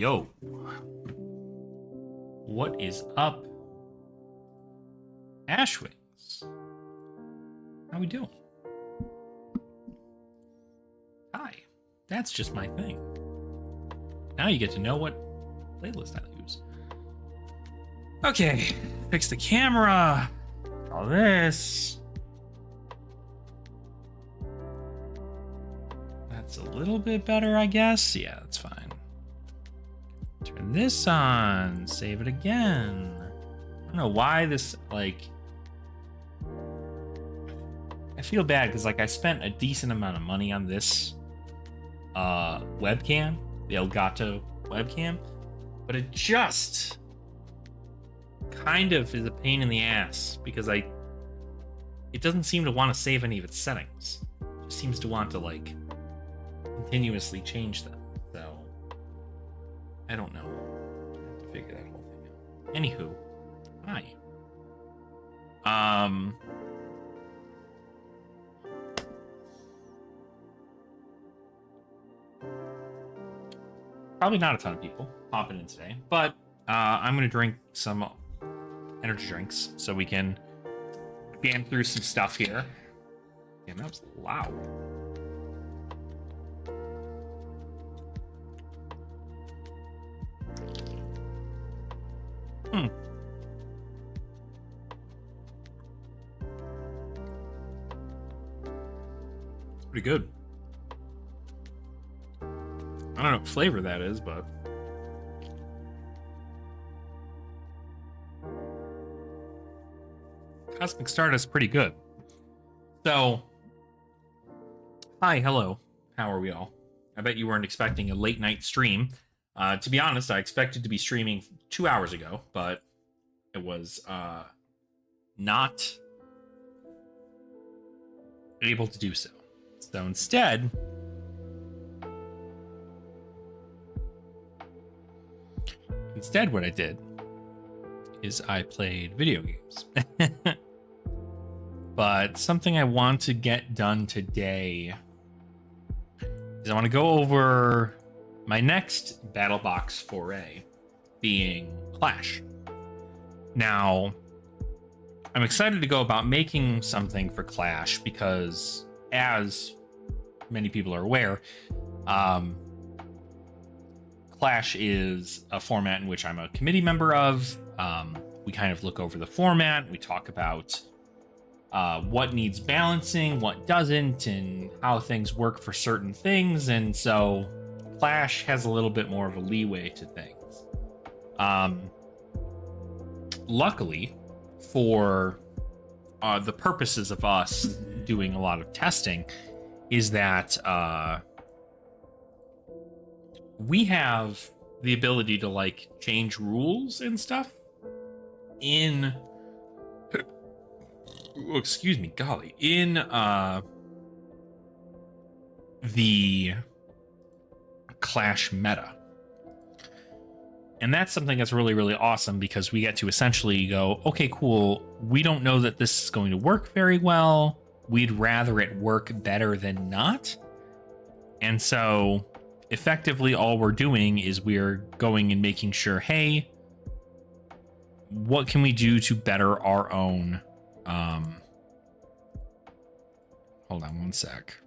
Yo, what is up, Ashwings? How we doing? Hi, that's just my thing. Now you get to know what playlist I use. Okay, fix the camera. All this. That's a little bit better, I guess. Yeah, that's fine. Turn this on. Save it again. I don't know why this, like... I feel bad because, like, I spent a decent amount of money on this webcam, the Elgato webcam, but it just kind of is a pain in the ass because it doesn't seem to want to save any of its settings. It just seems to want to, like, continuously change them. So I don't know. I have to figure that whole thing out. Anywho, hi. Probably not a ton of people popping in today, but I'm gonna drink some energy drinks so we can jam through some stuff here. Damn, that was loud. Pretty good. I don't know what flavor that is, but Cosmic Stardust pretty good. So, hi, hello. How are we all? I bet you weren't expecting a late night stream. To be honest, I expected to be streaming 2 hours ago, but it was not able to do so. So instead, what I did is I played video games. But something I want to get done today is I want to go over my next Battle Box foray, being Clash. Now, I'm excited to go about making something for Clash because, as many people are aware, Clash is a format in which I'm a committee member of. We kind of look over the format. We talk about what needs balancing, what doesn't, and how things work for certain things. And so Clash has a little bit more of a leeway to things. Luckily, for the purposes of us doing a lot of testing, is that we have the ability to, like, change rules and stuff in excuse me, golly, in the Clash meta. And that's something that's really, really awesome because we get to essentially go, okay, cool, we don't know that this is going to work very well. We'd rather it work better than not. And so effectively all we're doing is we're going and making sure, hey, what can we do to better our own hold on one sec.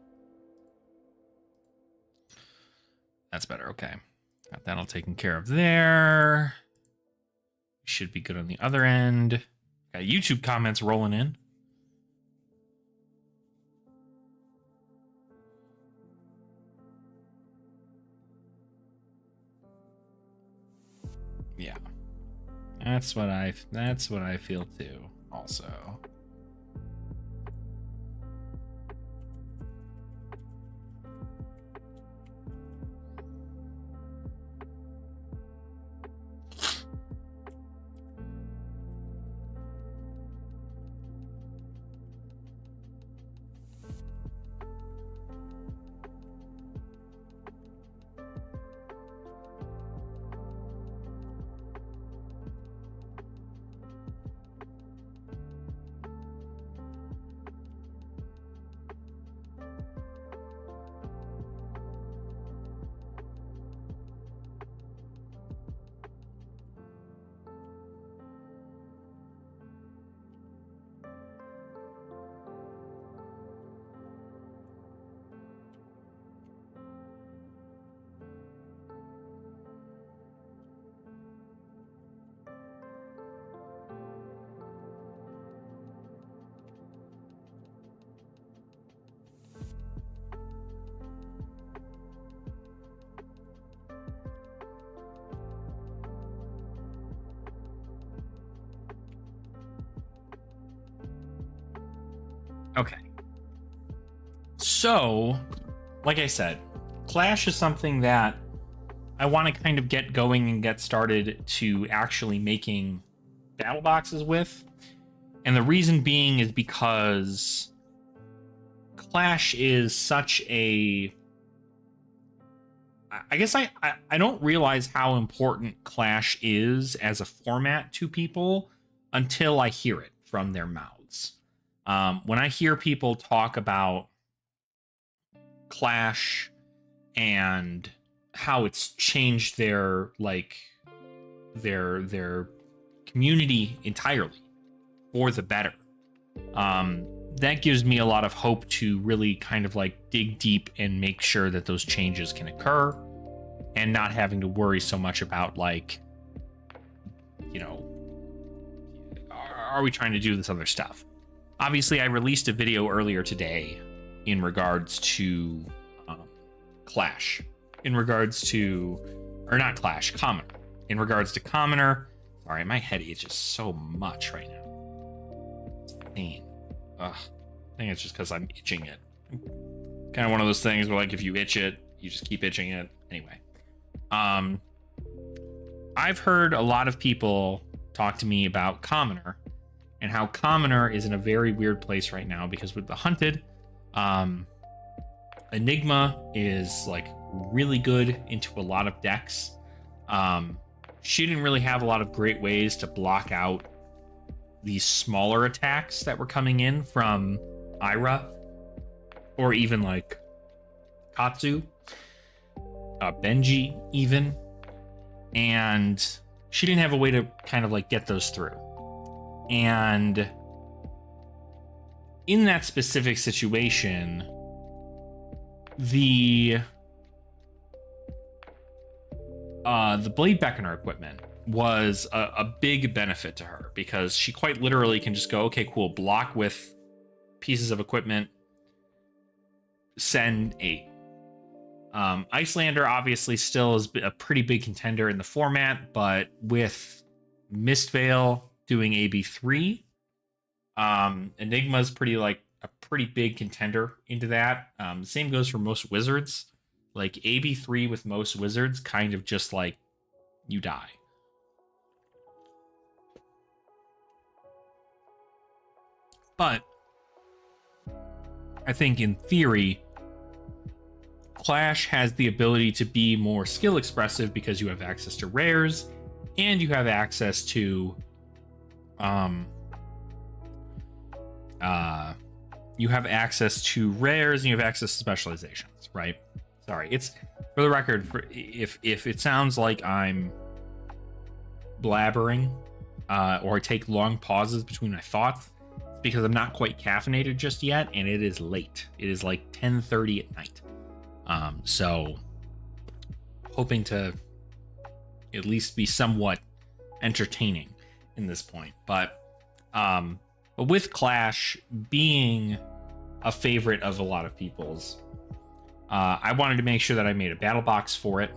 That's better. Okay. Got that all taken care of there. Should be good on the other end. Got YouTube comments rolling in. Yeah. That's what I feel too, also. Okay. So, like I said, Clash is something that I want to kind of get going and get started to actually making battle boxes with. And the reason being is because Clash is such a... I guess I don't realize how important Clash is as a format to people until I hear it from their mouths. When I hear people talk about Clash and how it's changed their their community entirely for the better, that gives me a lot of hope to really kind of like dig deep and make sure that those changes can occur and not having to worry so much about like, you know, are we trying to do this other stuff? Obviously, I released a video earlier today in regards to Clash, in regards to, or not Clash, Commoner. In regards to Commoner, sorry, my head itches so much right now. It's pain. Ugh. I think it's just because I'm itching it. Kind of one of those things where, like, if you itch it, you just keep itching it. Anyway, I've heard a lot of people talk to me about Commoner and how Commoner is in a very weird place right now because with the Hunted, Enigma is like really good into a lot of decks. She didn't really have a lot of great ways to block out these smaller attacks that were coming in from Ira or even like Katsu, Benji even, and she didn't have a way to kind of like get those through. And in that specific situation, the Blade Beckoner equipment was a big benefit to her because she quite literally can just go, okay, cool, block with pieces of equipment, send 8. Icelander obviously still is a pretty big contender in the format, but with Mistveil doing AB3, Enigma's pretty like a pretty big contender into that. The same goes for most wizards. Like AB3 with most wizards kind of just like you die. But I think in theory, Clash has the ability to be more skill expressive because you have access to rares and you have access to you have access to rares and you have access to specializations, right? Sorry, it's for the record, if it sounds like I'm blabbering or I take long pauses between my thoughts, it's because I'm not quite caffeinated just yet and it is late. It is like 10:30 at night. So hoping to at least be somewhat entertaining in this point. But with Clash being a favorite of a lot of people's, I wanted to make sure that I made a battle box for it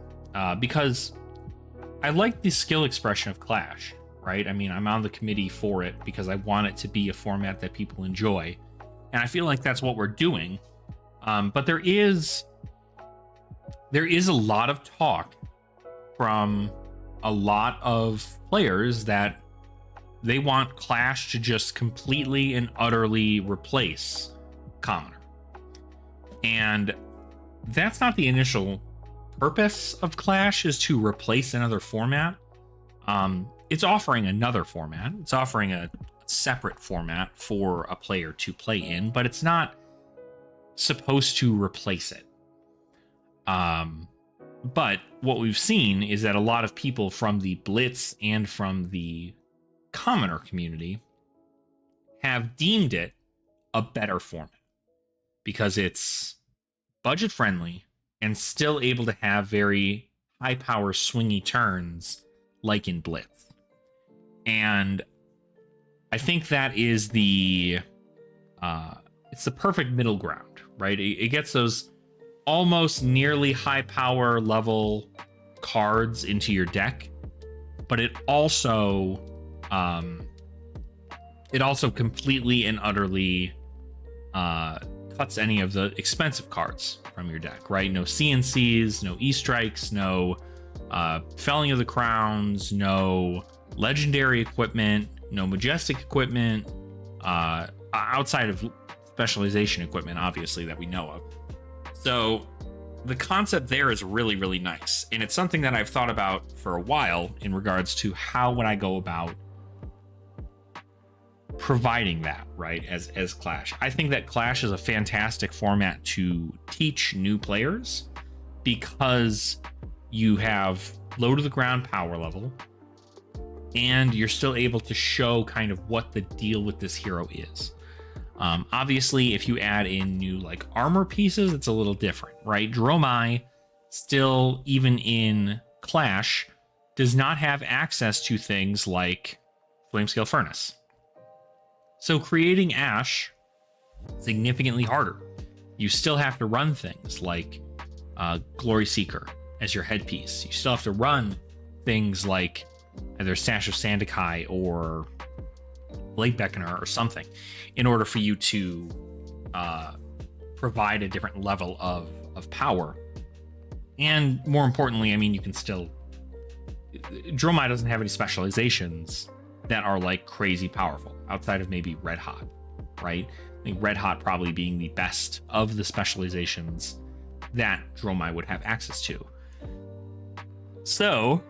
because I like the skill expression of Clash, right? I mean, I'm on the committee for it because I want it to be a format that people enjoy. And I feel like that's what we're doing. But there is a lot of talk from a lot of players that they want Clash to just completely and utterly replace Commoner. And that's not the initial purpose of Clash, is to replace another format. It's offering another format. It's offering a separate format for a player to play in, but it's not supposed to replace it. But what we've seen is that a lot of people from the Blitz and from the Commoner community have deemed it a better format because it's budget friendly and still able to have very high power swingy turns like in Blitz. And I think that is it's the perfect middle ground, right? It gets those almost nearly high power level cards into your deck, but it also completely and utterly cuts any of the expensive cards from your deck, right? No CNCs, no E-strikes, no felling of the crowns, no legendary equipment, no majestic equipment, outside of specialization equipment, obviously, that we know of. So the concept there is really, really nice. And it's something that I've thought about for a while in regards to how would I go about providing that, right, as Clash. I think that Clash is a fantastic format to teach new players because you have low to the ground power level and you're still able to show kind of what the deal with this hero is. Obviously, if you add in new like armor pieces, it's a little different, right? Dromai still, even in Clash, does not have access to things like Flamescale Furnace. So creating Ash significantly harder. You still have to run things like Glory Seeker as your headpiece. You still have to run things like either Sash of Sandakai or Blade Beckoner or something in order for you to provide a different level of power. And more importantly, I mean, you can still... Dromai doesn't have any specializations that are like crazy powerful outside of maybe Red Hot, right? I think Red Hot probably being the best of the specializations that Dromai would have access to. So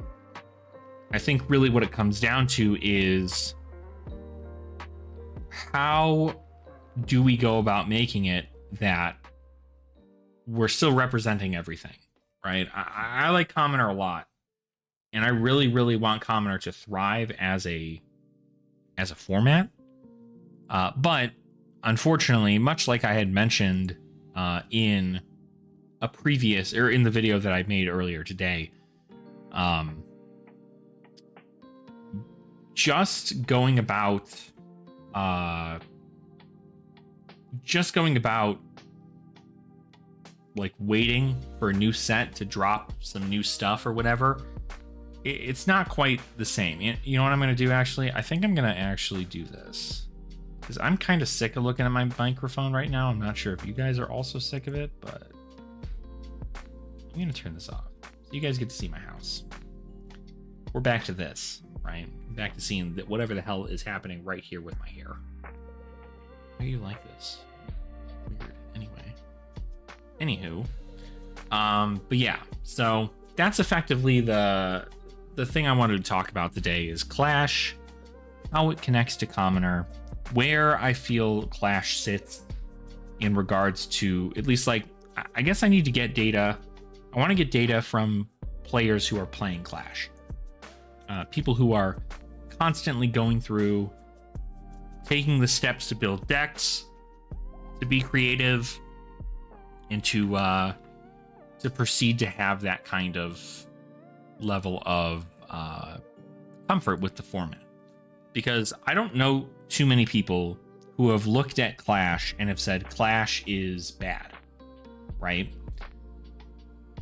I think really what it comes down to is how do we go about making it that we're still representing everything, right? I like Commoner a lot, and I really, really want Commoner to thrive as a format. But unfortunately, much like I had mentioned in a previous, or in the video that I made earlier today, just going about like waiting for a new set to drop some new stuff or whatever, it's not quite the same. You know what I'm going to do, actually? I think I'm going to actually do this because I'm kind of sick of looking at my microphone right now. I'm not sure if you guys are also sick of it, but I'm going to turn this off so you guys get to see my house. We're back to this, right? Back to seeing that whatever the hell is happening right here with my hair. Why do you like this? Weird. Anyway. Anywho. But yeah, so that's effectively the thing I wanted to talk about today is Clash, how it connects to Commoner, where I feel Clash sits in regards to, at least, like, I guess I need to get data. I want to get data from players who are playing Clash. People who are constantly going through, taking the steps to build decks, to be creative, and to proceed to have that kind of level of comfort with the format. Because I don't know too many people who have looked at Clash and have said Clash is bad, right?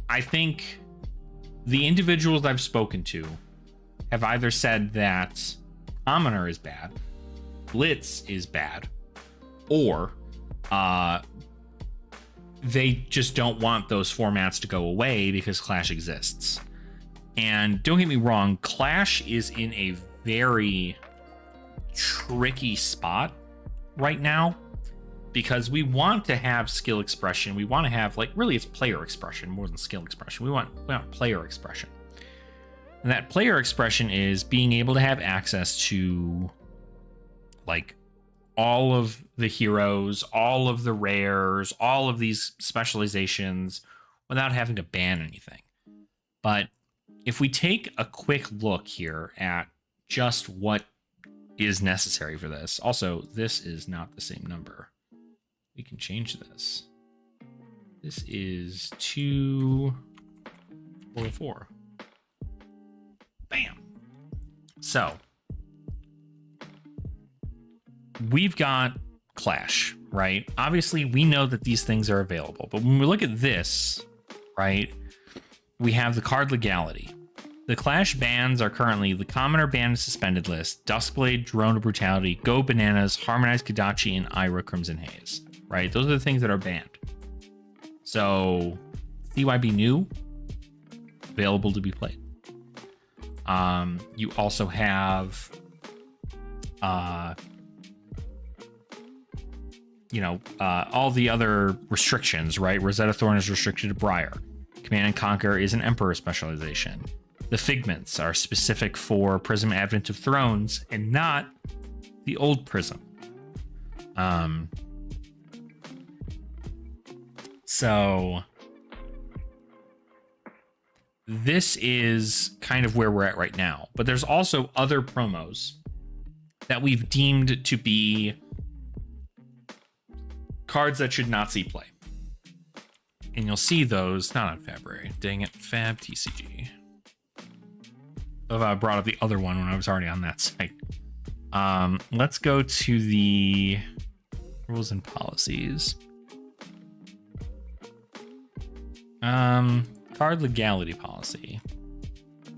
I think the individuals I've spoken to have either said that Commoner is bad, Blitz is bad, or they just don't want those formats to go away because Clash exists. And don't get me wrong, Clash is in a very tricky spot right now because we want to have skill expression. We want to have, like, really it's player expression more than skill expression. We want player expression. And that player expression is being able to have access to, like, all of the heroes, all of the rares, all of these specializations without having to ban anything. But if we take a quick look here at just what is necessary for this. Also, this is not the same number. We can change this. This is 244. Bam. So we've got Clash, right? Obviously, we know that these things are available, but when we look at this, right, we have the card legality. The Clash bans are currently the Commoner ban suspended list, Duskblade, Drone of Brutality, Go Bananas, Harmonized Kadachi, and Ira Crimson Haze. right? Those are the things that are banned. So CYB new, available to be played. You also have, all the other restrictions, right? Rosetta Thorn is restricted to Briar. Command and Conquer is an Emperor specialization. The Figments are specific for Prism Advent of Thrones and not the old Prism. So this is kind of where we're at right now. But there's also other promos that we've deemed to be cards that should not see play. And you'll see those, not on February. Dang it, Fab TCG. I brought up the other one when I was already on that site. Let's go to the rules and policies. Card legality policy.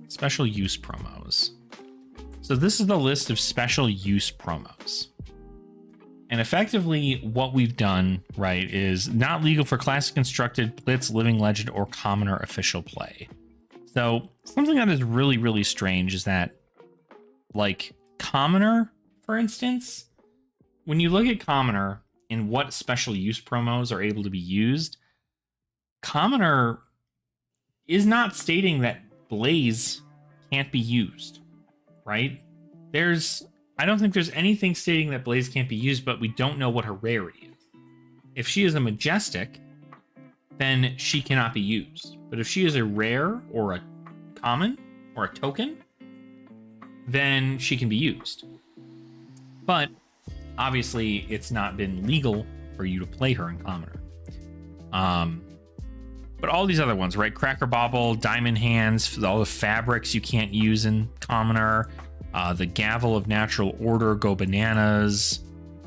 Special use promos. So this is the list of special use promos. And effectively what we've done, right, is not legal for classic constructed, blitz, living legend, or commoner official play. So something that is really, really strange is that, like, commoner, for instance, when you look at commoner and what special use promos are able to be used, commoner is not stating that Blaze can't be used, right? I don't think there's anything stating that Blaze can't be used, but we don't know what her rarity is. If she is a majestic, then she cannot be used. But if she is a rare or a common or a token, then she can be used. But obviously it's not been legal for you to play her in commoner. But all these other ones, right? Cracker Bobble, Diamond Hands, all the fabrics you can't use in commoner. The Gavel of Natural Order, Go Bananas.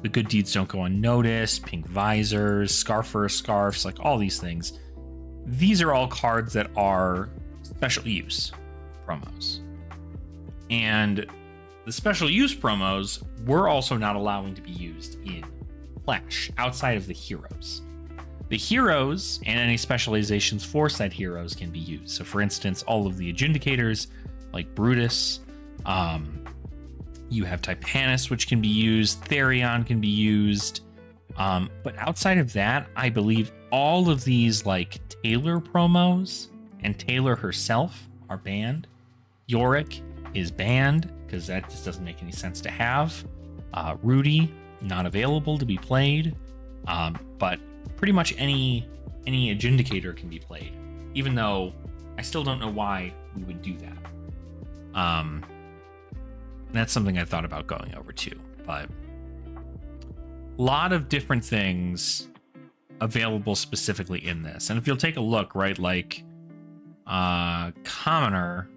The Good Deeds Don't Go Unnoticed. Pink Visors, Scarfer Scarfs, like all these things. These are all cards that are special use promos. And the special use promos we're also not allowing to be used in Clash outside of the heroes. The heroes and any specializations for said heroes can be used. So for instance, all of the adjudicators like Brutus, you have Typanus, which can be used, Therion can be used. But outside of that, I believe all of these like Taylor promos and Taylor herself are banned. Yorick is banned because that just doesn't make any sense to have. Rudy, not available to be played. But pretty much any adjudicator can be played, even though I still don't know why we would do that. That's something I thought about going over too, but a lot of different things available specifically in this. And if you'll take a look, right, like commoner,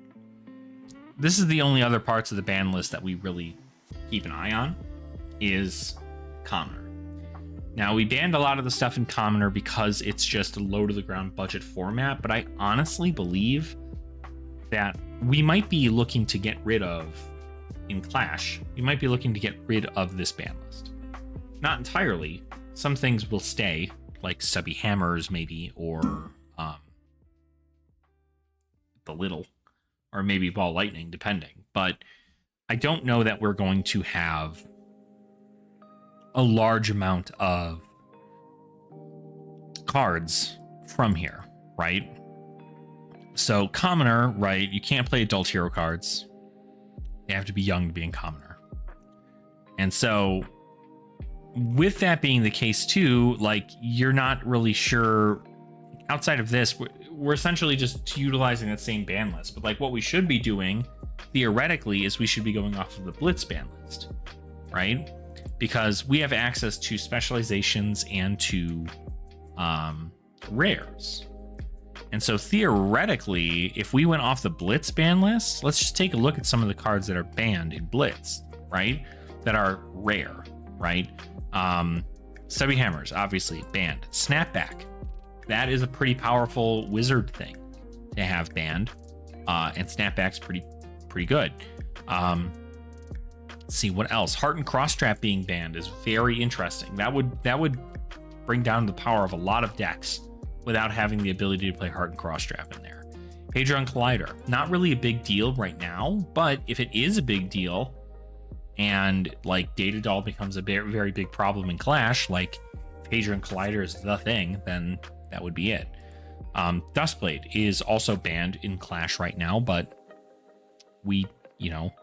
this is the only other parts of the ban list that we really keep an eye on is commoner. Now, we banned a lot of the stuff in commoner because it's just a low to the ground budget format, but I honestly believe that we might be looking to get rid of, in Clash, we might be looking to get rid of this ban list. Not entirely. Some things will stay, like Stubby Hammers maybe, or Belittle, or maybe Ball Lightning, depending. But I don't know that we're going to have a large amount of cards from here, right? So commoner, right, you can't play adult hero cards. They have to be young to be in commoner. And so with that being the case too, like you're not really sure outside of this, we're essentially just utilizing that same ban list. But like what we should be doing theoretically is we should be going off of the Blitz ban list, right? Because we have access to specializations and to rares. And so theoretically, if we went off the Blitz ban list, let's just take a look at some of the cards that are banned in Blitz, right? That are rare, right? Stubby Hammers, obviously banned. Snapback, that is a pretty powerful wizard thing to have banned. And Snapback's pretty good. Let's see what else. Heart and Cross Trap being banned is very interesting. That would bring down the power of a lot of decks without having the ability to play Hardened Crosstrap in there. Hadron Collider, not really a big deal right now, but if it is a big deal and like Data Doll becomes a very, very big problem in Clash, like if Hadron Collider is the thing, then that would be it. Duskblade is also banned in Clash right now, but we, you know,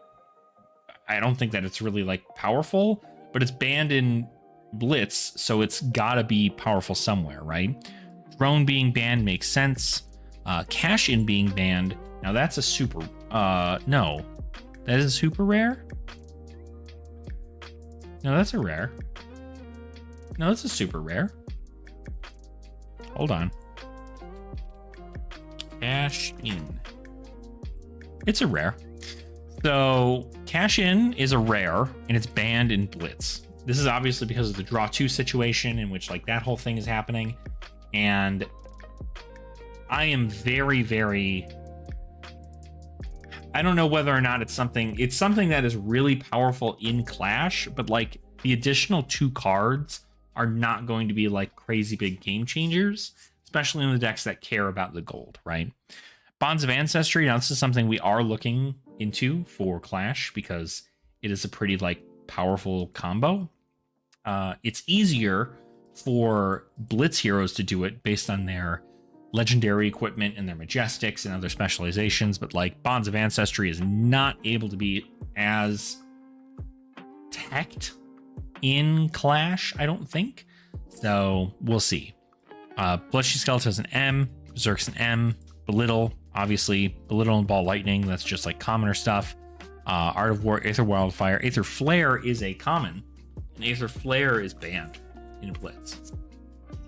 I don't think that it's really like powerful, but it's banned in Blitz, so it's gotta be powerful somewhere, right? Drone being banned makes sense. Cash-in being banned, now that's a super, no, that is a super rare? No, that's a rare. No, that's a super rare. Hold on. Cash-in. It's a rare. So, Cash-in is a rare, and it's banned in Blitz. This is obviously because of the draw 2 situation in which like that whole thing is happening, and I am very, very, I don't know whether or not it's something that is really powerful in Clash, but like the additional 2 cards are not going to be like crazy big game changers, especially in the decks that care about the gold, right? Bonds of Ancestry, now this is something we are looking into for Clash because it is a pretty like powerful combo. It's easier for Blitz heroes to do it based on their legendary equipment and their Majestics and other specializations, but like Bonds of Ancestry is not able to be as teched in Clash, I don't think. So we'll see. Bloodshot Skeleton is an M, Berserk's an M, Belittle, obviously, Belittle and Ball Lightning, that's just like commoner stuff. Art of War, Aether Wildfire. Aether Flare is a common, and Aether Flare is banned in Blitz.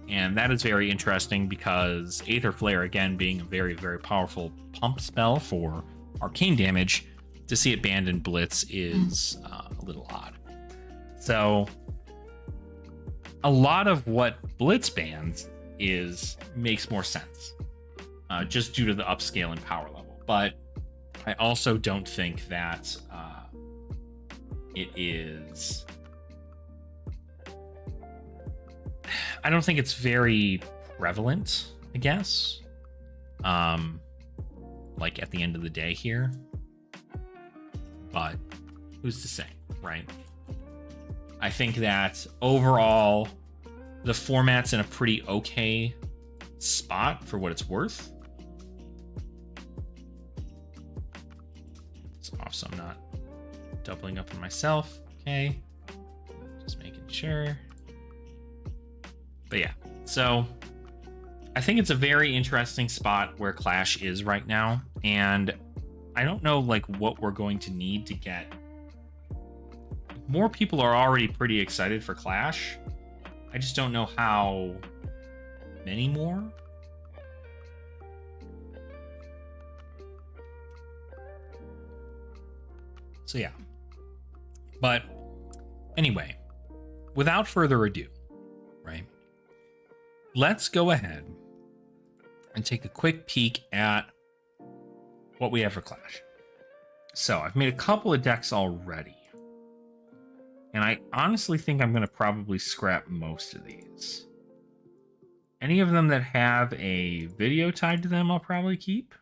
And that is very interesting because Aether Flare, again, being a very, very powerful pump spell for arcane damage, to see it banned in Blitz is a little odd. So a lot of what Blitz bans makes more sense, just due to the upscale and power level. But I also don't think that it is... I don't think it's very prevalent, I guess. Like at the end of the day here. But who's to say, right? I think that overall, the format's in a pretty okay spot for what it's worth. It's off, so I'm not doubling up on myself. Okay. Just making sure. But yeah, so I think it's a very interesting spot where Clash is right now. And I don't know like what we're going to need to get. More people are already pretty excited for Clash. I just don't know how many more. So yeah. But anyway, without further ado, right? Let's go ahead and take a quick peek at what we have for Clash. So I've made a couple of decks already. And I honestly think I'm going to probably scrap most of these. Any of them that have a video tied to them, I'll probably keep.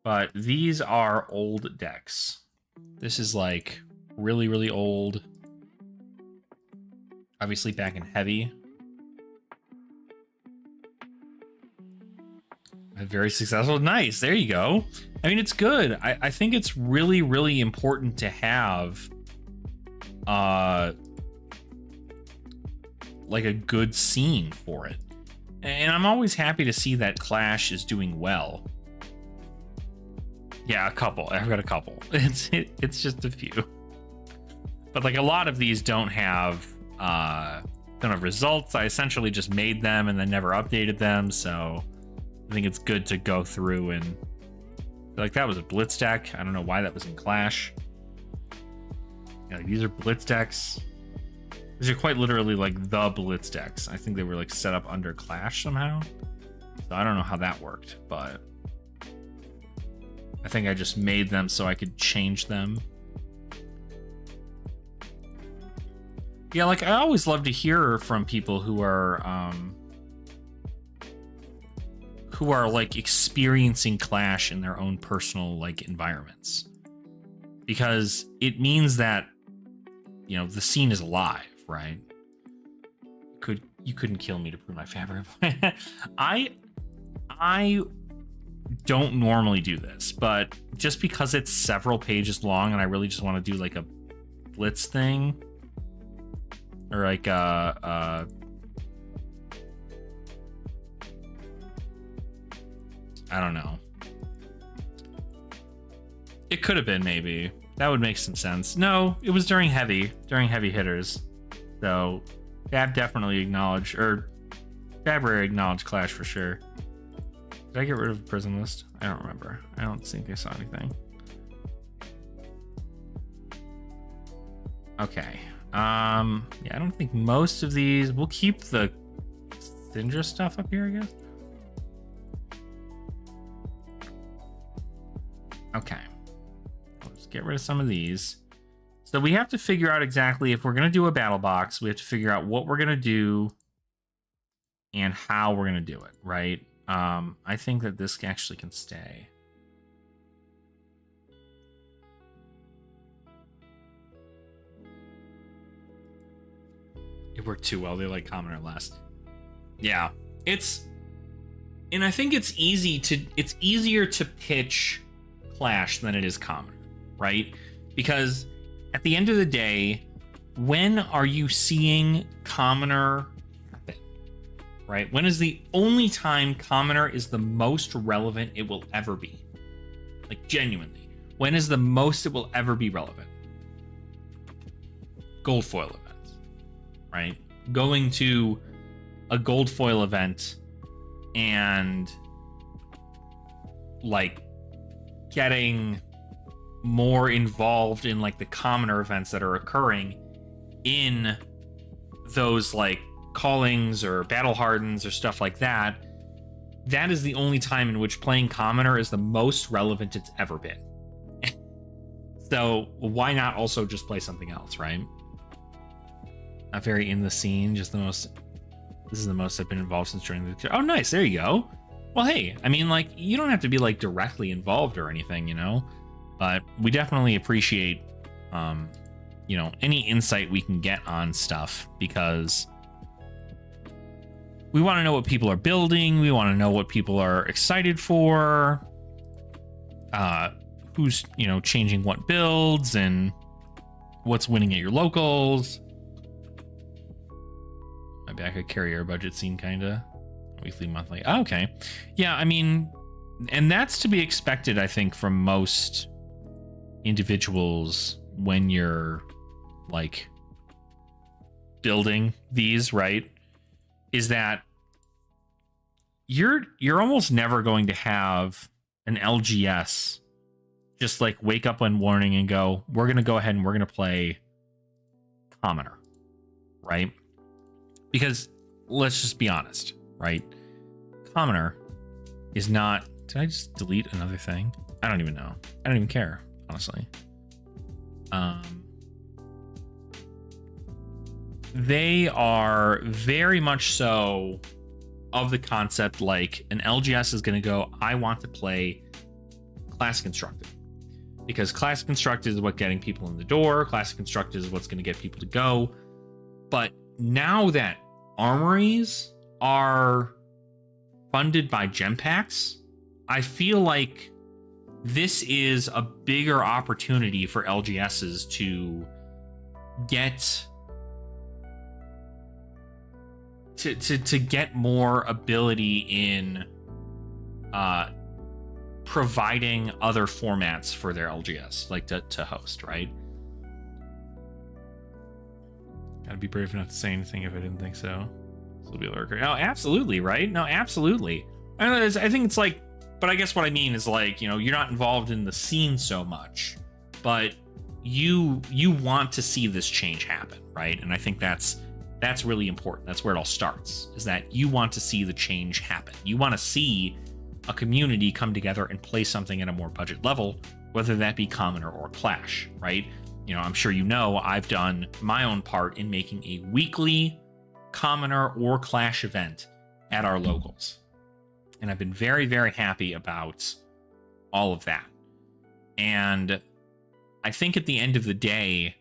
But these are old decks. This is like really, really old. Obviously back in Heavy. Very successful. Nice. There you go. I mean, it's good. I think it's really, really important to have like a good scene for it. And I'm always happy to see that Clash is doing well. Yeah, a couple. I've got a couple. It's just a few. But like a lot of these don't have results. I essentially just made them and then never updated them, so I think it's good to go through and like that was a Blitz deck. I don't know why that was in Clash. Yeah, like, these are Blitz decks. These are quite literally like the Blitz decks. I think they were like set up under Clash somehow. So I don't know how that worked, but I think I just made them so I could change them. Yeah, like I always love to hear from people who are like experiencing Clash in their own personal like environments, because it means that, you know, the scene is alive, right? You couldn't kill me to prove my favorite. I don't normally do this, but just because it's several pages long and I really just want to do like a blitz thing, or like I don't know. It could have been, maybe. That would make some sense. No, it was during heavy hitters. So Fab definitely acknowledged, or Fabry acknowledged Clash for sure. Did I get rid of the prison list? I don't remember. I don't think I saw anything. Okay. Yeah, I don't think most of these. We'll keep the Syndra stuff up here, I guess. Okay. Let's get rid of some of these. So we have to figure out exactly, if we're going to do a battle box, we have to figure out what we're going to do and how we're going to do it, right? I think that this actually can stay. It worked too well. They like commoner less. Yeah, and I think it's easier to pitch Clash than it is commoner, right? Because at the end of the day, when are you seeing commoner happen, right? When is the only time commoner is the most relevant it will ever be? Like, genuinely, when is the most it will ever be relevant? Gold foil events, right? Going to a gold foil event and like getting more involved in like the commoner events that are occurring in those like callings or battle hardens or stuff like that. That is the only time in which playing commoner is the most relevant it's ever been. So why not also just play something else, right? Not very in the scene, just the most. This is the most I've been involved since joining the. Oh, nice. There you go. Well, hey, I mean, like, you don't have to be like directly involved or anything, you know, but we definitely appreciate, you know, any insight we can get on stuff, because we want to know what people are building. We want to know what people are excited for. Who's, you know, changing what builds and what's winning at your locals. Maybe I could carry our budget scene, kind of. Weekly, monthly. Oh, okay. Yeah, I mean, and that's to be expected, I think, from most individuals when you're, like, building these, right? Is that you're almost never going to have an LGS just, like, wake up one morning and go, we're going to go ahead and we're going to play commoner, right? Because let's just be honest, right? Commoner is not. Did I just delete another thing? I don't even know. I don't even care, honestly. They are very much so of the concept, like, an LGS is going to go, I want to play Classic Constructed. Because Classic Constructed is what's getting people in the door. Classic Constructed is what's going to get people to go. But now that armories are funded by gem packs, I feel like this is a bigger opportunity for LGSs to get to get more ability in providing other formats for their LGS, like to host, right? Gotta be brave enough to say anything if I didn't think so. This will be a lurker. No, absolutely, right? No, absolutely. I think it's like, but I guess what I mean is, like, you know, you're not involved in the scene so much, but you want to see this change happen, right? And I think that's really important. That's where it all starts, is that you want to see the change happen. You want to see a community come together and play something at a more budget level, whether that be commoner or Clash, right? I'm sure I've done my own part in making a weekly Commoner or Clash event at our locals. And I've been very, very happy about all of that. And I think at the end of the day,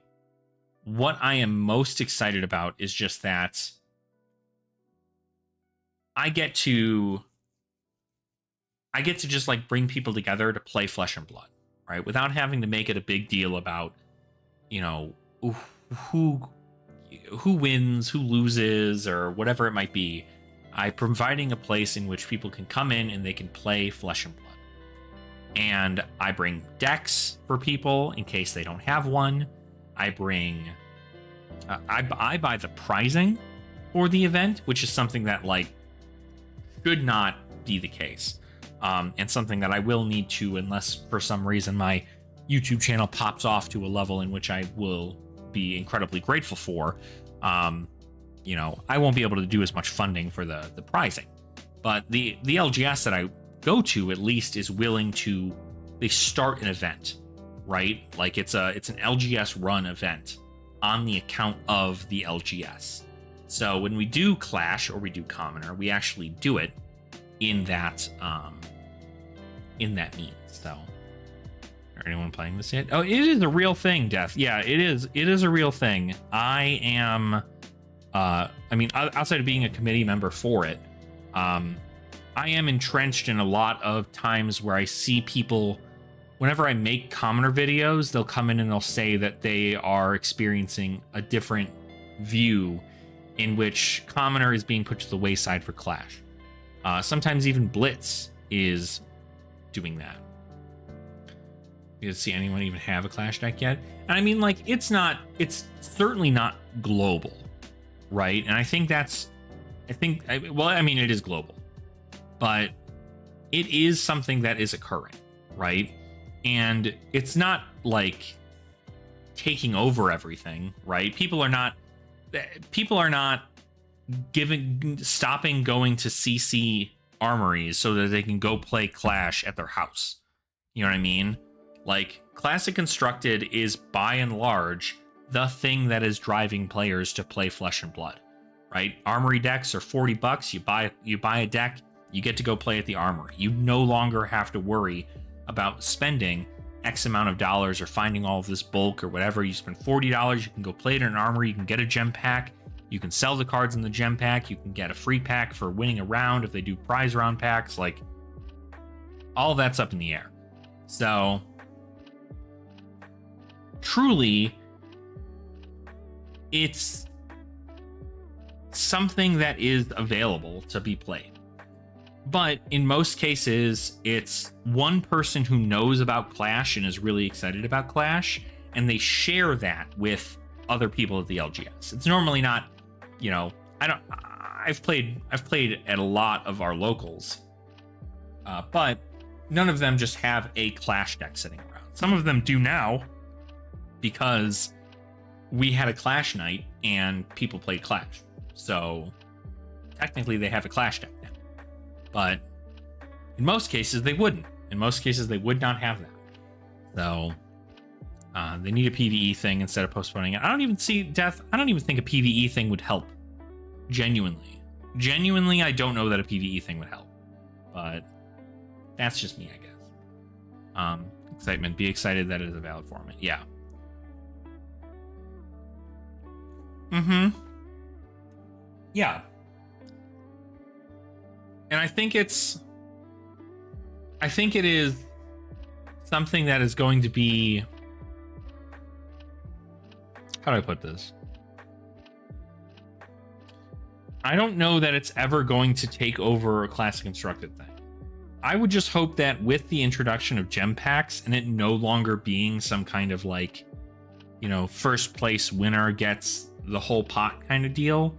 what I am most excited about is just that I get to just like bring people together to play Flesh and Blood, right? Without having to make it a big deal about, who wins, who loses, or whatever it might be. I'm providing a place in which people can come in and they can play Flesh and Blood. And I bring decks for people in case they don't have one. I bring... I buy the prizing for the event, which is something that, should not be the case. And something that I will need to, unless for some reason my YouTube channel pops off to a level in which I will be incredibly grateful for. I won't be able to do as much funding for the prizing. But the LGS that I go to at least is willing to, they start an event, right? Like it's an LGS run event on the account of the LGS. So when we do Clash or we do Commoner, we actually do it in that means. So anyone playing this yet? Oh, it is a real thing, Death. Yeah, it is. It is a real thing. I am, outside of being a committee member for it, I am entrenched in a lot of times where I see people, whenever I make Commoner videos, they'll come in and they'll say that they are experiencing a different view in which Commoner is being put to the wayside for Clash. Sometimes even Blitz is doing that. You see anyone even have a Clash deck yet? And I mean, it's certainly not global, right? And I think it is global, but it is something that is occurring, right? And it's not taking over everything, right? People are not stopping going to CC armories so that they can go play Clash at their house. You know what I mean? Classic Constructed is by and large the thing that is driving players to play Flesh and Blood, right? Armory decks are $40. You buy a deck, you get to go play at the armory. You no longer have to worry about spending X amount of dollars or finding all of this bulk or whatever. You spend $40, you can go play it in an armory, you can get a gem pack, you can sell the cards in the gem pack, you can get a free pack for winning a round if they do prize round packs. All that's up in the air. So truly, it's something that is available to be played. But in most cases, it's one person who knows about Clash and is really excited about Clash, and they share that with other people at the LGS. It's normally not, I've played at a lot of our locals, but none of them just have a Clash deck sitting around. Some of them do now, because we had a Clash night and people played Clash. So technically they have a Clash deck now. But in most cases they wouldn't. In most cases they would not have that. So they need a PvE thing instead of postponing it. I don't even think a PvE thing would help. Genuinely, I don't know that a PvE thing would help. But that's just me, I guess. Excitement. Be excited that it is a valid format. Yeah. Yeah. And I think it is something that is going to be, how do I put this? I don't know that it's ever going to take over a Classic Constructed thing. I would just hope that with the introduction of gem packs and it no longer being some kind of first place winner gets the whole pot kind of deal,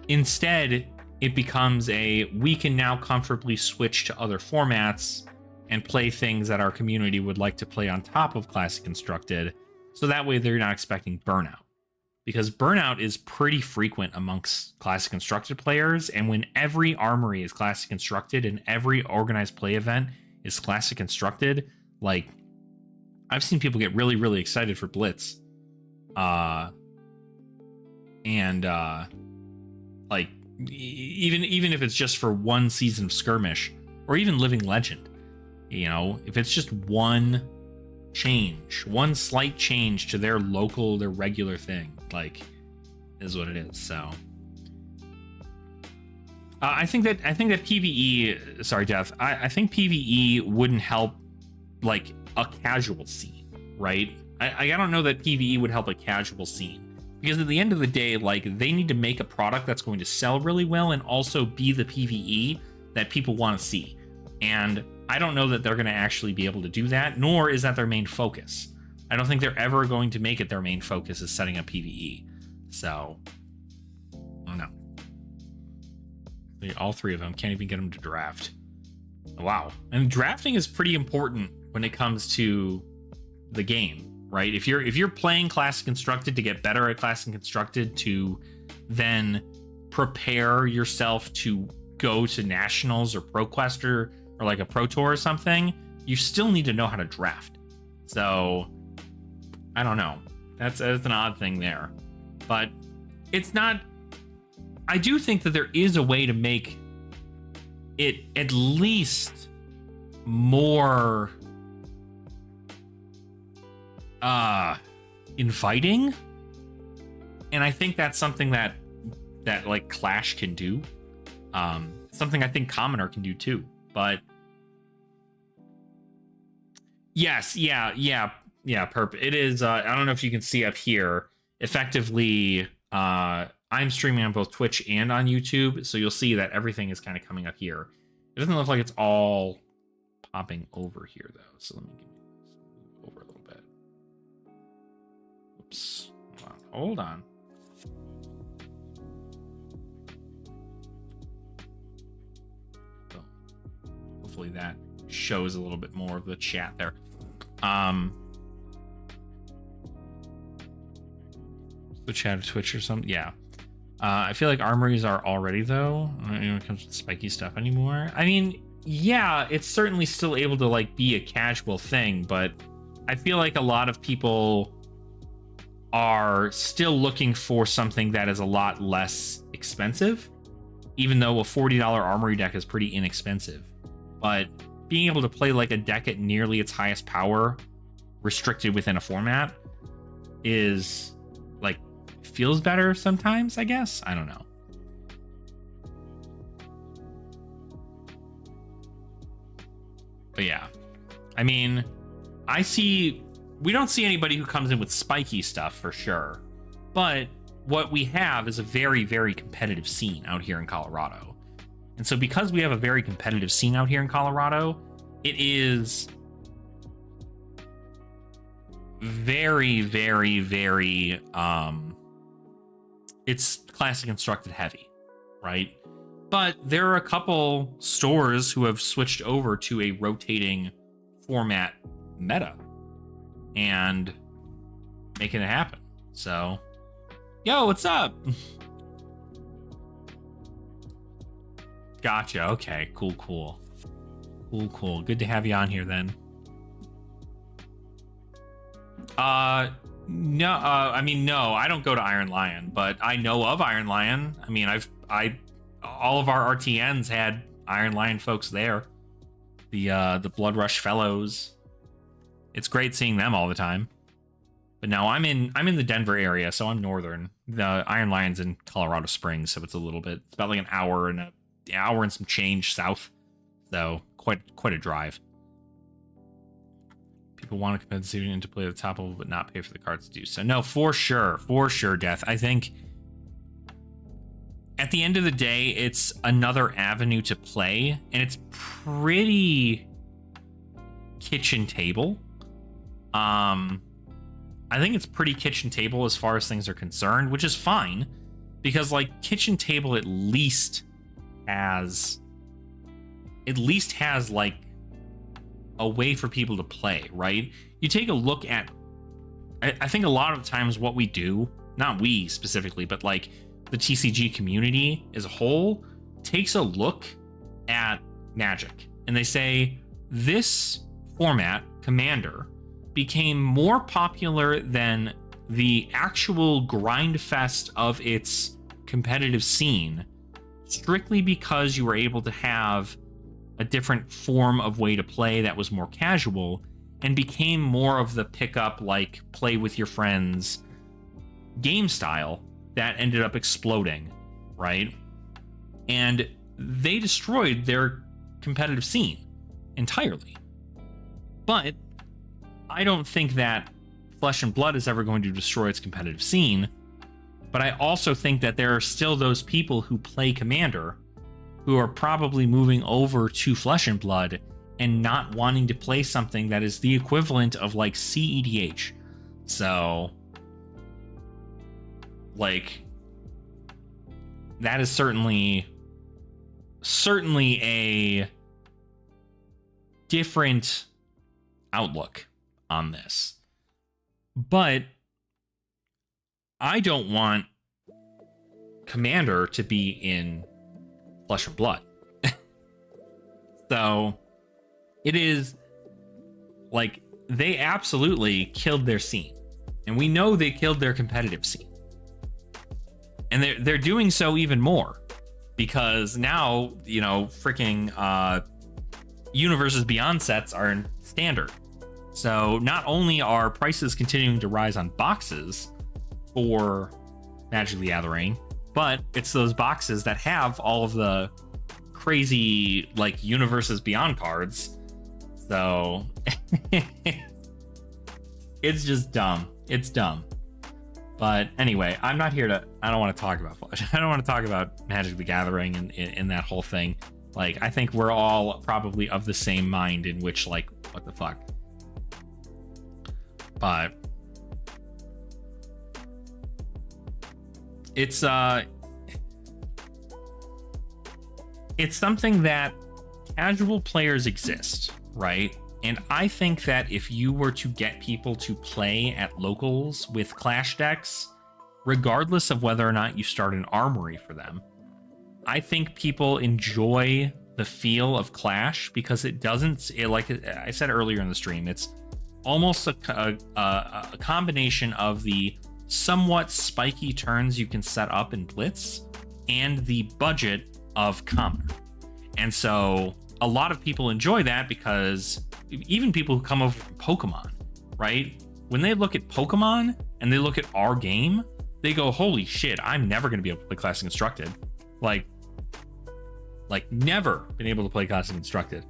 instead it becomes we can now comfortably switch to other formats and play things that our community would like to play on top of Classic Constructed, so that way they're not expecting burnout. Because burnout is pretty frequent amongst Classic Constructed players, and when every armory is Classic Constructed and every organized play event is Classic Constructed, I've seen people get really, really excited for Blitz. And like even if it's just for one season of Skirmish or even Living Legend, you know, if it's just one slight change to their regular thing, like, is what it is. So I think that PvE, sorry, Death, I think PvE wouldn't help like a casual scene, right? I don't know that PvE would help a casual scene, because at the end of the day, like, they need to make a product that's going to sell really well and also be the PvE that people want to see. And I don't know that they're going to actually be able to do that, nor is that their main focus. I don't think they're ever going to make it their main focus is setting up PvE. So, I don't know. All three of them can't even get them to draft. Wow. And drafting is pretty important when it comes to the game, right? If you're playing Classic Constructed to get better at Classic Constructed, to then prepare yourself to go to Nationals or ProQuest or like a Pro Tour or something, you still need to know how to draft. So, I don't know. That's an odd thing there. But it's not... I do think that there is a way to make it at least more inviting, and I think that's something that like Clash can do, something I think Commoner can do too. But yes, yeah, perp, it is. I don't know if you can see up here effectively. I'm streaming on both Twitch and on YouTube, so you'll see that everything is kind of coming up here. It doesn't look like it's all popping over here though, so let me move over a little bit. Oops. Hold on. So hopefully that shows a little bit more of the chat there. The chat of Twitch or something. Yeah. I feel like armories are already, though. I don't know when it comes to spiky stuff anymore. I mean, yeah, it's certainly still able to like be a casual thing, but I feel like a lot of people are still looking for something that is a lot less expensive, even though a $40 armory deck is pretty inexpensive. But being able to play like a deck at nearly its highest power, restricted within a format, is like, feels better sometimes, I guess. I don't know. But yeah, I mean, we don't see anybody who comes in with spiky stuff for sure, but what we have is a very, very competitive scene out here in Colorado. And so because we have a very competitive scene out here in Colorado, it is very, very, very, it's Classic Constructed heavy, right? But there are a couple stores who have switched over to a rotating format meta and making it happen. So, yo, what's up? Gotcha. Okay, cool. Good to have you on here then. No, I mean, no, I don't go to Iron Lion, but I know of Iron Lion. I mean, all of our RTNs had Iron Lion folks there. The Blood Rush Fellows. It's great seeing them all the time. But no, I'm in the Denver area, so I'm northern. The Iron Lion's in Colorado Springs, so it's about like an hour and some change south. So quite a drive. People want to compensate and to play the top level, but not pay for the cards to do so. No, for sure, Death. I think at the end of the day, it's another avenue to play, and it's pretty kitchen table. I think it's pretty kitchen table as far as things are concerned, which is fine, because like kitchen table at least has like a way for people to play, right? You take a look at, I think a lot of times what we do, not we specifically, but like the TCG community as a whole takes a look at Magic and they say, this format, Commander, became more popular than the actual grind fest of its competitive scene, strictly because you were able to have a different form of way to play that was more casual and became more of the pickup, like play with your friends game style that ended up exploding, right? And they destroyed their competitive scene entirely. But I don't think that Flesh and Blood is ever going to destroy its competitive scene. But I also think that there are still those people who play Commander who are probably moving over to Flesh and Blood and not wanting to play something that is the equivalent of like CEDH. So, like, that is certainly a different outlook on this. But I don't want Commander to be in Flesh and Blood. So it is like they absolutely killed their scene. And we know they killed their competitive scene. And they're doing so even more. Because now, you know, freaking Universes Beyond sets are in standard. So not only are prices continuing to rise on boxes for Magic the Gathering, but it's those boxes that have all of the crazy, like, Universes Beyond cards. So it's just dumb. It's dumb. But anyway, I don't want to talk about Flash. I don't want to talk about Magic the Gathering and that whole thing. Like, I think we're all probably of the same mind in which, like, what the fuck. But it's something that casual players exist, right? And I think that if you were to get people to play at locals with Clash decks, regardless of whether or not you start an armory for them, I think people enjoy the feel of Clash because like I said earlier in the stream, it's almost a combination of the somewhat spiky turns you can set up in Blitz and the budget of Commoner. And so a lot of people enjoy that because even people who come over from Pokemon, right? When they look at Pokemon and they look at our game, they go, holy shit, I'm never going to be able to play Classic Constructed. Like never been able to play Classic Constructed.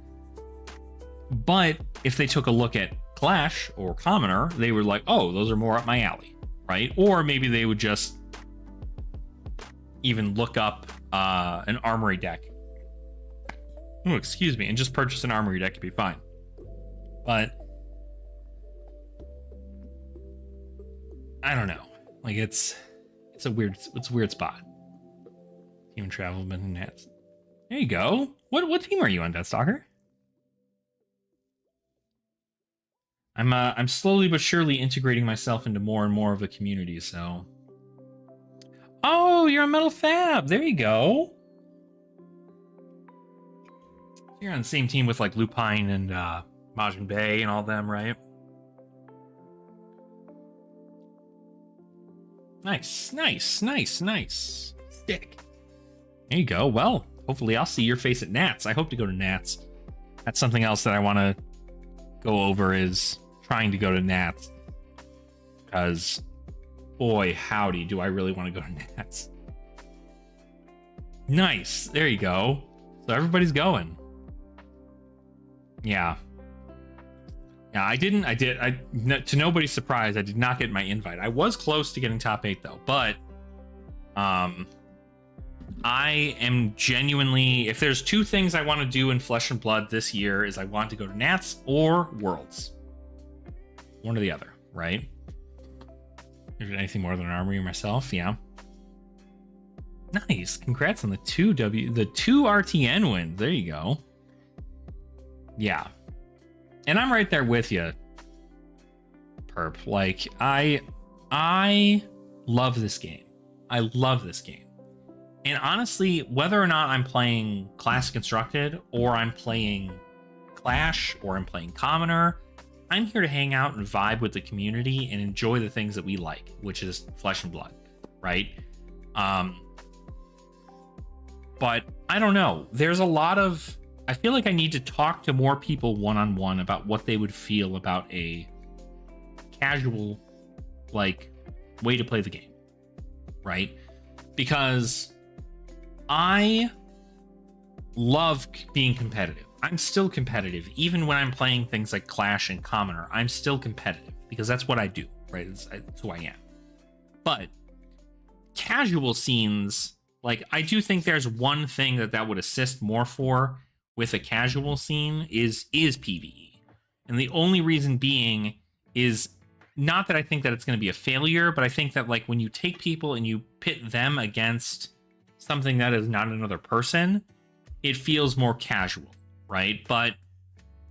But if they took a look at Clash or Commoner, they were like, oh, those are more up my alley, right? Or maybe they would just even look up an armory deck. Oh, excuse me, and just purchase an armory deck to be fine. But I don't know. Like it's a weird spot. Team travel and nets. There you go. What team are you on, Deathstalker? I'm slowly but surely integrating myself into more and more of a community, so. Oh, you're on Metal Fab. There you go. You're on the same team with like Lupine and Majin Bay and all them, right? Nice. Stick. There you go. Well, hopefully I'll see your face at Nats. I hope to go to Nats. That's something else that I want to go over is trying to go to Nats. Because, boy, howdy, do I really want to go to Nats. Nice. There you go. So everybody's going. Yeah. Yeah, to nobody's surprise, I did not get my invite. I was close to getting top 8 though, but I am genuinely, if there's two things I want to do in Flesh and Blood this year, is I want to go to Nats or Worlds. One or the other, right? Anything more than an armory myself, yeah. Nice. Congrats on the two RTN wins. There you go. Yeah. And I'm right there with you, Perp. Like, I love this game. I love this game. And honestly, whether or not I'm playing Classic Constructed or I'm playing Clash or I'm playing Commoner, I'm here to hang out and vibe with the community and enjoy the things that we like, which is Flesh and Blood, right? But I don't know. There's a lot of... I feel like I need to talk to more people one-on-one about what they would feel about a casual, like, way to play the game, right? Because I love being competitive. I'm still competitive. Even when I'm playing things like Clash and Commoner, I'm still competitive because that's what I do, right? It's who I am. But casual scenes, like, I do think there's one thing that would assist more for with a casual scene is PvE. And the only reason being is not that I think that it's going to be a failure, but I think that, like, when you take people and you pit them against something that is not another person, it feels more casual, right? But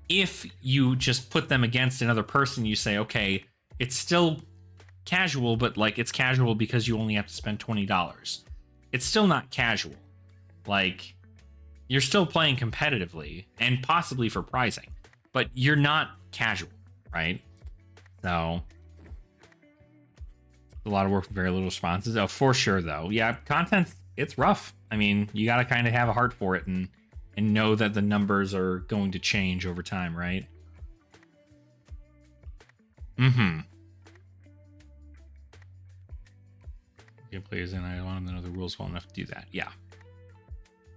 if you just put them against another person, you say, okay, it's still casual, but, like, it's casual because you only have to spend $20. It's still not casual. Like, you're still playing competitively and possibly for prizing, but you're not casual, right? So, a lot of work with very little responses. Oh, for sure, though. Yeah, content, it's rough. I mean, you got to kind of have a heart for it and know that the numbers are going to change over time, right? Mm-hmm. Get players in. I want them to know the rules well enough to do that. Yeah.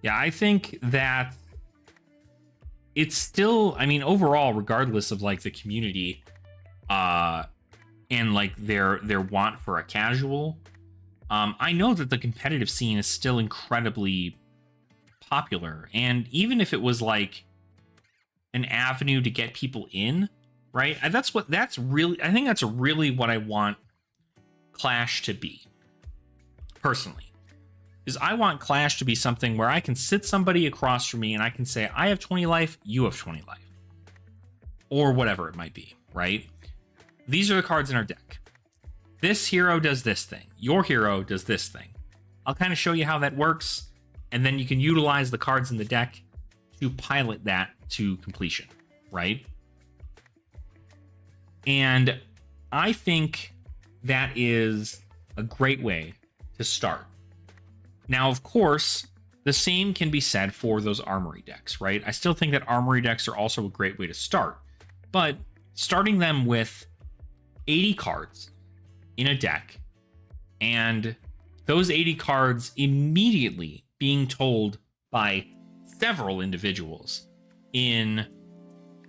Yeah, I think that it's still, I mean, overall, regardless of, like, the community and, like, their want for a casual, I know that the competitive scene is still incredibly popular. And even if it was, like, an avenue to get people in, right? I think that's really what I want Clash to be, personally. Is I want Clash to be something where I can sit somebody across from me and I can say, I have 20 life, you have 20 life. Or whatever it might be, right? These are the cards in our deck. This hero does this thing. Your hero does this thing. I'll kind of show you how that works, and then you can utilize the cards in the deck to pilot that to completion, right? And I think that is a great way to start. Now, of course, the same can be said for those armory decks, right? I still think that armory decks are also a great way to start, but starting them with 80 cards in a deck and those 80 cards immediately being told by several individuals in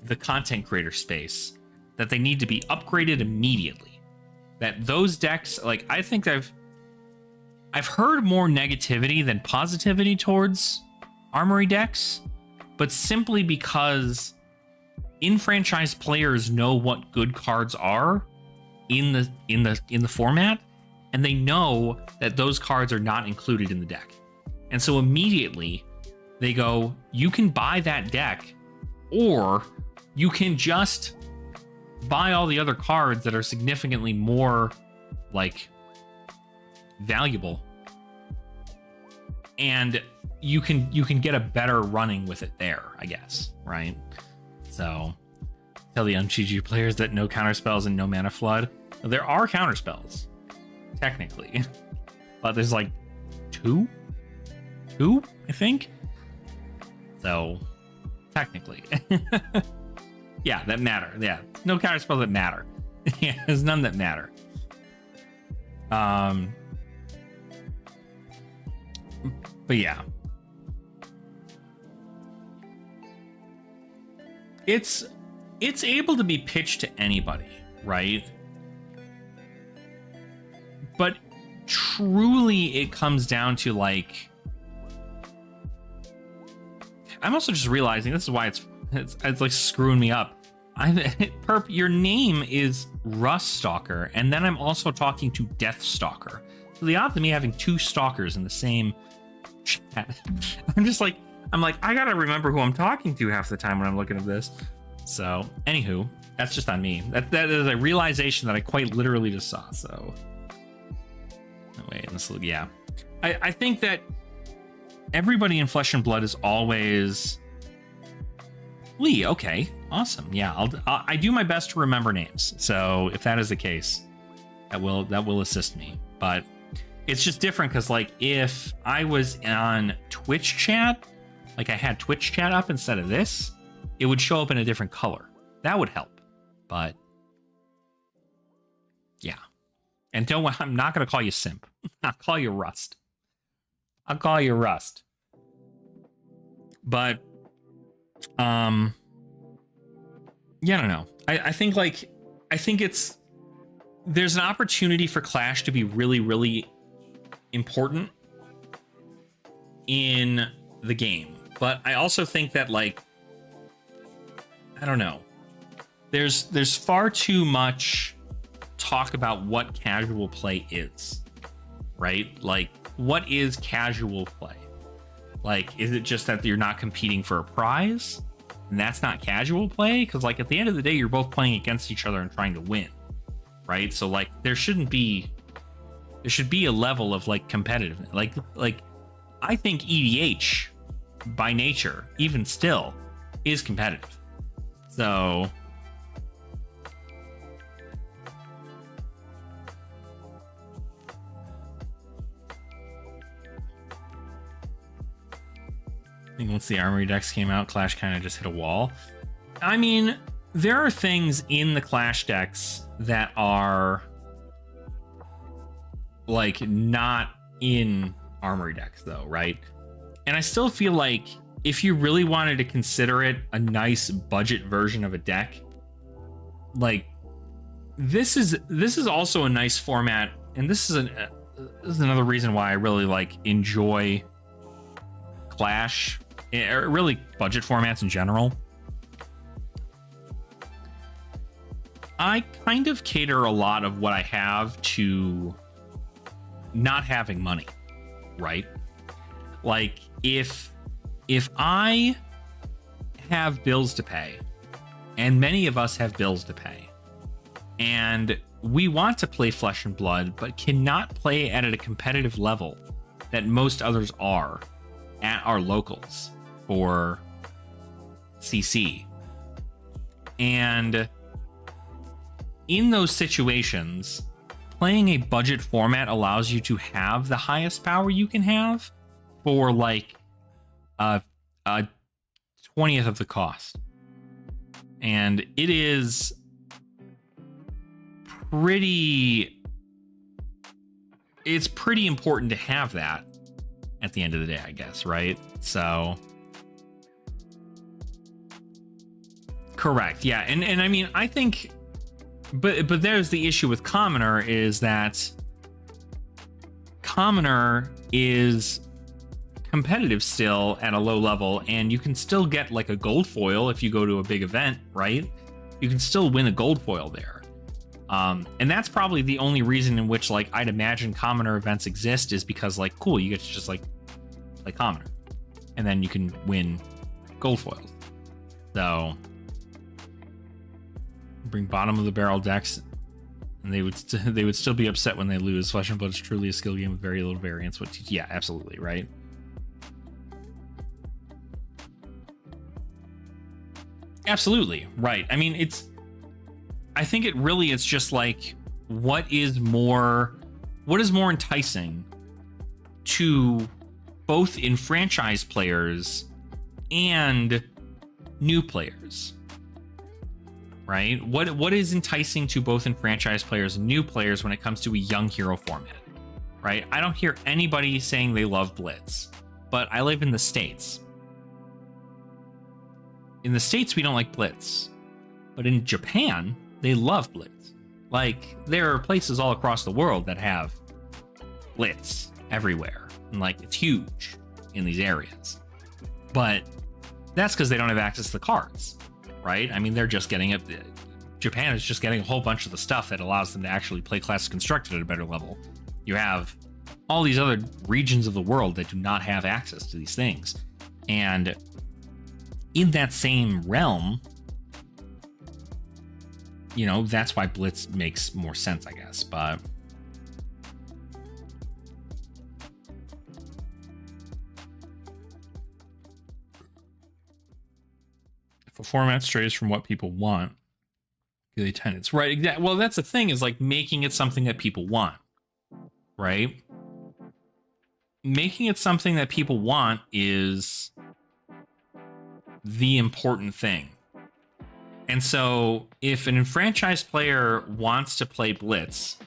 the content creator space that they need to be upgraded immediately. That those decks, like, I think I've heard more negativity than positivity towards armory decks, but simply because enfranchised players know what good cards are in the format, and they know that those cards are not included in the deck. And so immediately they go, you can buy that deck, or you can just buy all the other cards that are significantly more, like, valuable, and you can get a better running with it there, I guess, right? So tell the TCG players that no counterspells and no mana flood. There are counterspells, technically, but there's like two, I think. So technically, yeah, that matter. Yeah, no counterspells that matter. Yeah, there's none that matter. But yeah, it's able to be pitched to anybody, right? But truly, it comes down to, like, I'm also just realizing this is why it's like screwing me up. Perp, your name is Rust Stalker, and then I'm also talking to Death Stalker. So the odds of me having two stalkers in the same chat, I'm like, I gotta remember who I'm talking to half the time when I'm looking at this. So, anywho, that's just on me. That is a realization that I quite literally just saw. So, wait, yeah, I think that everybody in Flesh and Blood is always Lee, okay, awesome. Yeah, I do my best to remember names. So if that is the case, that will assist me. But it's just different because like if I was on Twitch chat, like I had Twitch chat up instead of this, it would show up in a different color. That would help. But yeah. And I'm not gonna call you simp. I'll call you Rust. I'll call you Rust. But yeah, I don't know. I think there's an opportunity for Clash to be really, really important in the game. But I also think that like, I don't know. There's far too much talk about what casual play is, right? Like, what is casual play? Like, is it just that you're not competing for a prize? And that's not casual play? Because, like, at the end of the day, you're both playing against each other and trying to win, right? So, like, there should be a level of, like, competitiveness. Like, I think EDH, by nature, even still, is competitive. So... I think once the Armory decks came out, Clash kind of just hit a wall. I mean, there are things in the Clash decks that are like not in Armory decks though, right? And I still feel like if you really wanted to consider it a nice budget version of a deck, like this is also a nice format, and this is another reason why I really like enjoy Clash, or really budget formats in general. I kind of cater a lot of what I have to not having money, right? Like if I have bills to pay, and many of us have bills to pay, and we want to play Flesh and Blood but cannot play at a competitive level that most others are at our locals or CC. And in those situations, playing a budget format allows you to have the highest power you can have for like a 20th of the cost. And it is it's pretty important to have that at the end of the day, I guess, right? So correct. Yeah. And I mean, I think but there's the issue with Commoner is that Commoner is competitive still at a low level, and you can still get like a gold foil if you go to a big event, right? You can still win a gold foil there. And that's probably the only reason in which like I'd imagine Commoner events exist, is because like, cool, you get to just like play Commoner and then you can win gold foils. So bring bottom of the barrel decks, and they would still be upset when they lose. Flesh and Blood is truly a skill game with very little variance. Yeah, absolutely, right? Absolutely, right. I mean, I think it really is just like, what is more enticing to both enfranchised players and new players, right? What is enticing to both enfranchised players and new players when it comes to a young hero format, right? I don't hear anybody saying they love Blitz, but I live in the States. In the States, we don't like Blitz, but in Japan, they love Blitz. Like, there are places all across the world that have Blitz everywhere, and like, it's huge in these areas. But that's because they don't have access to the cards, right? I mean, they're just getting it. Japan is just getting a whole bunch of the stuff that allows them to actually play Classic Constructed at a better level. You have all these other regions of the world that do not have access to these things. And in that same realm, you know, that's why Blitz makes more sense, I guess. But If a format strays from what people want, the attendance, right? Well, that's the thing, is like making it something that people want, right? Making it something that people want is the important thing. And so if an enfranchised player wants to play Blitz,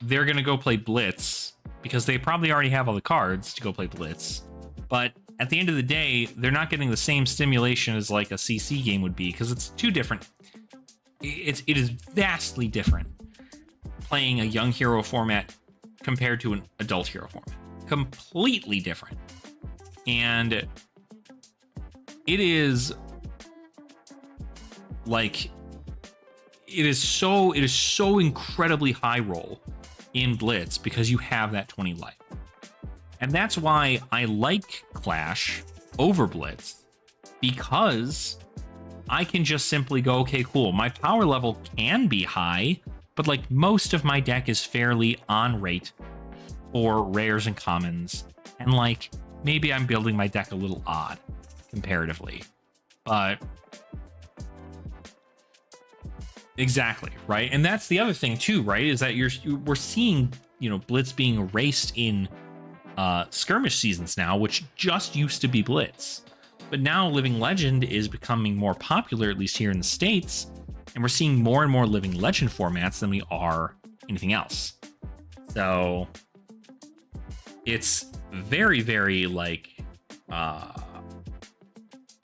they're going to go play Blitz because they probably already have all the cards to go play Blitz. But at the end of the day, they're not getting the same stimulation as like a CC game would be, because it's too different. It is vastly different playing a young hero format compared to an adult hero format. Completely different. And it is like, it is so incredibly high roll in Blitz because you have that 20 life. And that's why I like Clash over Blitz, because I can just simply go, okay, cool, my power level can be high, but like most of my deck is fairly on rate for rares and commons, and like maybe I'm building my deck a little odd comparatively, but exactly, right? And that's the other thing too, right? Is that we're seeing, you know, Blitz being erased in skirmish seasons now, which just used to be Blitz. But now Living Legend is becoming more popular, at least here in the States, and we're seeing more and more Living Legend formats than we are anything else. So it's very, very like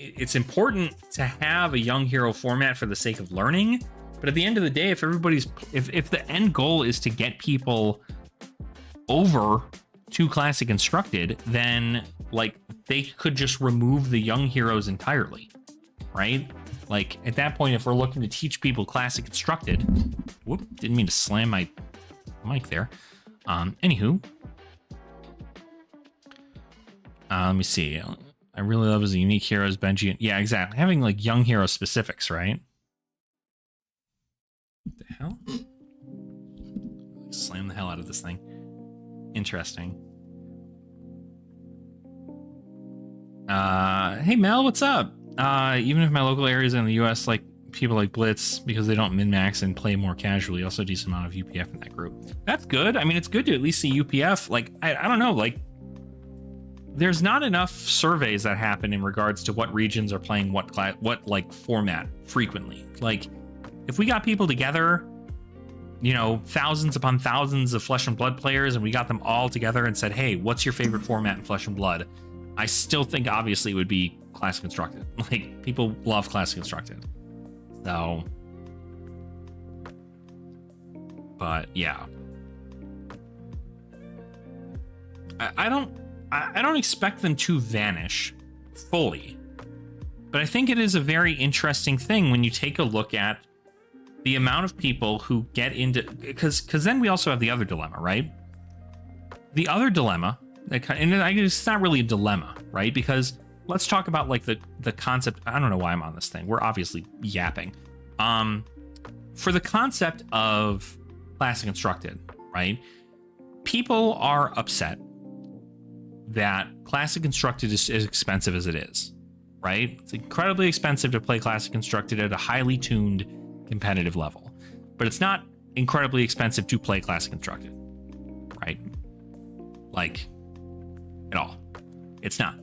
it's important to have a young hero format for the sake of learning. But at the end of the day, if the end goal is to get people over to Classic Constructed, then like they could just remove the young heroes entirely, right? Like at that point, if we're looking to teach people Classic Constructed, whoop, didn't mean to slam my mic there. Anywho, let me see. I really love his unique heroes, Benji. Yeah, exactly. Having like young hero specifics, right? What the hell? Slam the hell out of this thing. Interesting. Hey Mel, what's up? Even if my local areas in the US like people like Blitz because they don't min-max and play more casually, also a decent amount of UPF in that group. That's good. I mean, it's good to at least see UPF. Like, I don't know, like there's not enough surveys that happen in regards to what regions are playing what like format frequently. Like if we got people together, you know, thousands upon thousands of Flesh and Blood players, and we got them all together and said, hey, what's your favorite format in Flesh and Blood? I still think obviously it would be Classic Constructed. Like people love Classic Constructed. So, but yeah, I don't expect them to vanish fully, but I think it is a very interesting thing when you take a look at the amount of people who get into, because then we also have the other dilemma, right? The other dilemma, and it's not really a dilemma, right? Because let's talk about like the concept. I don't know why I'm on this thing. We're obviously yapping. For the concept of Classic Constructed, right? People are upset that Classic Constructed is as expensive as it is, right? It's incredibly expensive to play Classic Constructed at a highly tuned competitive level, but it's not incredibly expensive to play Classic Constructed, right? Like at all. It's not.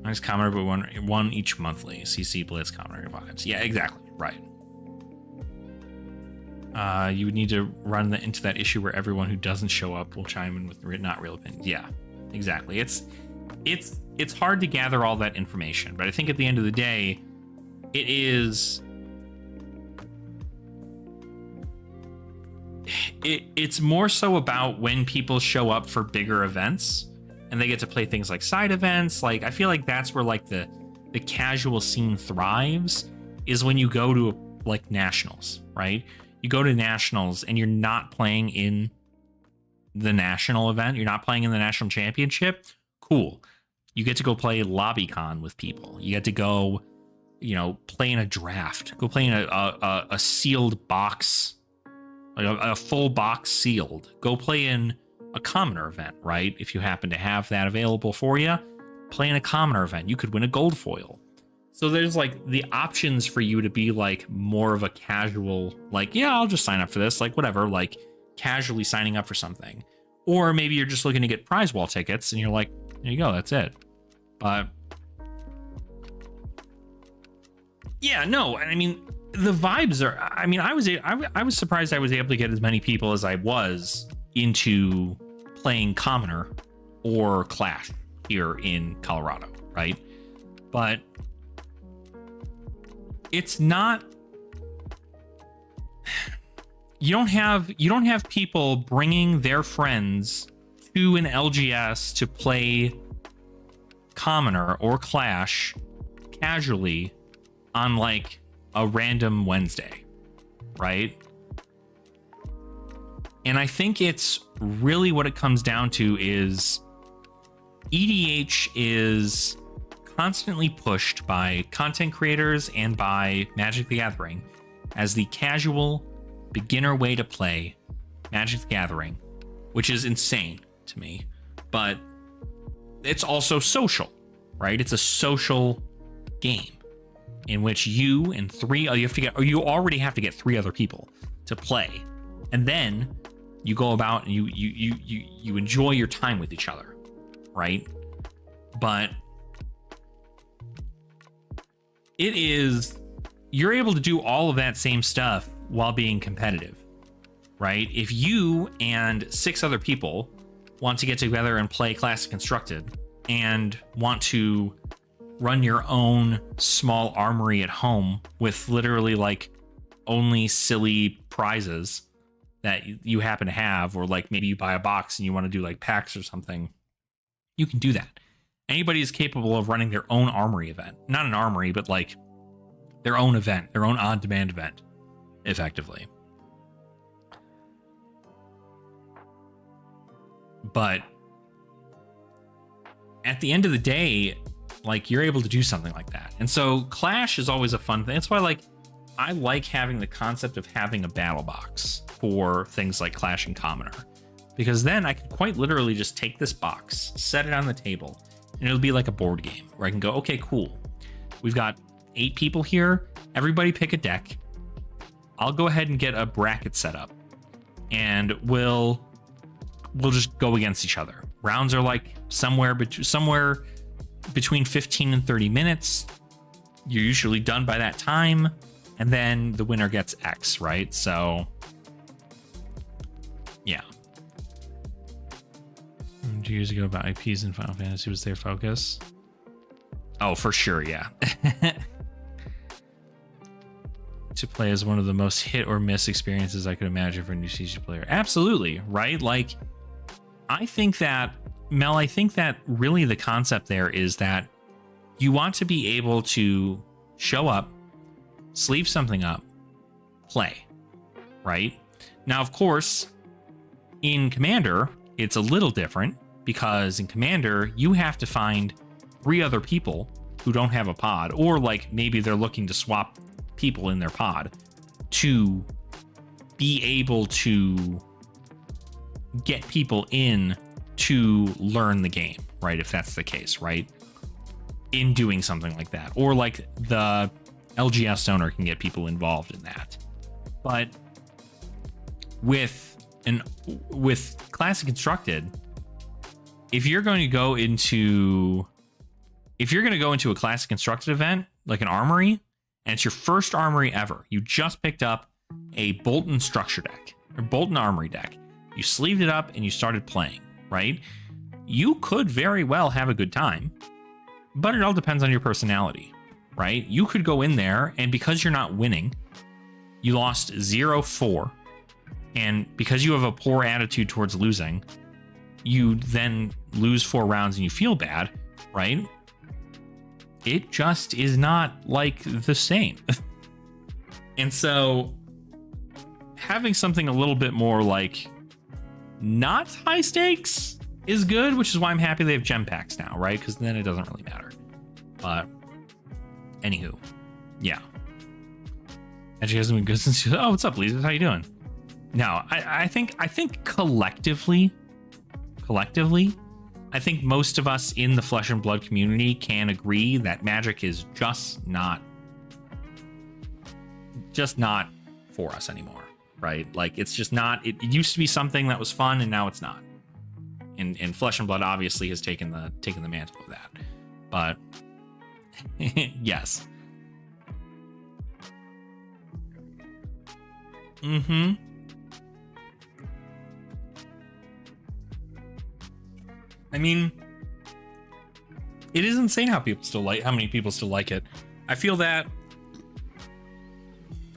Nice comment, but one each monthly. CC Blitz commentary vibes. Yeah, exactly. Right. You would need to run into that issue where everyone who doesn't show up will chime in with not real opinions. Yeah, exactly. It's hard to gather all that information, but I think at the end of the day, it's more so about when people show up for bigger events and they get to play things like side events. Like I feel like that's where like the casual scene thrives, is when you go to like nationals, right? You go to nationals and you're not playing in the national event. You're not playing in the national championship. Cool. You get to go play LobbyCon with people. You get to go, you know, play in a draft. Go play in a sealed box, like a full box sealed. Go play in a commoner event, right? If you happen to have that available for you. play in a commoner event. You could win a gold foil. So there's like the options for you to be like more of a casual, like, yeah, I'll just sign up for this, like whatever, like casually signing up for something. Or maybe you're just looking to get prize wall tickets and you're like, there you go, that's it. But yeah, no, I mean, the vibes are, I mean, I was surprised I was able to get as many people as I was into playing Commoner or Clash here in Colorado, right? But it's not, you don't have people bringing their friends to an LGS to play Commoner or Clash casually on like a random Wednesday, right? And I think it's really what it comes down to is EDH is constantly pushed by content creators and by Magic the Gathering as the casual beginner way to play Magic the Gathering, which is insane to me, but it's also social, right? It's a social game in which you and you already have to get 3 other people to play, and then you go about and you enjoy your time with each other, right? But you're able to do all of that same stuff while being competitive, right? If you and 6 other people want to get together and play Classic Constructed and want to run your own small armory at home with literally like only silly prizes that you happen to have, or like maybe you buy a box and you want to do like packs or something, you can do that. Anybody is capable of running their own armory event. Not an armory, but like their own event, their own on-demand event, effectively. But at the end of the day, like, you're able to do something like that. And so Clash is always a fun thing. That's why, like, I like having the concept of having a battle box for things like Clash and Commoner, because then I can quite literally just take this box, set it on the table, and it'll be like a board game where I can go, okay, cool. We've got 8 people here. Everybody pick a deck. I'll go ahead and get a bracket set up, and we'll just go against each other. Rounds are like somewhere between 15 and 30 minutes. You're usually done by that time, and then the winner gets X, right? So yeah. 2 years ago about IPs in Final Fantasy was their focus. Oh, for sure, yeah. To play as one of the most hit or miss experiences I could imagine for a new CG player. Absolutely, right? Like, I think that, Mel, I think that really the concept there is that you want to be able to show up, sleeve something up, play, right? Now, of course, in Commander, it's a little different, because in Commander, you have to find 3 other people who don't have a pod, or like maybe they're looking to swap people in their pod to be able to get people in to learn the game, right? If that's the case, right? In doing something like that, or like the LGS owner can get people involved in that. But with Classic Constructed, if you're going to go into a Classic Constructed event like an armory, and it's your first armory ever, you just picked up a Bolton structure deck or Bolton armory deck, you sleeved it up and you started playing, right? You could very well have a good time, but it all depends on your personality, right? You could go in there, and because you're not winning, you lost 0-4, and because you have a poor attitude towards losing, you then lose 4 rounds and you feel bad, right? It just is not like the same. And so having something a little bit more like not high stakes is good, which is why I'm happy they have gem packs now, right? Because then it doesn't really matter. But anywho, yeah. Actually hasn't been good since. Oh, what's up, Lisa? How you doing? No, I think collectively, I think most of us in the Flesh and Blood community can agree that Magic is just not for us anymore, right? Like, it's just not. It used to be something that was fun, and now it's not. And Flesh and Blood obviously has taken the mantle of that. But yes. Mm-hmm. I mean, it is insane how many people still like it. I feel that.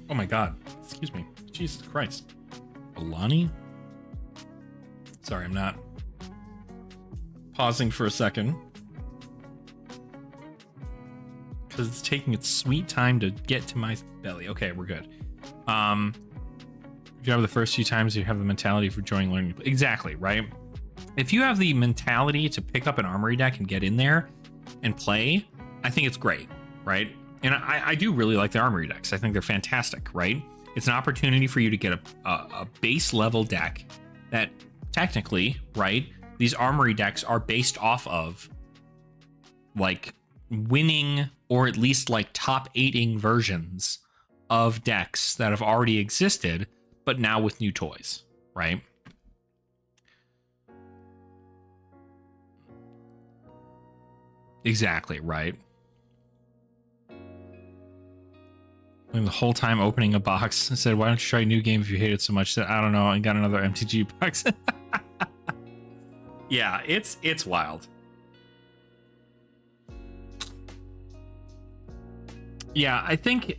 Oh my god. Excuse me. Jesus Christ. Alani? Sorry, I'm not pausing for a second. Because it's taking its sweet time to get to my belly. Okay, we're good. If you have the first few times, you have the mentality for joining learning. Exactly, right? If you have the mentality to pick up an armory deck and get in there and play, I think it's great, right? And I do really like the armory decks. I think they're fantastic, right? It's an opportunity for you to get a base level deck that technically, right, these armory decks are based off of like winning or at least like top 8ing versions of decks that have already existed, but now with new toys, right? Exactly, right? And the whole time opening a box, I said, why don't you try a new game if you hate it so much? I said, I don't know, I got another MTG box. Yeah, it's wild. Yeah, I think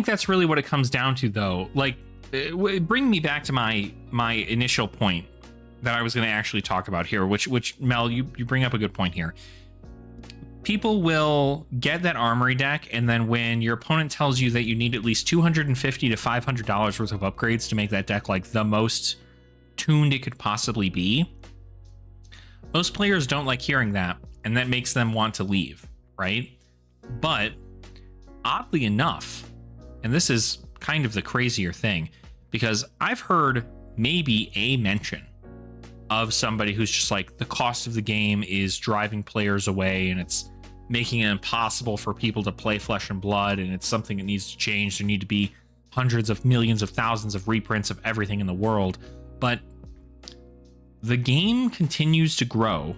that's really what it comes down to, though. Like, bring me back to my initial point that I was going to actually talk about here, which Mel, you bring up a good point here. People will get that armory deck, and then when your opponent tells you that you need at least $250 to $500 worth of upgrades to make that deck like the most tuned it could possibly be, most players don't like hearing that, and that makes them want to leave, right? But oddly enough, and this is kind of the crazier thing, because I've heard maybe a mention of somebody who's just like, the cost of the game is driving players away and it's making it impossible for people to play Flesh and Blood, and it's something that needs to change. There need to be hundreds of millions of thousands of reprints of everything in the world. But the game continues to grow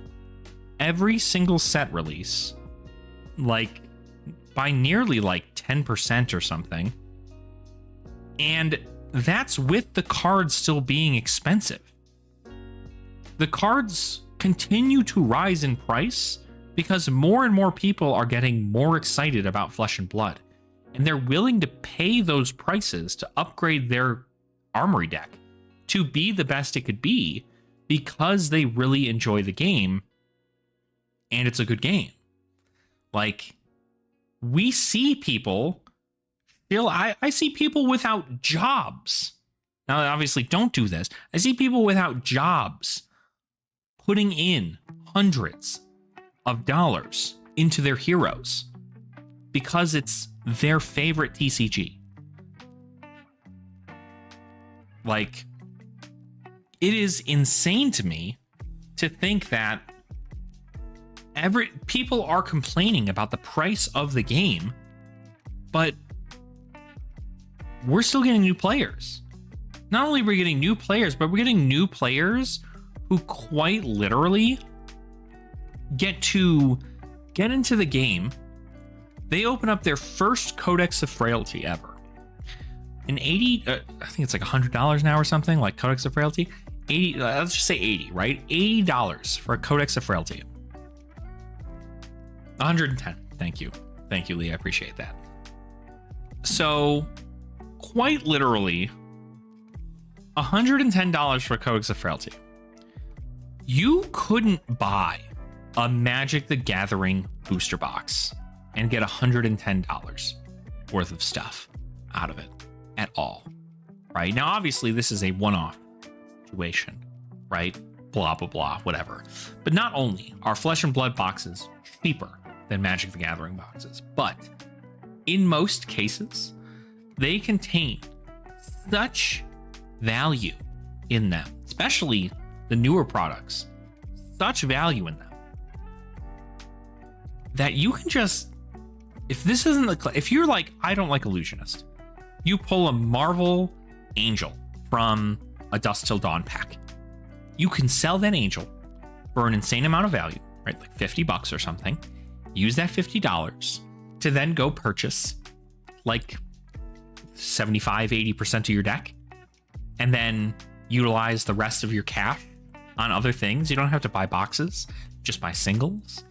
every single set release, like by nearly like 10% or something. And that's with the cards still being expensive. The cards continue to rise in price because more and more people are getting more excited about Flesh and Blood, and they're willing to pay those prices to upgrade their armory deck to be the best it could be because they really enjoy the game and it's a good game. Like, we see people still, I see people without jobs. Now, obviously, don't do this. I see people without jobs putting in hundreds of dollars into their heroes because it's their favorite TCG. Like, it is insane to me to think that people are complaining about the price of the game, but we're still getting new players. Not only are we getting new players, but we're getting new players who quite literally get to get into the game. They open up their first Codex of Frailty ever. An 80, I think it's like $100 now or something, like Codex of Frailty. 80, let's just say 80, right? $80 for a Codex of Frailty. 110. Thank you, Lee. I appreciate that. So, quite literally, $110 for a Codex of Frailty. You couldn't buy a Magic the Gathering booster box and get $110 worth of stuff out of it at all, right? Now, obviously, this is a one-off situation, right? Blah, blah, blah, whatever. But not only are Flesh and Blood boxes cheaper than Magic the Gathering boxes, but in most cases, they contain such value in them, especially the newer products, such value in them that you can just, if this isn't the, if you're like, I don't like Illusionist, you pull a Marvel Angel from a Dusk Till Dawn pack. You can sell that Angel for an insane amount of value, right? Like $50 or something. Use that $50 to then go purchase like 75-80% of your deck, and then utilize the rest of your cash on other things. You don't have to buy boxes, just buy singles.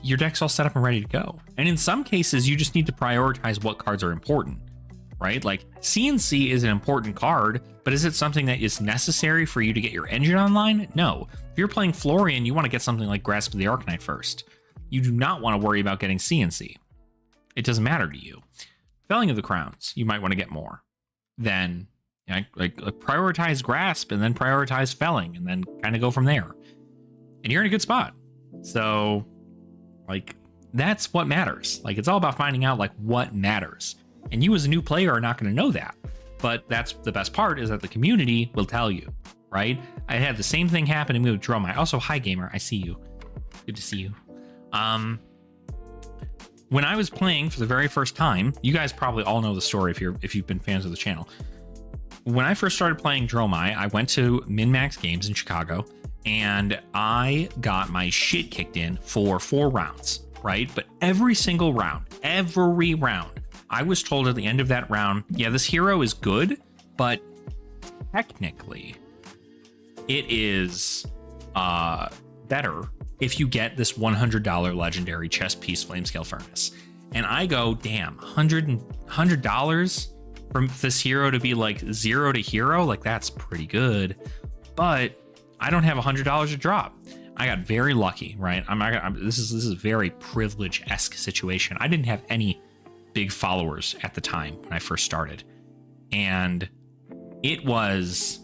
Your deck's all set up and ready to go. And in some cases, you just need to prioritize what cards are important, right? Like CNC is an important card, but is it something that is necessary for you to get your engine online? No. If you're playing Florian, you want to get something like Grasp of the Arcanite first. You do not want to worry about getting CNC. It doesn't matter to you. Felling of the Crowns, you might want to get more. Then like prioritize Grasp and then prioritize Felling and then kind of go from there. And you're in a good spot. So like that's what matters. Like it's all about finding out like what matters. And you as a new player are not going to know that. But that's the best part, is that the community will tell you, right? I had the same thing happen to me with Dromai. Also, hi gamer, I see you. Good to see you. When I was playing for the very first time, you guys probably all know the story if you've been fans of the channel. When I first started playing Dromai, I went to Min-Max Games in Chicago, and I got my shit kicked in for 4 rounds, right? But every single round, I was told at the end of that round, yeah, this hero is good, but technically it is better if you get this $100 legendary chest piece Flamescale Furnace. And I go, damn, $100 from this hero to be like 0 to hero? Like that's pretty good. But I don't have $100 to drop. I got very lucky, right? This is a very privilege-esque situation. I didn't have any big followers at the time when I first started. And it was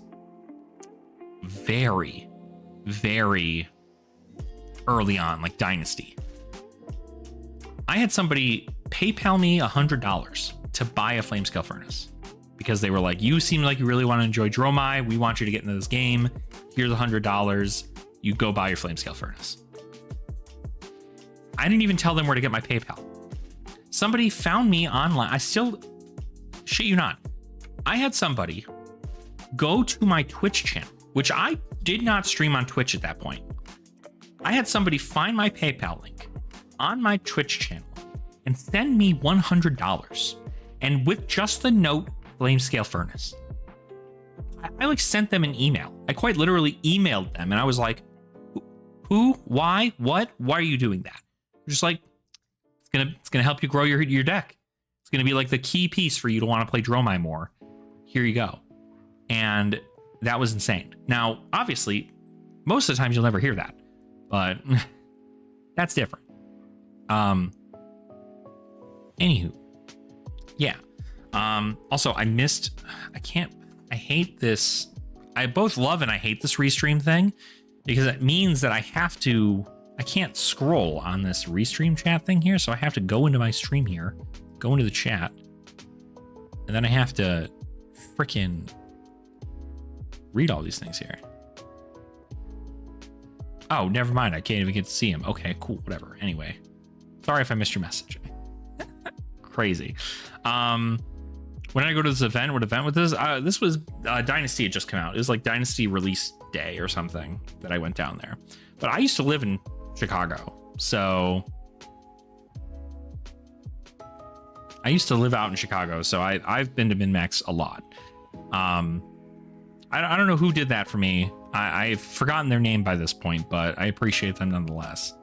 very, very early on, like Dynasty. I had somebody PayPal me $100 to buy a Flamescale Furnace because they were like, you seem like you really want to enjoy Dromai. We want you to get into this game. Here's $100. You go buy your Flamescale Furnace. I didn't even tell them where to get my PayPal. Somebody found me online. I still, shit you not, I had somebody go to my Twitch channel, which I did not stream on Twitch at that point. I had somebody find my PayPal link on my Twitch channel and send me $100, and with just the note Flamescale Furnace. I like sent them an email. I quite literally emailed them, and I was like, who, why, what, why are you doing that? Just like, it's gonna help you grow your deck. It's gonna be like the key piece for you to want to play Dromai more. Here you go. And that was insane. Now, obviously, most of the times you'll never hear that, but that's different. Anywho, yeah. Also, I hate this. I both love and I hate this restream thing, because it means that I can't scroll on this restream chat thing here. So I have to go into my stream here, go into the chat, and then I have to freaking read all these things here. Oh, never mind. I can't even get to see him. Okay, cool. Whatever. Anyway, sorry if I missed your message. Crazy. When I go to this event, what event was this? This was Dynasty had just come out. It was like Dynasty release day or something that I went down there. But I used to live in Chicago, so I used to live out in Chicago. So I've been to Min-Max a lot. I don't know who did that for me. I've forgotten their name by this point, but I appreciate them nonetheless.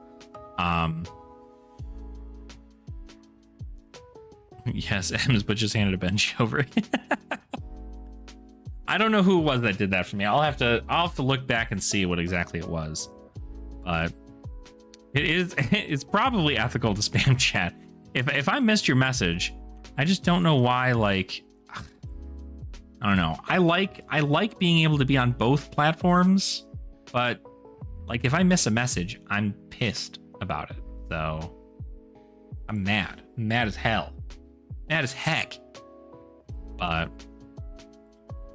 Yes, Ems, but just handed a Benji over. I don't know who it was that did that for me. I'll have to look back and see what exactly it was. But it's probably ethical to spam chat. If I missed your message, I just don't know why. Like, I don't know. I like being able to be on both platforms, but like if I miss a message, I'm pissed about it. So I'm mad. I'm mad as hell. Mad as heck. But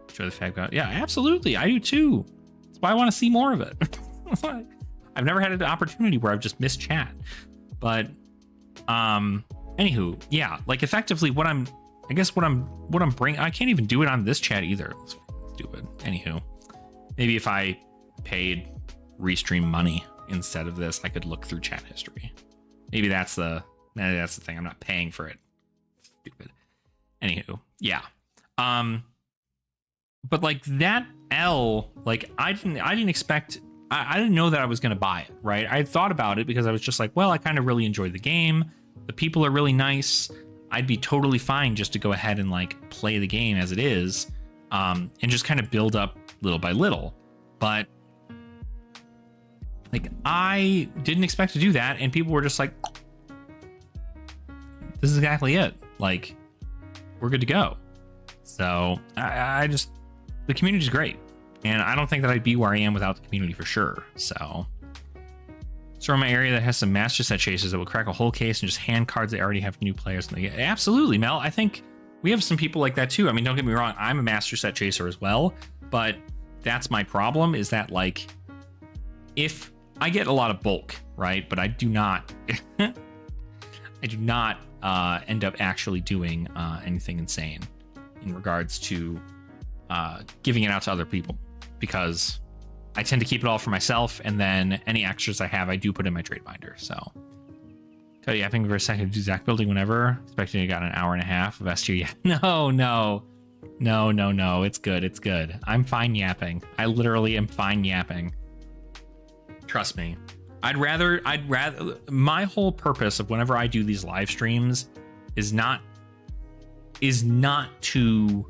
enjoy the fact that, yeah, absolutely, I do too. That's why I want to see more of it. I've never had an opportunity where I've just missed chat. But anywho, yeah, like effectively what I'm bringing, I can't even do it on this chat either. It's stupid. Anywho, maybe if I paid Restream money instead of this, I could look through chat history. Maybe that's the thing. I'm not paying for it. Stupid. Anywho, yeah. But like that L, like I didn't expect, I didn't know that I was going to buy it, right? I had thought about it because I was just like, well, I kind of really enjoyed the game. The people are really nice. I'd be totally fine just to go ahead and like play the game as it is, and just kind of build up little by little. But like, I didn't expect to do that. And people were just like, this is exactly it. Like, we're good to go. So I just, the community is great. And I don't think that I'd be where I am without the community for sure. So in my area that has some master set chasers that will crack a whole case and just hand cards that already have new players. Absolutely, Mel. I think we have some people like that too. I mean, don't get me wrong. I'm a master set chaser as well, but that's my problem is that like, if I get a lot of bulk, right? But I do not, end up actually doing anything insane in regards to giving it out to other people, because I tend to keep it all for myself, and then any extras I have, I do put in my trade binder. So, yapping for a second to do Zach building whenever. Expecting I got an hour and a half of S tier. Yeah, no. It's good. I'm fine yapping. I literally am fine yapping. Trust me. I'd rather. My whole purpose of whenever I do these live streams is not to.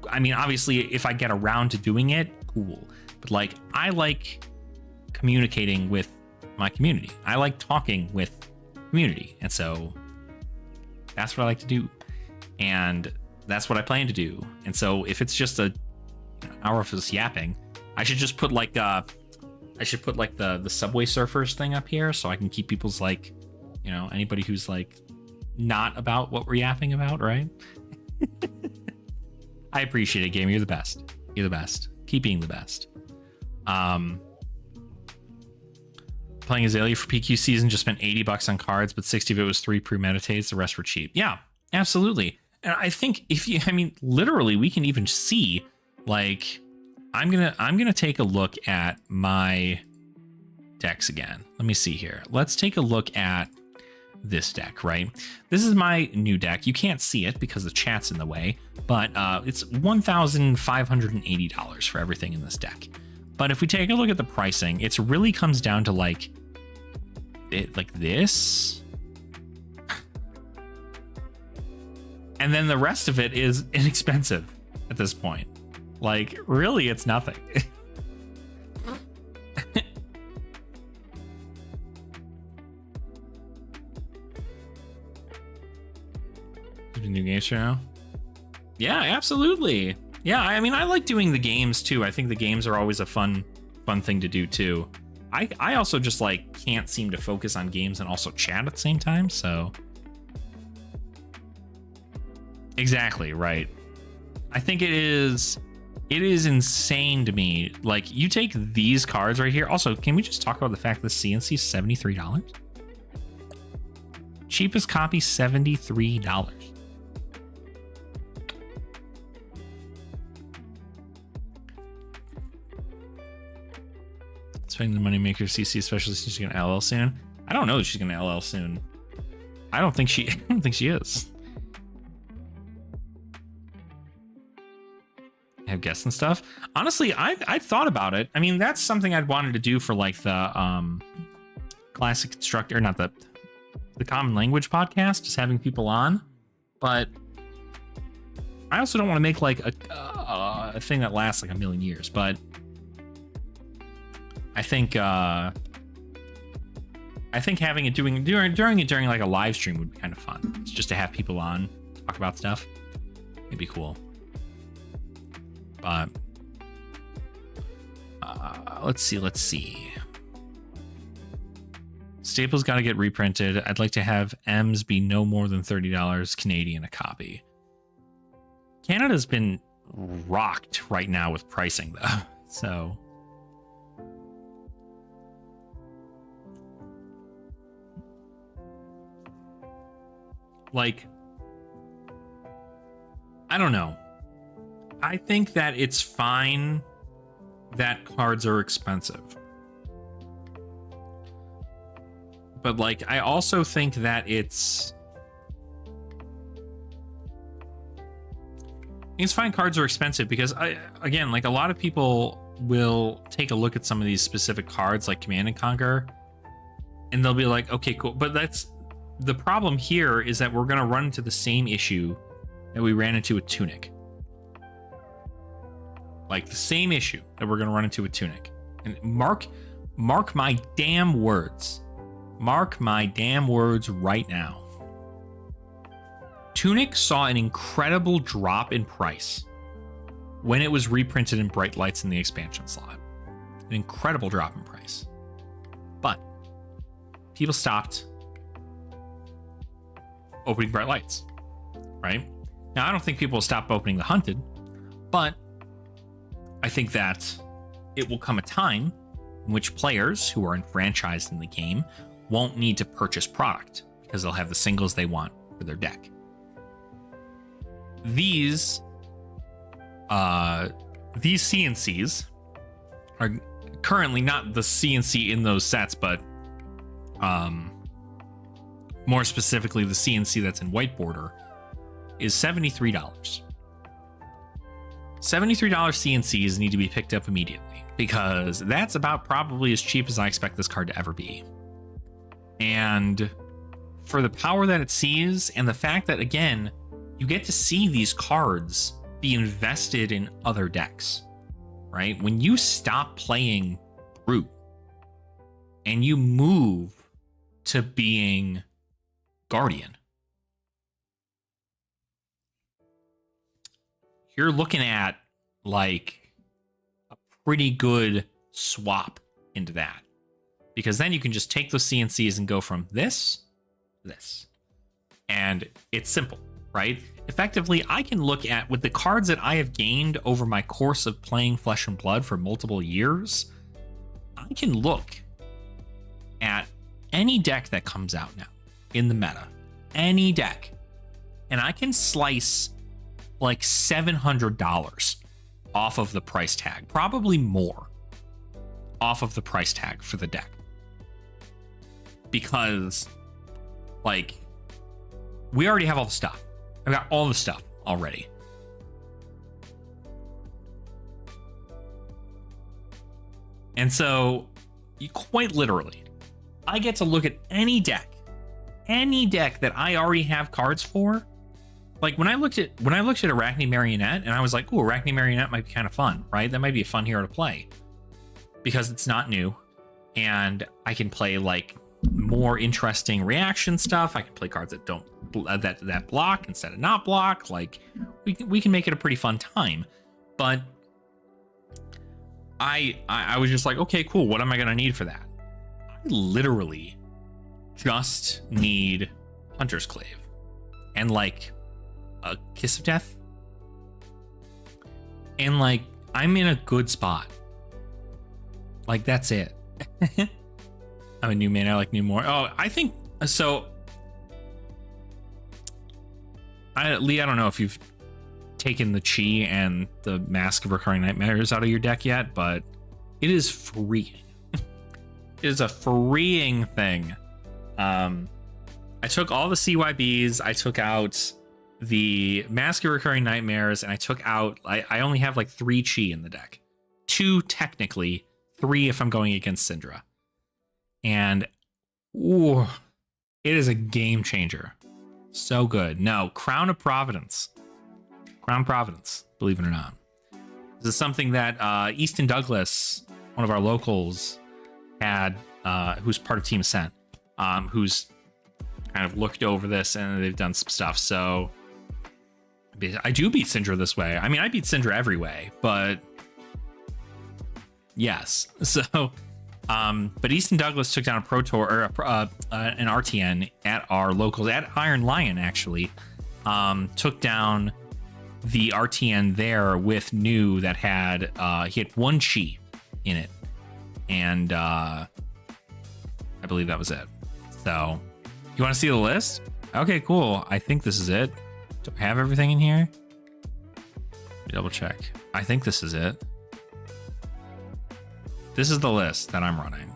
I mean, obviously, if I get around to doing it, cool. But like, I like communicating with my community. I like talking with community. And so that's what I like to do. And that's what I plan to do. And so if it's just an hour of this yapping, I should just put like, the Subway Surfers thing up here so I can keep people's like, anybody who's like not about what we're yapping about, right? I appreciate it, game. You're the best. Keep being the best. Playing Azalea for PQ season, just spent $80 on cards, but 60 of it was 3 premeditates. The rest were cheap. Yeah, absolutely. And I think literally we can even see, like, I'm gonna take a look at my decks again. Let me see here. Let's take a look at this deck, right? This is my new deck. You can't see it because the chat's in the way, but it's $1,580 for everything in this deck. But if we take a look at the pricing, it really comes down to like this, and then the rest of it is inexpensive at this point. Like, really, it's nothing. New games right now? Yeah, absolutely. Yeah, I mean, I like doing the games too. I think the games are always a fun thing to do too. I also just like can't seem to focus on games and also chat at the same time. So exactly right. I think it is insane to me. Like, you take these cards right here. Also, can we just talk about the fact that the CNC is $73? Cheapest copy, $73. Spending the moneymaker CC, especially since she's gonna LL soon. I don't know that she's gonna LL soon. I don't think she is. Have guests and stuff. Honestly, I thought about it. I mean, that's something I'd wanted to do for like the classic constructor, or not the common language podcast, just having people on. But I also don't want to make like a thing that lasts like a million years. But I think having it during like a live stream would be kind of fun. It's just to have people on, talk about stuff. It'd be cool. But let's see. Staples got to get reprinted. I'd like to have M's be no more than $30 Canadian a copy. Canada's been rocked right now with pricing though. So like, I don't know. I think that it's fine that cards are expensive. But like, I also think that it's fine cards are expensive because again, like a lot of people will take a look at some of these specific cards like Command and Conquer and they'll be like, okay, cool. But that's the problem here, is that we're going to run into the same issue that we ran into with Tunic. Like the same issue that we're going to run into with Tunic. And mark my damn words. Mark my damn words right now. Tunic saw an incredible drop in price when it was reprinted in Bright Lights in the expansion slot. An incredible drop in price. But people stopped opening Bright Lights, right? Now, I don't think people will stop opening the Hunted, but I think that it will come a time in which players who are enfranchised in the game won't need to purchase product because they'll have the singles they want for their deck. These CNCs are currently not the CNC in those sets, but more specifically, the CNC that's in white border is $73. $73 CNCs need to be picked up immediately because that's about probably as cheap as I expect this card to ever be. And for the power that it sees, and the fact that, again, you get to see these cards be invested in other decks, right? When you stop playing Brute and you move to being Guardian, you're looking at like a pretty good swap into that. Because then you can just take those CNCs and go from this to this. And it's simple, right? Effectively, I can look at, with the cards that I have gained over my course of playing Flesh and Blood for multiple years, I can look at any deck that comes out now in the meta, any deck, and I can slice like $700 off of the price tag, probably more off of the price tag for the deck. Because, like, we already have all the stuff. I've got all the stuff already. And so, you quite literally, I get to look at any deck that I already have cards for. Like when I looked at Arachne Marionette, and I was like, "Ooh, Arachne Marionette might be kind of fun, right? That might be a fun hero to play because it's not new, and I can play like more interesting reaction stuff. I can play cards that don't that block instead of not block. Like we can make it a pretty fun time." But I was just like, okay, cool. What am I gonna need for that? I literally just need Hunter's Clave and like a Kiss of Death, and like I'm in a good spot. Like that's it. I'm a new man. I like new more. Oh, I think so. Lee, I don't know if you've taken the Chi and the Mask of Recurring Nightmares out of your deck yet, but it is freeing. It is a freeing thing. I took all the CYBs. I took out the Mask of Recurring Nightmares, and I took out. I only have like 3 Chi in the deck. 2 technically, 3 if I'm going against Syndra. And ooh, it is a game changer. So good. No, Crown of Providence. Crown of Providence, believe it or not. This is something that Easton Douglas, one of our locals, had, who's part of Team Ascent, who's kind of looked over this, and they've done some stuff. So I do beat Syndra this way. I mean, I beat Syndra every way, but yes. So but Easton Douglas took down a Pro Tour, or an RTN at our locals, at Iron Lion, actually. Took down the RTN there with New that had, he had 1 Chi in it. And I believe that was it. So, you want to see the list? Okay, cool. I think this is it. Do I have everything in here? Double check. I think this is it. This is the list that I'm running.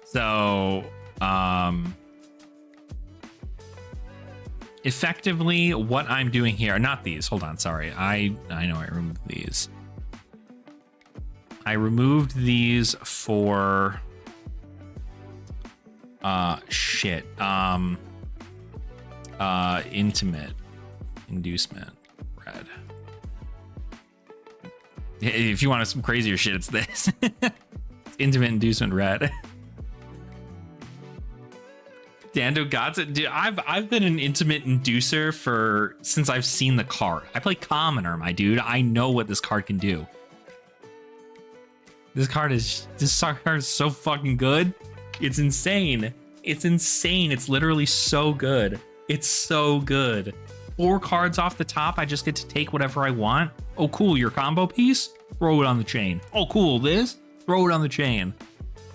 So, effectively what I'm doing here, not these, hold on, sorry. I know I removed these. I removed these for intimate inducement red. If you want some crazier shit, it's this. It's intimate inducement red. Dando got it. Dude, I've been an intimate inducer since I've seen the card. I play Commoner, my dude. I know what this card can do. This card is so fucking good. It's insane. It's insane. It's literally so good. It's so good. 4 cards off the top. I just get to take whatever I want. Oh, cool. Your combo piece? Throw it on the chain. Oh, cool. This? Throw it on the chain.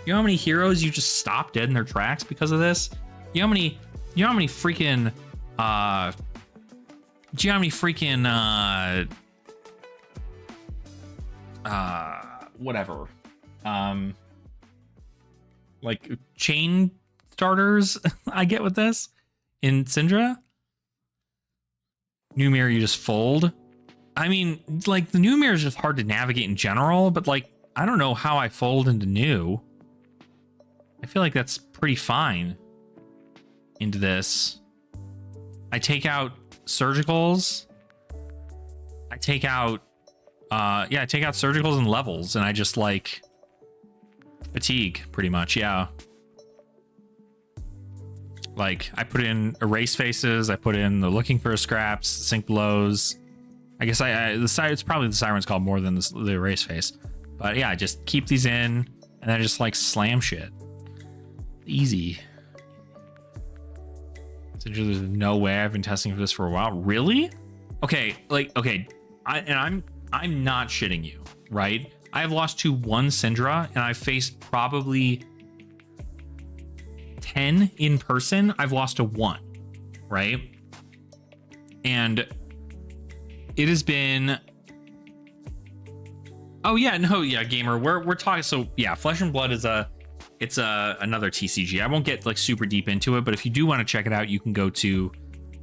You know how many heroes you just stop dead in their tracks because of this? You know how many freaking whatever. Like chain starters I get with this in Syndra. New mirror you just fold. I mean, like the new mirror is just hard to navigate in general, but like I don't know how I fold into new. I feel like that's pretty fine into this. I take out surgicals. I take out surgicals and levels, and I just like fatigue pretty much. Yeah. Like I put in erase faces. I put in the looking for scraps, sink blows. I guess it's probably the Siren's Call more than the erase face. But yeah, I just keep these in and then just like slam shit. Easy. So there's no way. I've been testing for this for a while. Really? Okay, I'm not shitting you, right? I've lost to 1 Syndra and I've faced probably 10 in person. I've lost to 1, right? And it has been, oh yeah, no, yeah, gamer, we're talking. So yeah, Flesh and Blood is another TCG. I won't get like super deep into it, but if you do want to check it out, you can go to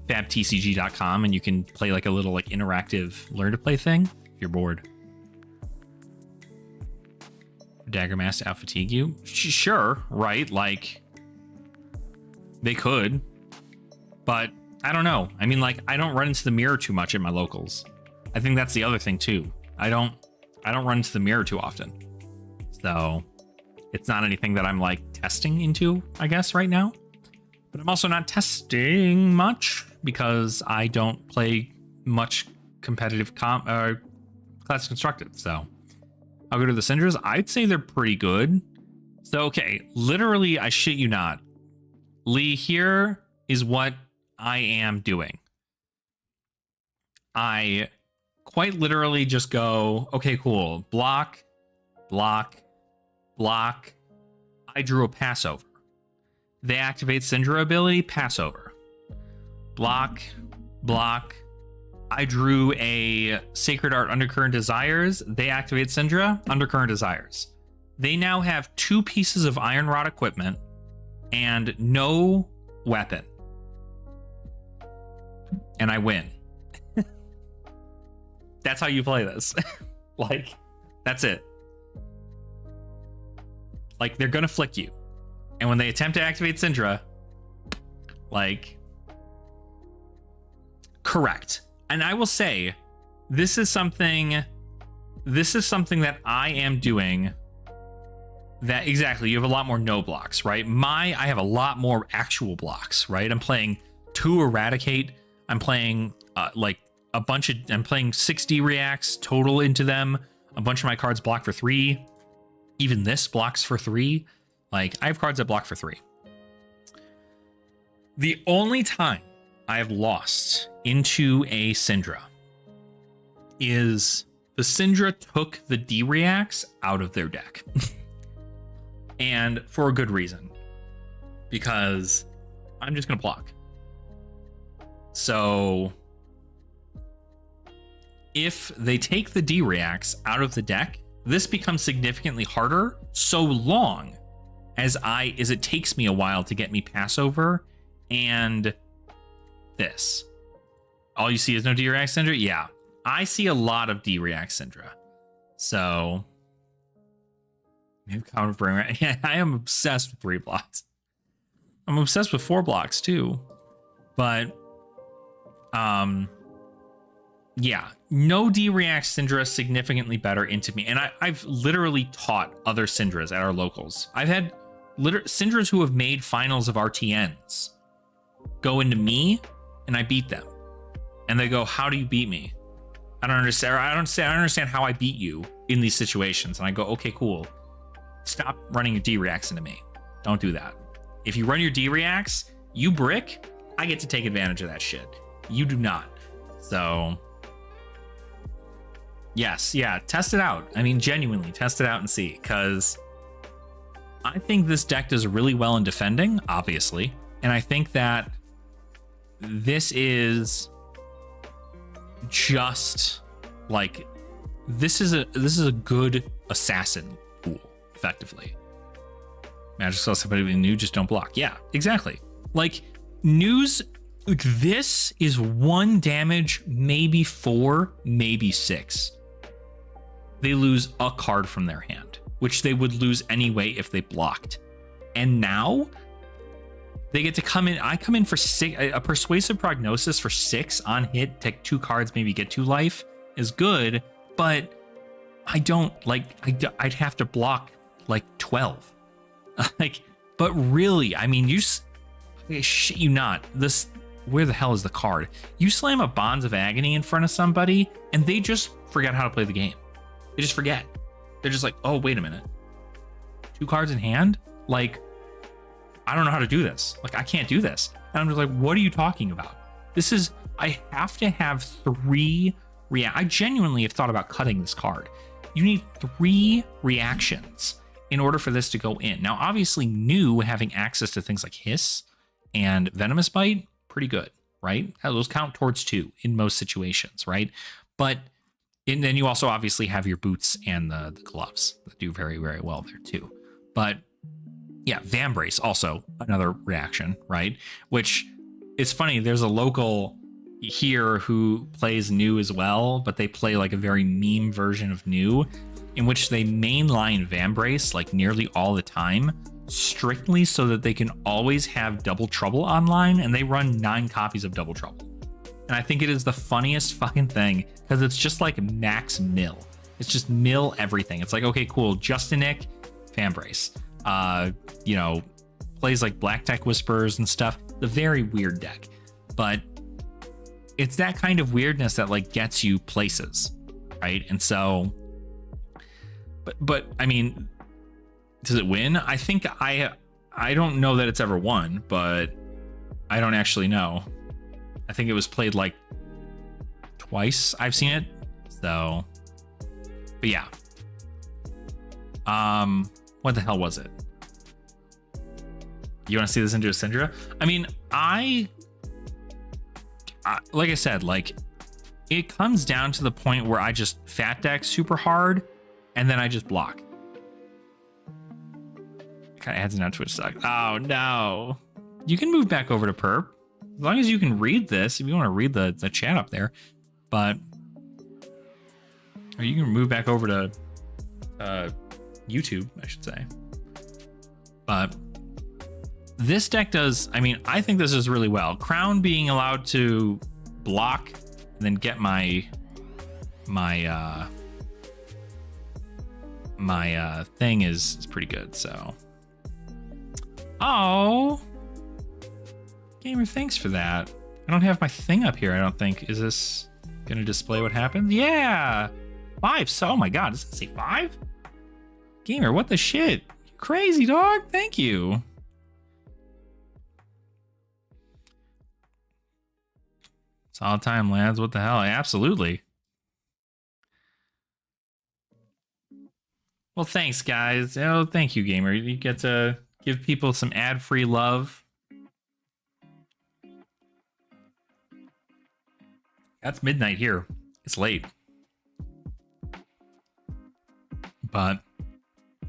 fabtcg.com and you can play like a little like interactive learn to play thing if you're bored. Dagger Master out fatigue you? Sure, right? Like they could, but I don't know. I mean, like I don't run into the mirror too much at my locals. I think that's the other thing too. I don't run into the mirror too often. So it's not anything that I'm like testing into, I guess, right now. But I'm also not testing much because I don't play much competitive Classic Constructed. So I'll go to the Syndras. I'd say they're pretty good. So, okay, literally, I shit you not. Lee, here is what I am doing. I quite literally just go, okay, cool. Block, block, block. I drew a Passover. They activate Syndra ability, Passover. Block, block. I drew a Sacred Art Undercurrent Desires. They activate Syndra, Undercurrent Desires. They now have 2 pieces of Iron Rod equipment and no weapon. And I win. That's how you play this. Like, that's it. Like, they're gonna flick you. And when they attempt to activate Syndra, like, correct. And I will say, this is something that I am doing that, exactly, you have a lot more no blocks, right? I have a lot more actual blocks, right? I'm playing 2 Eradicate. I'm playing, I'm playing 60 reacts total into them. A bunch of my cards block for 3. Even this blocks for 3. Like, I have cards that block for 3. The only time I have lost into a Syndra is the Syndra took the D-reacts out of their deck. And for a good reason. Because I'm just going to block. So if they take the D-Reacts out of the deck, this becomes significantly harder so long as it takes me a while to get me Passover and this. All you see is no D-React Syndra? Yeah. I see a lot of D-React Syndra. So yeah, I am obsessed with 3 blocks. I'm obsessed with 4 blocks too. But yeah, no D-React Syndra significantly better into me. And I've literally taught other Syndras at our locals. I've had Syndras who have made finals of RTNs go into me and I beat them. And they go, how do you beat me? I don't understand how I beat you in these situations. And I go, okay, cool. Stop running your D-Reacts into me. Don't do that. If you run your D-Reacts, you brick, I get to take advantage of that shit. You do not. So yes, yeah, test it out. I mean, genuinely, test it out and see, because I think this deck does really well in defending, obviously. And I think that this is just like, this is a good assassin pool, effectively. Magic spell somebody new, just don't block. Yeah, exactly. Like, news, like, this is 1 damage, maybe 4, maybe 6. They lose a card from their hand, which they would lose anyway if they blocked. And now they get to come in. I come in for 6, a persuasive prognosis for 6 on hit, take 2 cards, maybe get 2 life is good, but I don't like, I'd have to block like 12. Like, but really, I mean, shit you not, this, where the hell is the card? You slam a Bonds of Agony in front of somebody and they just forget how to play the game. They just forget. They're just like, oh, wait a minute. 2 cards in hand? Like, I don't know how to do this. Like, I can't do this. And I'm just like, what are you talking about? This is, I have to have 3 I genuinely have thought about cutting this card. You need 3 reactions in order for this to go in. Now, obviously, new having access to things like Hiss and Venomous Bite, pretty good, right? Those count towards 2 in most situations, right? But and then you also obviously have your boots and the gloves that do very, very well there too. But yeah, Vambrace also another reaction, right? Which it's funny, there's a local here who plays new as well, but they play like a very meme version of new, in which they mainline Vambrace like nearly all the time, strictly so that they can always have Double Trouble online, and they run 9 copies of Double Trouble. And I think it is the funniest fucking thing, because it's just like max mill. It's just mill everything. It's like, okay, cool, Justinic, Vambrace. You know, plays like Black Tech Whispers and stuff. The very weird deck. But it's that kind of weirdness that like gets you places, right? And so, but I mean, does it win? I think I don't know that it's ever won, but I don't actually know. I think it was played like twice. I've seen it. So, but yeah. What the hell was it? You want to see this into a Syndra? I mean, I like I said, like, it comes down to the point where I just fat deck super hard and then I just block. Kind of adds an Twitch suck. Oh no. You can move back over to Perp. As long as you can read this, if you want to read the chat up there. But, or you can move back over to YouTube, I should say. But this deck does, I mean, I think this is really well. Crown being allowed to block and then get my thing is pretty good, so. Oh, Gamer, thanks for that. I don't have my thing up here, I don't think. Is this gonna display what happens? Yeah, 5. So, oh my god, does it say 5? Gamer, what the shit? You crazy, dog. Thank you. Solid time, lads. What the hell? Absolutely. Well, thanks, guys. Oh, thank you, Gamer. You get to give people some ad-free love. That's midnight here. It's late. But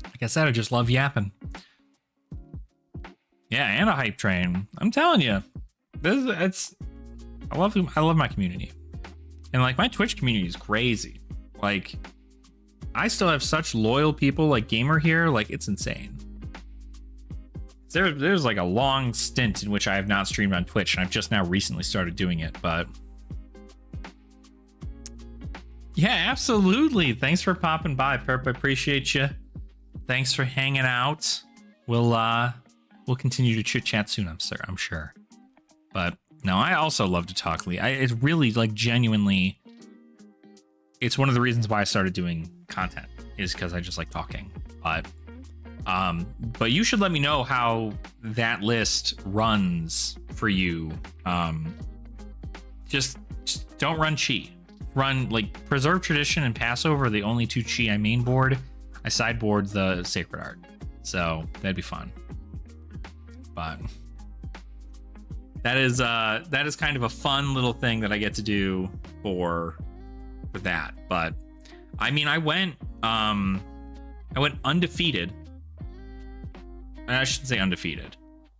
like I said, I just love yapping. Yeah, and a hype train. I'm telling you, I love my community, and like my Twitch community is crazy. Like, I still have such loyal people like Gamer here. Like, it's insane. There's like a long stint in which I have not streamed on Twitch, and I've just now recently started doing it. But yeah, absolutely. Thanks for popping by, Perp. I appreciate you. Thanks for hanging out. We'll continue to chit chat soon, I'm sure. But no, I also love to talk, Lee. It's really, like, genuinely, it's one of the reasons why I started doing content, is because I just like talking. But you should let me know how that list runs for you. Just don't run chi. Run, like, Preserve Tradition and Passover are the only two chi I main board. I sideboard the Sacred Art, so that'd be fun. But that is kind of a fun little thing that I get to do for that. But I mean, I went undefeated. I shouldn't say undefeated.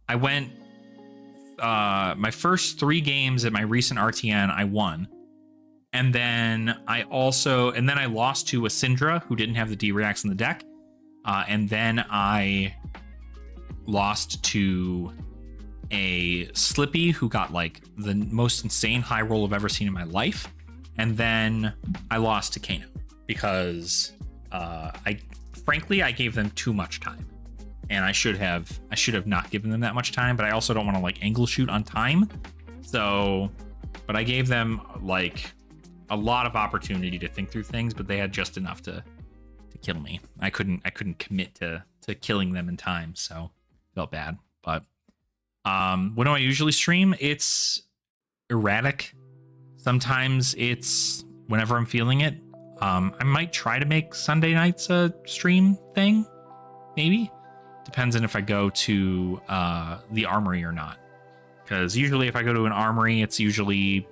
I went my first 3 games at my recent RTN, I won. And then I lost to a Syndra who didn't have the D-Reacts in the deck. And then I lost to a Slippy who got like the most insane high roll I've ever seen in my life. And then I lost to Kano because I gave them too much time. And I should have not given them that much time, but I also don't want to like angle shoot on time. So, but I gave them like a lot of opportunity to think through things, but they had just enough to kill me. I couldn't commit to killing them in time, so felt bad. But when do I usually stream? It's erratic. Sometimes it's whenever I'm feeling it. I might try to make Sunday nights a stream thing, maybe. Depends on if I go to the armory or not. Because usually if I go to an armory, it's usually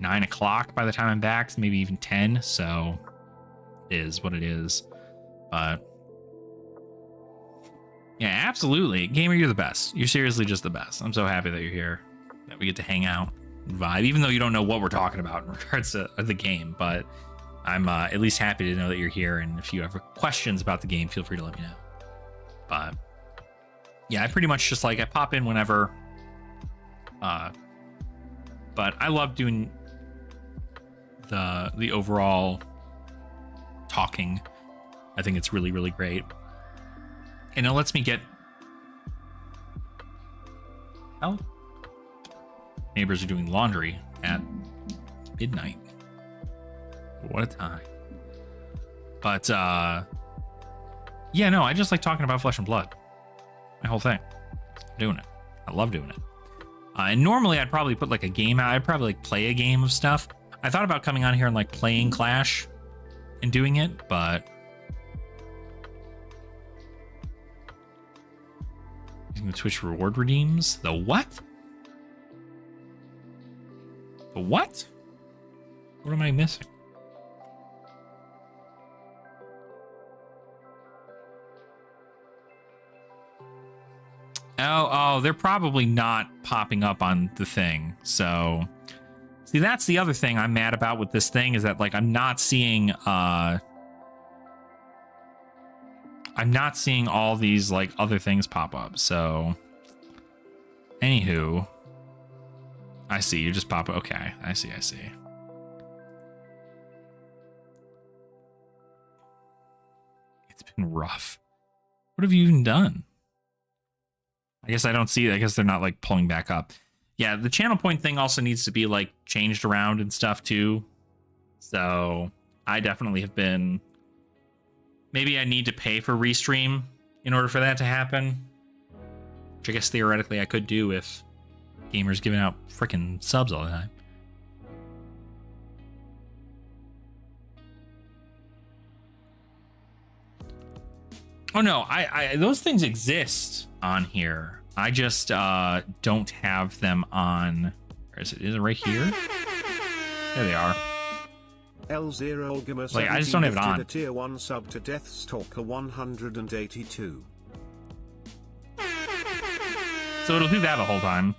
9 o'clock by the time I'm back, so maybe even 10. So it is what it is. But yeah, absolutely. Gamer, you're the best. You're seriously just the best. I'm so happy that you're here, that we get to hang out and vibe, even though you don't know what we're talking about in regards to the game. But I'm at least happy to know that you're here. And if you have questions about the game, feel free to let me know. But yeah, I pretty much just like I pop in whenever. But I love doing the overall talking. I think it's really, really great. And it lets me get... Oh. Neighbors are doing laundry at midnight. What a time. But, yeah, no, I just like talking about Flesh and Blood. My whole thing. I'm doing it. I love doing it. And normally I'd probably put like a game out. I'd probably like play a game of stuff. I thought about coming on here and like playing Clash and doing it, but using the Twitch reward redeems. The what? The what? What am I missing? Oh, they're probably not popping up on the thing. So, see, that's the other thing I'm mad about with this thing is that, like, I'm not seeing all these, like, other things pop up. So, anywho, I see. You just pop. Okay, I see. It's been rough. What have you even done? I guess I don't see it. I guess they're not like pulling back up. Yeah, the channel point thing also needs to be like changed around and stuff too. So I definitely have been... Maybe I need to pay for Restream in order for that to happen. Which I guess theoretically I could do if Gamer's giving out freaking subs all the time. Oh no, I those things exist on here. I just don't have them on. Where is it? Is it right here? There they are. L0 Like, I just don't have it on. A tier 1 sub to Deathstalker 182. So it'll do that the whole time.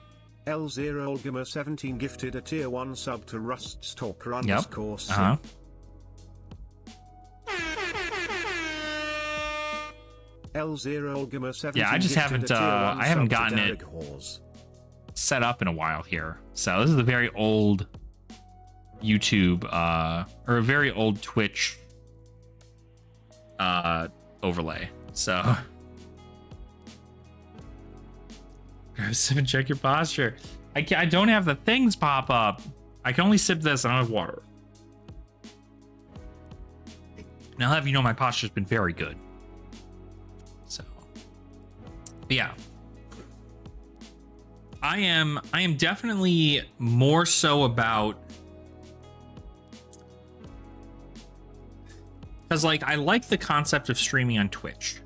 L0 17 gifted a tier 1 sub to Ruststalker Yep. _C. L0 17 Yeah, I just haven't I haven't gotten it set up in a while here. So this is a very old YouTube or a very old Twitch overlay. So sip and check your posture. I don't have the things pop up. I can only sip this. I don't have water. Now I'll have you know my posture's been very good. So yeah. I am definitely more so about, because like I like the concept of streaming on Twitch,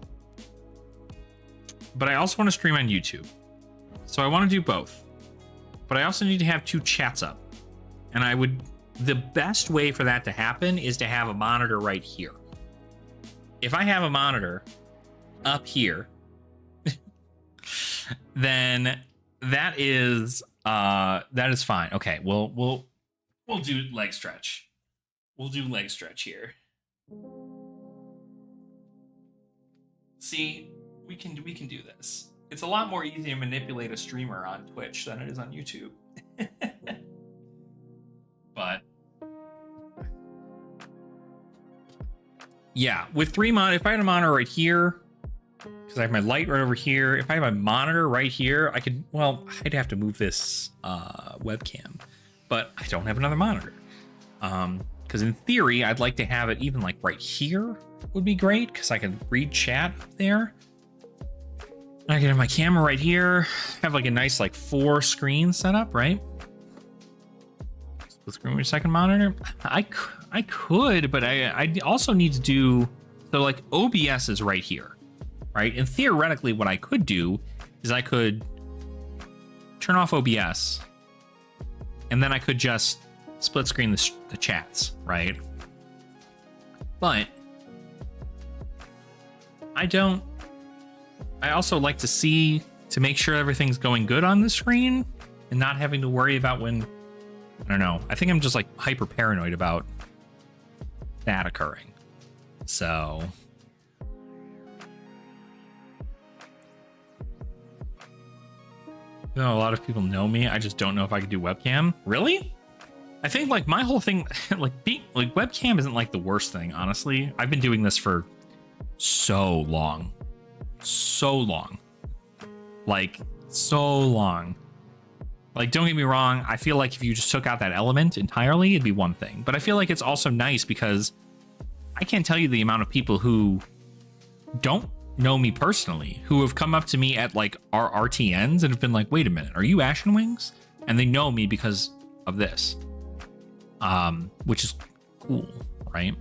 but I also want to stream on YouTube. So I want to do both. But I also need to have 2 chats up. And the best way for that to happen is to have a monitor right here. If I have a monitor up here, then that is fine. Okay, we'll do leg stretch. We'll do leg stretch here. See, we can do this. It's a lot more easy to manipulate a streamer on Twitch than it is on YouTube. But yeah, with 3 if I had a monitor right here, because I have my light right over here. If I have a monitor right here, I could, well, I'd have to move this webcam, but I don't have another monitor. Because in theory, I'd like to have it even like right here would be great, because I can read chat up there. I can have my camera right here, have like a nice like 4 screen setup, right? Split screen with your second monitor. I could, but I also need to do, so like OBS is right here, right? And theoretically, what I could do is I could turn off OBS, and then I could just split screen the chats, right? But I also like to make sure everything's going good on the screen and not having to worry about when, I don't know. I think I'm just like hyper paranoid about that occurring. So you know, a lot of people know me. I just don't know if I could do webcam. Really? I think like my whole thing, like webcam isn't like the worst thing, honestly. I've been doing this for so long. Like so long. Like, don't get me wrong, I feel like if you just took out that element entirely, it'd be one thing. But I feel like it's also nice because I can't tell you the amount of people who don't know me personally, who have come up to me at like our RTNs and have been like, wait a minute, are you Ashen Wings? And they know me because of this. Which is cool, right?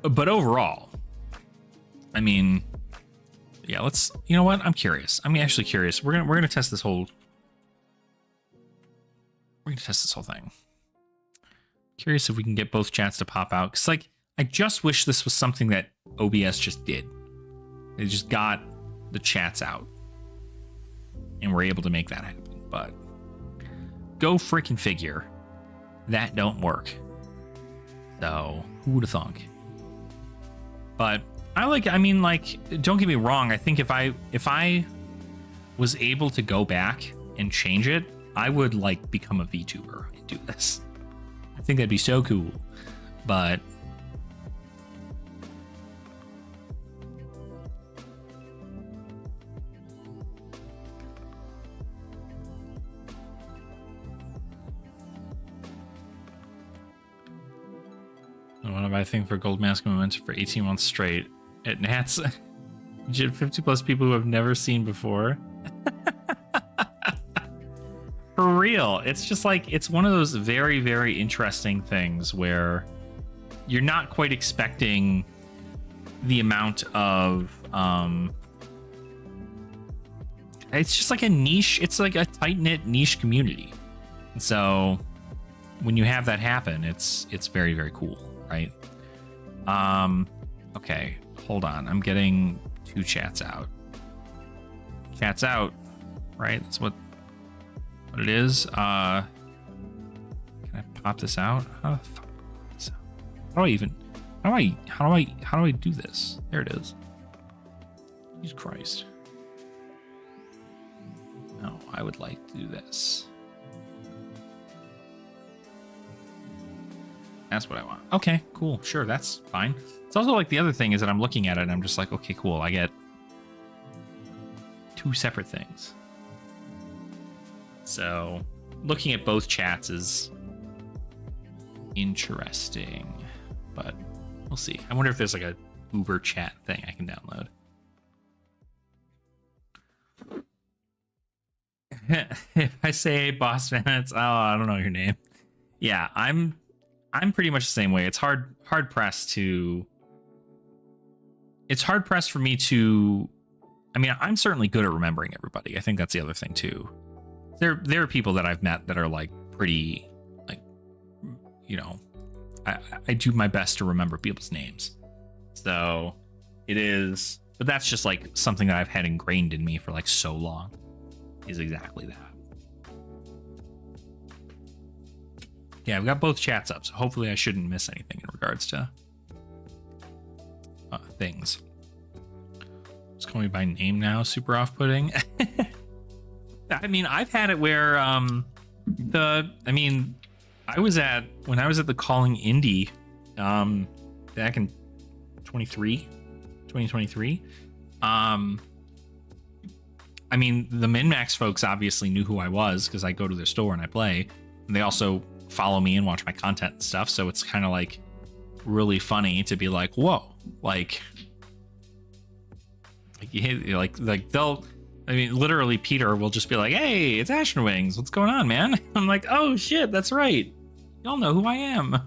But overall, I mean, yeah, you know what? I'm curious. I'm actually curious. We're gonna test this whole thing. Curious if we can get both chats to pop out. Cause like, I just wish this was something that OBS just did. They just got the chats out and we're able to make that happen. But go freaking figure. That don't work. So who would have thunk? But I mean, like, don't get me wrong. I think if I was able to go back and change it, I would like become a VTuber and do this. I think that'd be so cool. But I want to buy a thing for gold mask momentum for 18 months straight at Nats. You had 50 plus people who have never seen before. For real. It's just like, it's one of those very, very interesting things where you're not quite expecting the amount of, it's just like a niche. It's like a tight knit niche community. So when you have that happen, it's very, very cool, right? Okay, hold on. I'm getting 2 chats out. Chats out, right? That's what it is. Can I pop this out? How the fuck do I pop this out? How do I do this? There it is. Jesus Christ. No, I would like to do this. That's what I want. Okay, cool. Sure, that's fine. It's also like the other thing is that I'm looking at it and I'm just like, okay, cool. I get 2 separate things. So looking at both chats is interesting, but we'll see. I wonder if there's like a Uber chat thing I can download. If I say, hey, boss man, it's, oh, I don't know your name. Yeah, I'm pretty much the same way. It's hard pressed for me to, I mean, I'm certainly good at remembering everybody. I think that's the other thing too. There are people that I've met that are like pretty, like, you know, I do my best to remember people's names. So it is, but that's just like something that I've had ingrained in me for like so long, is exactly that. Yeah, I've got both chats up, so hopefully I shouldn't miss anything in regards to things. Just call me by name now, super off-putting. I mean, I've had it where when I was at the Calling Indie back in 2023. I mean, the MinMax folks obviously knew who I was because I go to their store and I play. And they also follow me and watch my content and stuff. So it's kind of like really funny to be like, whoa, like they'll, I mean, literally Peter will just be like, hey, it's Ashen Wings. What's going on, man? I'm like, oh shit, that's right. Y'all know who I am.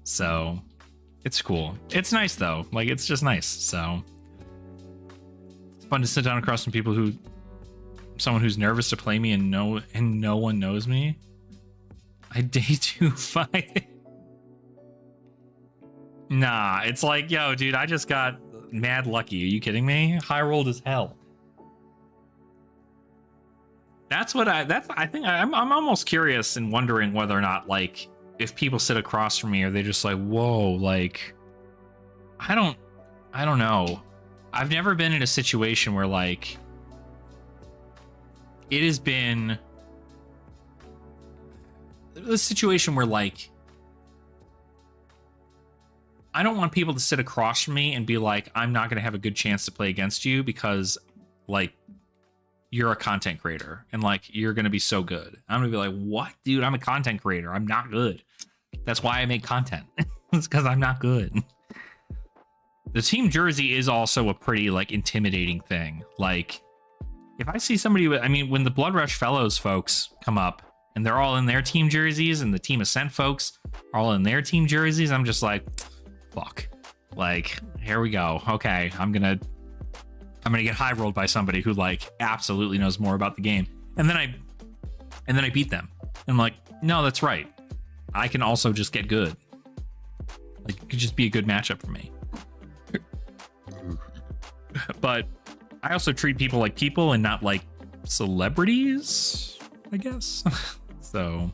So it's cool. It's nice though. Like, it's just nice. So it's fun to sit down across from people someone who's nervous to play me and no one knows me. I day 2 fight. Nah, it's like, yo, dude, I just got mad lucky. Are you kidding me? High rolled as hell. I think I'm almost curious and wondering whether or not, like, if people sit across from me, are they just like, whoa, like, I don't know. I've never been in a situation where, like, it has been a situation where, like, I don't want people to sit across from me and be like, I'm not going to have a good chance to play against you because, like, you're a content creator and, like, you're going to be so good. I'm going to be like, what, dude? I'm a content creator. I'm not good. That's why I make content. It's because I'm not good. The team jersey is also a pretty, like, intimidating thing. Like, if I see somebody with, I mean, when the Blood Rush Fellows folks come up and they're all in their team jerseys and the Team Ascent folks are all in their team jerseys, I'm just like, fuck. Like, here we go. Okay, I'm gonna get high rolled by somebody who, like, absolutely knows more about the game. And then I beat them. And I'm like, no, that's right. I can also just get good. Like, it could just be a good matchup for me. But I also treat people like people and not like celebrities, I guess. So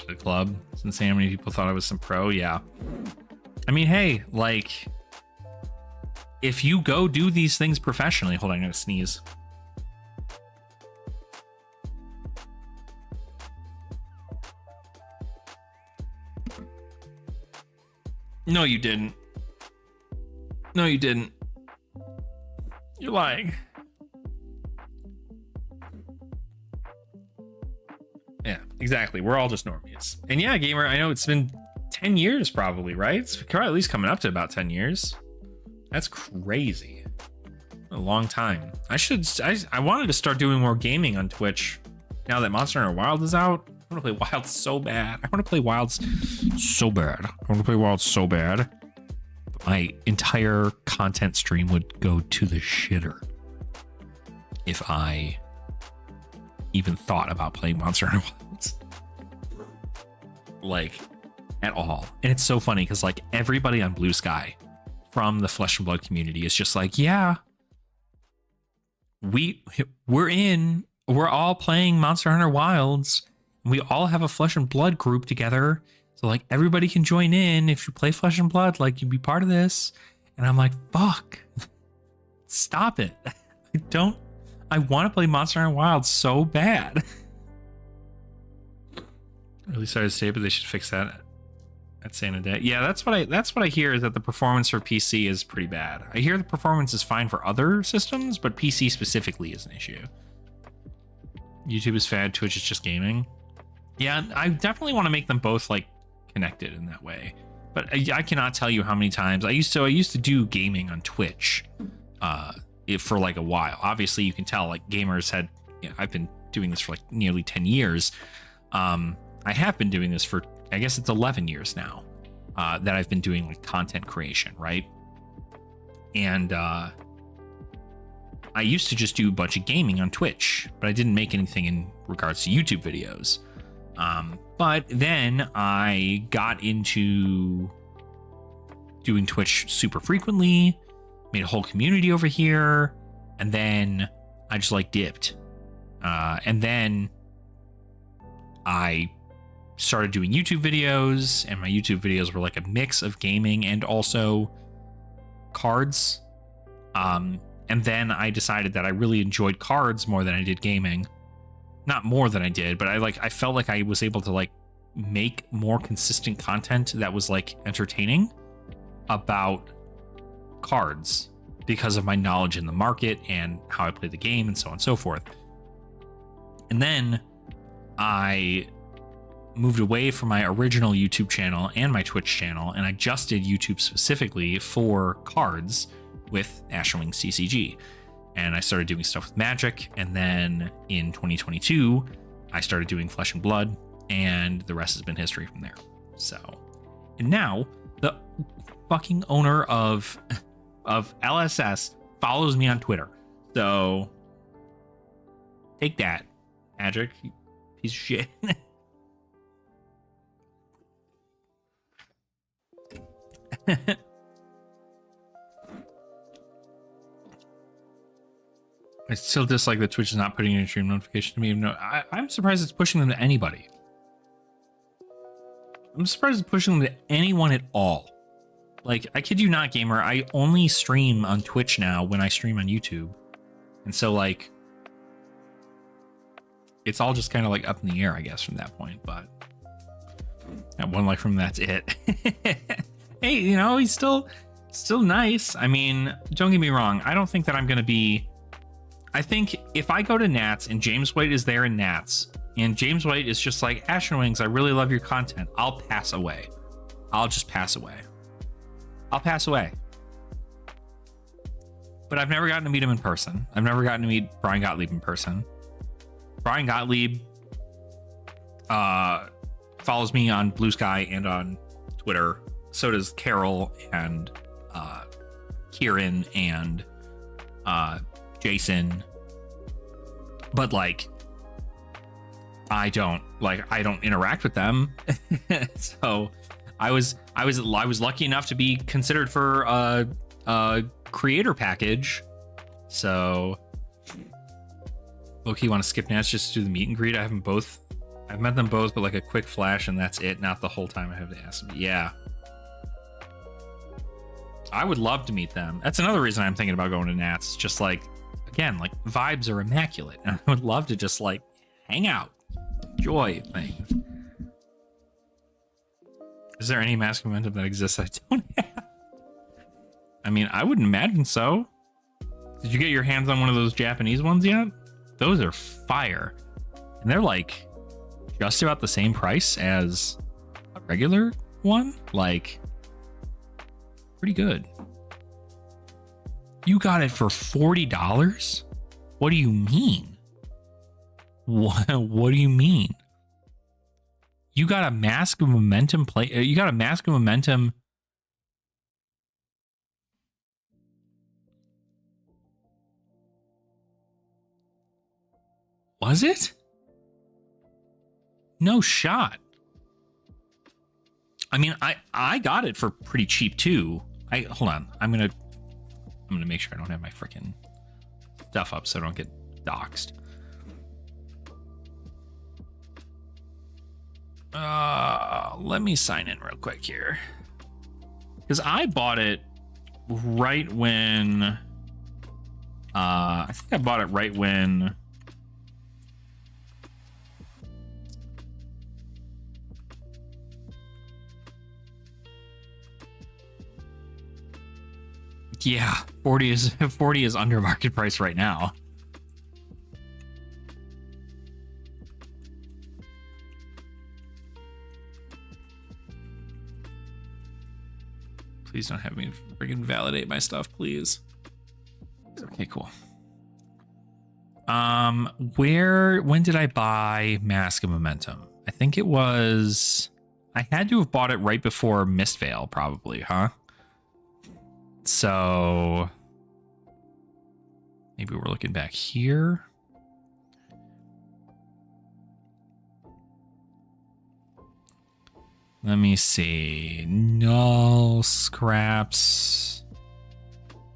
the club, it's insane how many people thought I was some pro. Yeah, I mean, hey, like, if you go do these things professionally, hold on, I'm gonna sneeze. No, you didn't. No, you didn't. You're lying. Yeah, exactly. We're all just normies. And yeah, gamer, I know it's been 10 years probably, right? It's at least coming up to about 10 years. That's crazy. A long time. I wanted to start doing more gaming on Twitch now that Monster Hunter Wild is out. I want to play Wild so bad. I want to play Wild so bad. But my entire content stream would go to the shitter if I even thought about playing Monster Hunter Wilds, like, at all. And it's so funny because like everybody on Blue Sky from the Flesh and Blood community is just like, yeah, we're all playing Monster Hunter Wilds. We all have a Flesh and Blood group together. So like everybody can join in. If you play Flesh and Blood, like you'd be part of this. And I'm like, fuck, stop it. I want to play Monster Hunter Wilds so bad. Really sorry to say, but they should fix that. That's saying a day. Yeah, that's what I hear, is that the performance for PC is pretty bad. I hear the performance is fine for other systems, but PC specifically is an issue. YouTube is fad, Twitch is just gaming. Yeah, I definitely want to make them both like connected in that way. But I cannot tell you how many times I used to do gaming on Twitch for like a while. Obviously, you can tell like gamers had. I've been doing this for like nearly 10 years. I have been doing this for, I guess it's 11 years now that I've been doing like content creation, right? And I used to just do a bunch of gaming on Twitch, but I didn't make anything in regards to YouTube videos. But then I got into doing Twitch super frequently, made a whole community over here, and then I just like dipped. And then I started doing YouTube videos, and my YouTube videos were like a mix of gaming and also cards. And then I decided that I really enjoyed cards more than I did gaming. Not more than I did, but I felt like I was able to like make more consistent content that was like entertaining about cards because of my knowledge in the market and how I play the game and so on and so forth. And then I moved away from my original YouTube channel and my Twitch channel, and I just did YouTube specifically for cards with Asherwing TCG. And I started doing stuff with Magic, and then in 2022, I started doing Flesh and Blood, and the rest has been history from there. So, and now the fucking owner of LSS follows me on Twitter. So, take that, Magic, you piece of shit. I still dislike that Twitch is not putting in a stream notification to me. No, I'm surprised it's pushing them to anybody. I'm surprised it's pushing them to anyone at all. Like, I kid you not, gamer. I only stream on Twitch now when I stream on YouTube. And so, like, it's all just kind of like up in the air, I guess, from that point. But at one like from that's it. Hey, you know, he's still nice. I mean, don't get me wrong. I don't think that I'm going to be... I think if I go to Nats and James White is there in Nats, and James White is just like, Asherwings, I really love your content, I'll pass away. I'll just pass away. I'll pass away. But I've never gotten to meet him in person. I've never gotten to meet Brian Gottlieb in person. Brian Gottlieb follows me on Blue Sky and on Twitter. So does Carol and Kieran and Jason. But like, I don't interact with them. So I was lucky enough to be considered for a creator package. So okay, you want to skip Nats just to do the meet and greet? I've met them both, but like a quick flash and that's it. Not the whole time I have to ask them. Yeah. I would love to meet them. That's another reason I'm thinking about going to Nats. It's just like, again, like vibes are immaculate. And I would love to just like hang out, enjoy things. Is there any mask momentum that exists I don't have? I mean, I wouldn't imagine so. Did you get your hands on one of those Japanese ones yet? Those are fire. And they're like just about the same price as a regular one. Like, pretty good. You got it for $40? What do you mean? What do you mean? You got a Mask of Momentum play. You got a Mask of Momentum. Was it? No shot. I mean, I got it for pretty cheap too. Hold on. I'm gonna make sure I don't have my freaking stuff up so I don't get doxxed. Let me sign in real quick here. Because I bought it right when I think I bought it right when yeah, 40 is under market price right now. Please don't have me freaking validate my stuff, please. Okay, cool. When did I buy Mask of Momentum? I think it was, I had to have bought it right before Mistveil, probably, huh? So maybe we're looking back here. Let me see. No scraps.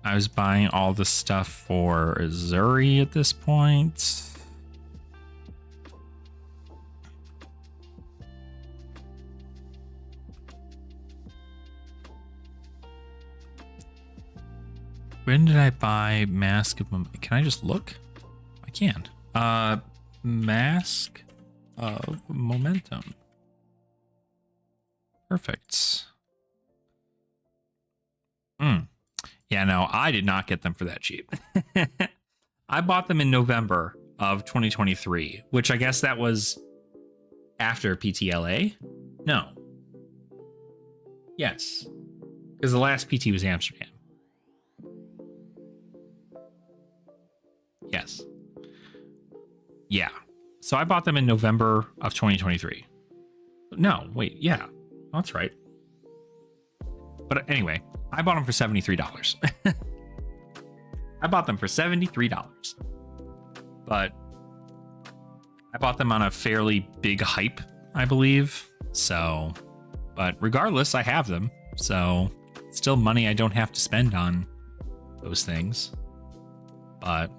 I was buying all the stuff for Azuri at this point. When did I buy Mask of Momentum? Can I just look? I can. Mask of Momentum. Perfect. Yeah, no, I did not get them for that cheap. I bought them in November of 2023, which I guess that was after PTLA. No. Yes. Because the last PT was Amsterdam. Yes. Yeah. So I bought them in November of 2023. No, wait, yeah. That's right. But anyway, I bought them for $73. I bought them for $73. But I bought them on a fairly big hype, I believe. So, but regardless, I have them. So, it's still money I don't have to spend on those things. But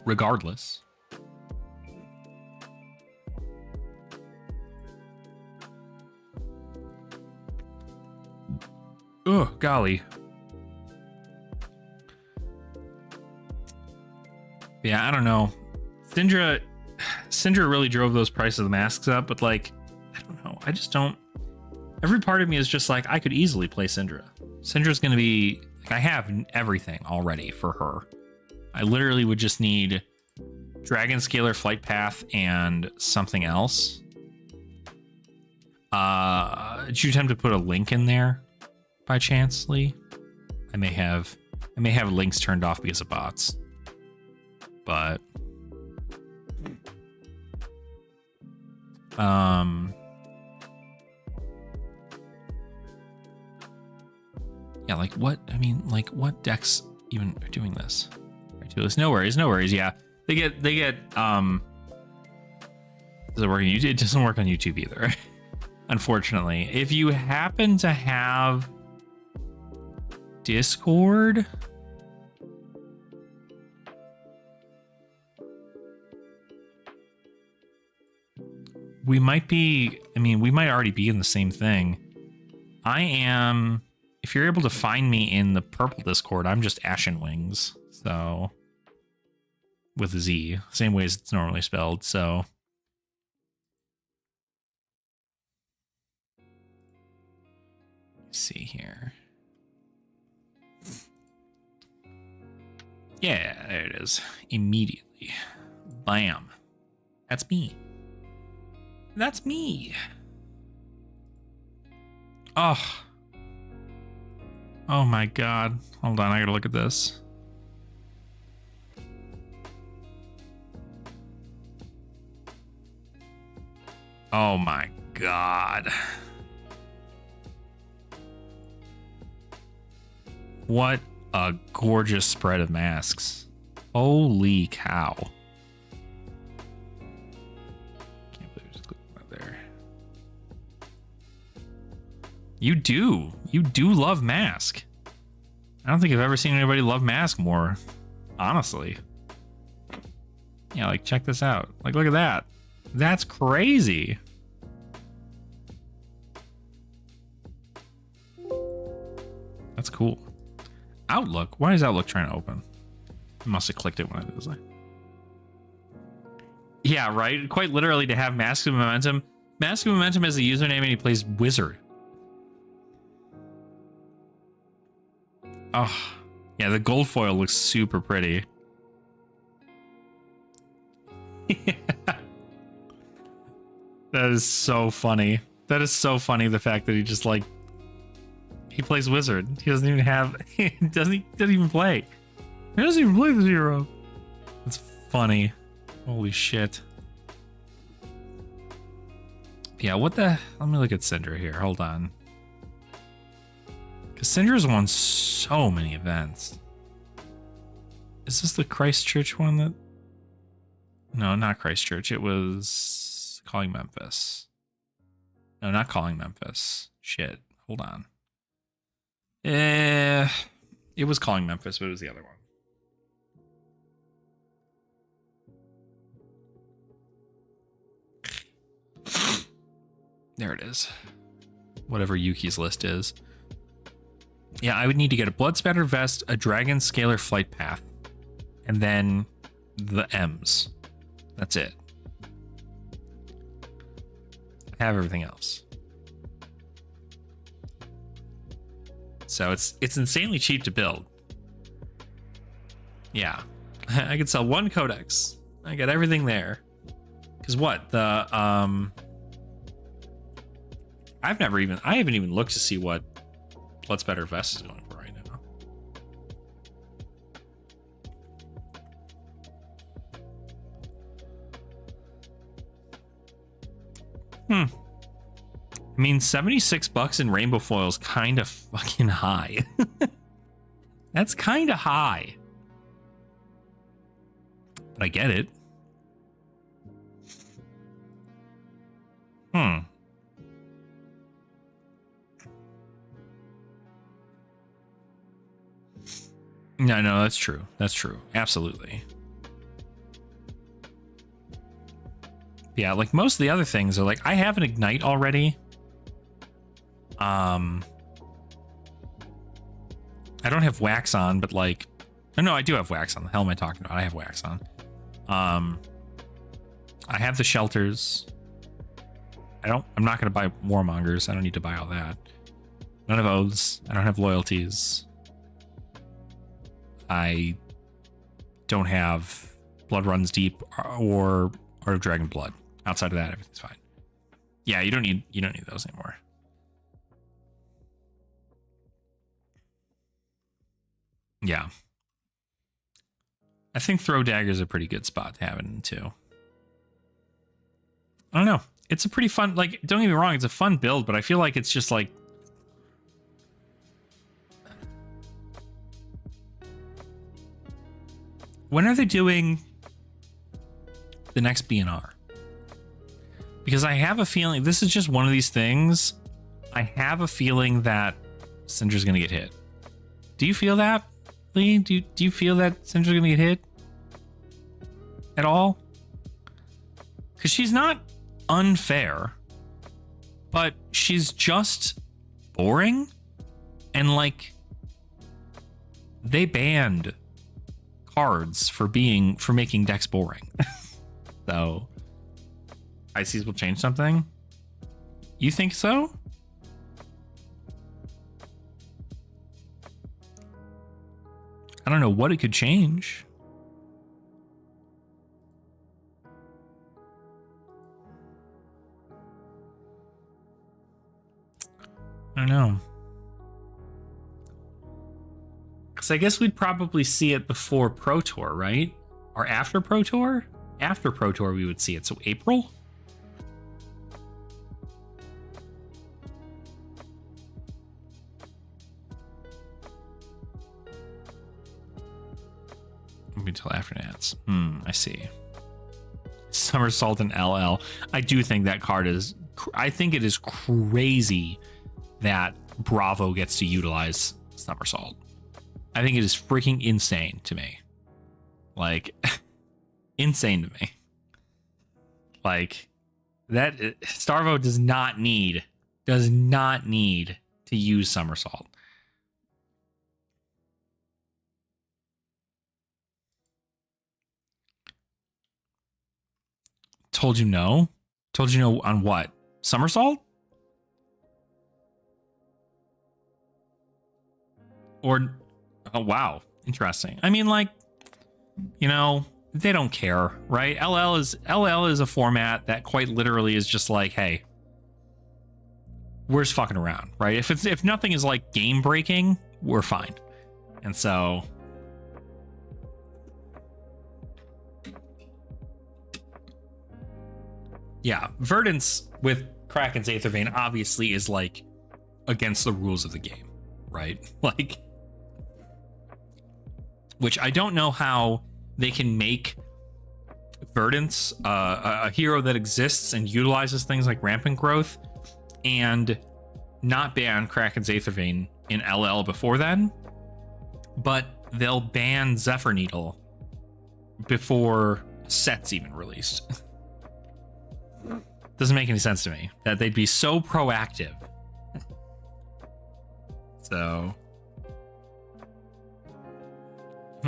regardless. Oh, golly. Yeah, I don't know. Syndra really drove those prices of the masks up, but like, I don't know. I just don't. Every part of me is just like, I could easily play Syndra. Syndra's going to be, like, I have everything already for her. I literally would just need Dragon Scalar, Flight Path, and something else. Did you attempt to put a link in there by chance, Lee? I may have links turned off because of bots. But yeah, like what? I mean, like what decks even are doing this? No worries, no worries. Yeah, they get. Does it work on YouTube? It doesn't work on YouTube either. Unfortunately, if you happen to have Discord, we might be, I mean, we might already be in the same thing. I am, if you're able to find me in the purple Discord, I'm just Ashen Wings. So, with a Z, same way as it's normally spelled. So, let's see here. Yeah, there it is. Immediately. Bam. That's me. That's me. Oh. Oh my god. Hold on, I gotta look at this. Oh my god. What a gorgeous spread of masks. Holy cow. You do love Mask. I don't think I've ever seen anybody love Mask more, honestly. Yeah, like, check this out. Like, look at that. That's crazy. That's cool. Outlook? Why is Outlook trying to open? I must have clicked it when I did this. Yeah, right? Quite literally to have Mask of Momentum. Mask of Momentum as a username and he plays Wizard. Oh, yeah, the gold foil looks super pretty. That is so funny. That is so funny, the fact that he just, like, he plays Wizard. He doesn't even have, he doesn't even play. He doesn't even play the hero. That's funny. Holy shit. Yeah, what the, let me look at Syndra here. Hold on. Because Syndra's won so many events. Is this the Christchurch one that... No, not Christchurch. It was Calling Memphis. No, not Calling Memphis. Shit. Hold on. It was Calling Memphis, but it was the other one. There it is. Whatever Yuki's list is. Yeah, I would need to get a Blood Spatter Vest, a Dragon Scalar Flight Path, and then the M's. That's it. I have everything else. So it's insanely cheap to build. Yeah. I could sell one codex. I got everything there. Cause what? The I haven't even looked to see what Blood Spatter Vest is going for right now. I mean, $76 in rainbow foil is kind of fucking high. That's kind of high. But I get it. No, that's true. That's true. Absolutely. Yeah, like most of the other things are like, I have an Ignite already. I don't have Wax on, but like, oh, no, I do have Wax on. The hell am I talking about? I have Wax on. I have the shelters. I'm not going to buy Warmongers. I don't need to buy all that. None of Oaths. I don't have Loyalties. I don't have Blood Runs Deep or Art of Dragon Blood. Outside of that, everything's fine. Yeah, you don't need those anymore. Yeah. I think Throw Dagger is a pretty good spot to have it in too. I don't know. It's a pretty fun, like, don't get me wrong, it's a fun build, but I feel like it's just like, when are they doing the next BNR? Because I have a feeling, this is just one of these things, I have a feeling that Syndra's going to get hit. Do you feel that, Lee? Do you feel that Syndra's going to get hit? At all? Because she's not unfair, but she's just boring. And, like, they banned cards for making decks boring. So ICs will change something. You think so? I don't know what it could change. I don't know. Because I guess we'd probably see it before Pro Tour, right? Or after Pro Tour? After Pro Tour, we would see it. So April? Until after Nats. I see. Somersault and LL. I do think that card is... I think it is crazy that Bravo gets to utilize Somersault. I think it is freaking insane to me. Like, insane to me. Like, that Starvo does not need to use Somersault. Told you no? Told you no on what? Somersault? Or, oh, wow. Interesting. I mean, like, you know, they don't care, right? LL is a format that quite literally is just like, hey, we're just fucking around, right? If nothing is like game breaking, we're fine. And so, yeah, Verdance with Kraken's Aether Vein obviously is like against the rules of the game, right? Like, which I don't know how they can make Verdance a hero that exists and utilizes things like rampant growth and not ban Kraken's Aether Vein in LL before then, but they'll ban Zephyr Needle before sets even released. Doesn't make any sense to me that they'd be so proactive. So,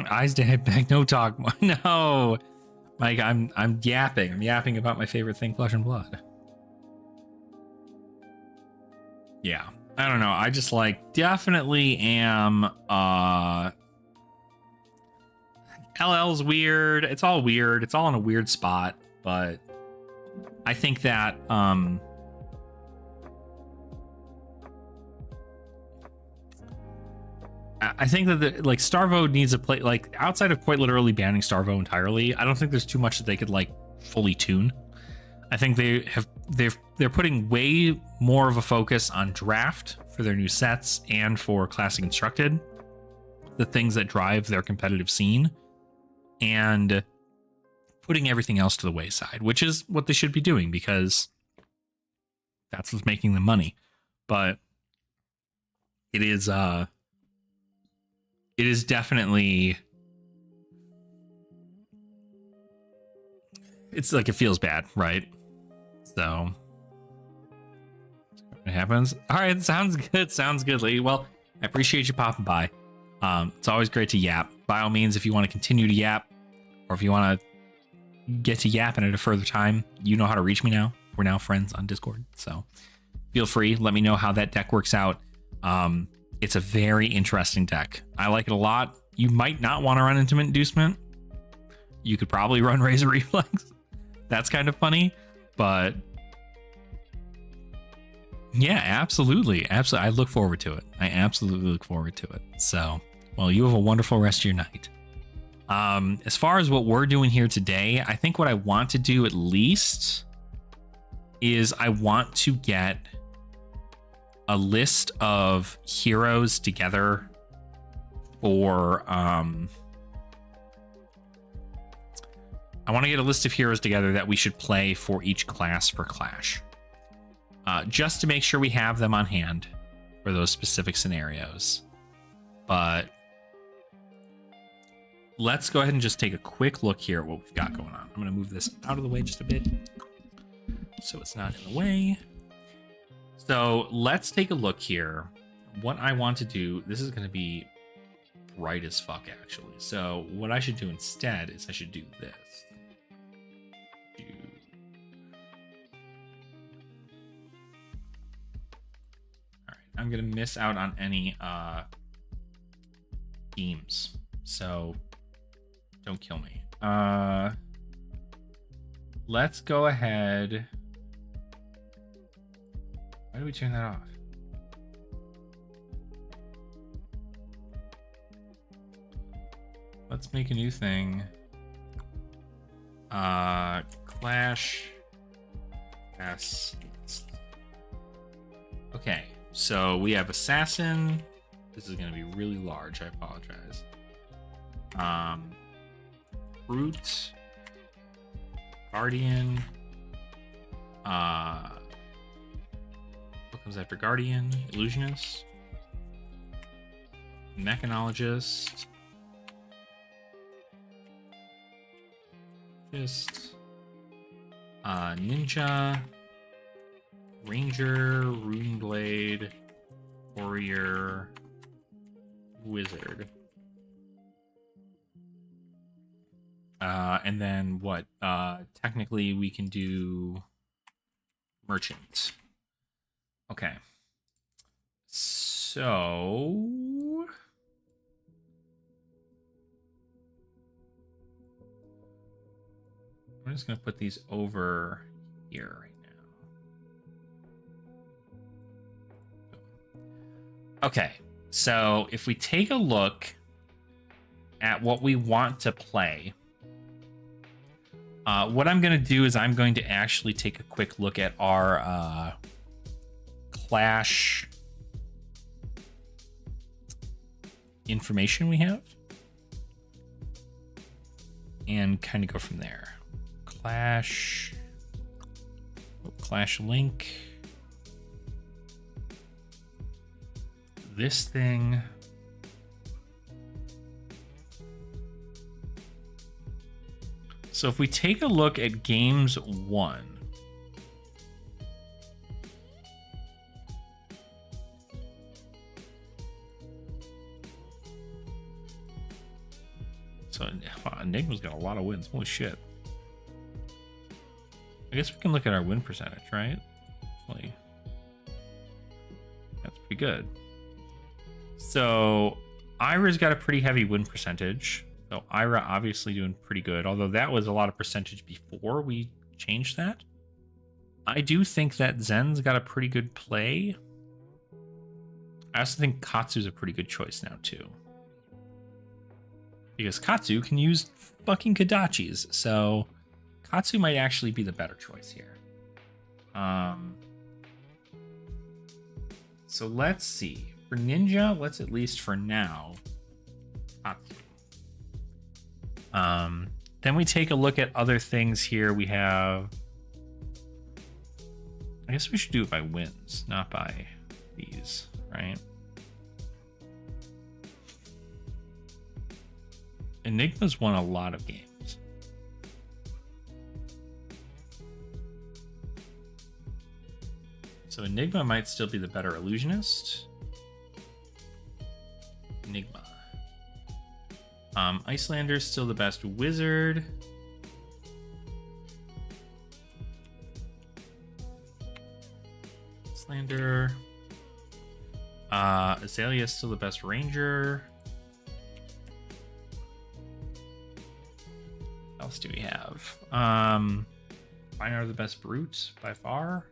eyes to head back, no talk. No, Mike, I'm yapping. I'm yapping about my favorite thing, Flesh and Blood. Yeah, I don't know. I just like definitely am. LL's weird. It's all weird. It's all in a weird spot, but I think that I think that like Starvo needs a play, like outside of quite literally banning Starvo entirely. I don't think there's too much that they could like fully tune. I think they're putting way more of a focus on draft for their new sets and for Classic Constructed, the things that drive their competitive scene, and putting everything else to the wayside, which is what they should be doing because that's what's making them money. But it is definitely, it's like it feels bad, right? So it happens. All right, sounds good. Sounds good, lady. Well, I appreciate you popping by. It's always great to yap. By all means, if you want to continue to yap, or if you want to get to yapping at a further time, you know how to reach me now. We're now friends on Discord, so feel free. Let me know how that deck works out. It's a very interesting deck. I like it a lot. You might not want to run Intimate Inducement. You could probably run Razor Reflex. That's kind of funny, but yeah, absolutely. Absolutely. I look forward to it. I absolutely look forward to it. So, well, you have a wonderful rest of your night. As far as what we're doing here today, I think what I want to do at least is I want to get a list of heroes together for, I want to get a list of heroes together that we should play for each class for Clash. Just to make sure we have them on hand for those specific scenarios. But let's go ahead and just take a quick look here at what we've got going on. I'm going to move this out of the way just a bit so it's not in the way. So let's take a look here. What I want to do, this is going to be bright as fuck, actually. So what I should do instead is I should do this. All right, I'm going to miss out on any themes, so don't kill me. Let's go ahead. Why do we turn that off? Let's make a new thing. Clash S. Okay, so we have Assassin. This is going to be really large. I apologize. Brute. Guardian. What comes after Guardian? Illusionist. Mechanologist. Just Ninja. Ranger. Runeblade. Warrior. Wizard. And then what? Technically we can do merchant. Okay. So I'm just going to put these over here right now. Okay. So if we take a look at what we want to play, what I'm going to do is I'm going to actually take a quick look at our Clash information we have and kind of go from there. Clash link. This thing. So if we take a look at games 1, so wow, Enigma's got a lot of wins. Holy shit. I guess we can look at our win percentage, right? Actually, that's pretty good. So Ira's got a pretty heavy win percentage. So Ira obviously doing pretty good, although that was a lot of percentage before we changed that. I do think that Zen's got a pretty good play. I also think Katsu's a pretty good choice now too. Because Katsu can use fucking Kodachis, so Katsu might actually be the better choice here. So let's see. For Ninja, let's at least for now Katsu. Then we take a look at other things here. We have, I guess we should do it by wins, not by these, right? Enigma's won a lot of games. So Enigma might still be the better illusionist. Enigma. Icelander's still the best wizard. Icelander. Azalea's still the best ranger. What else do we have? Einar the best brute by far.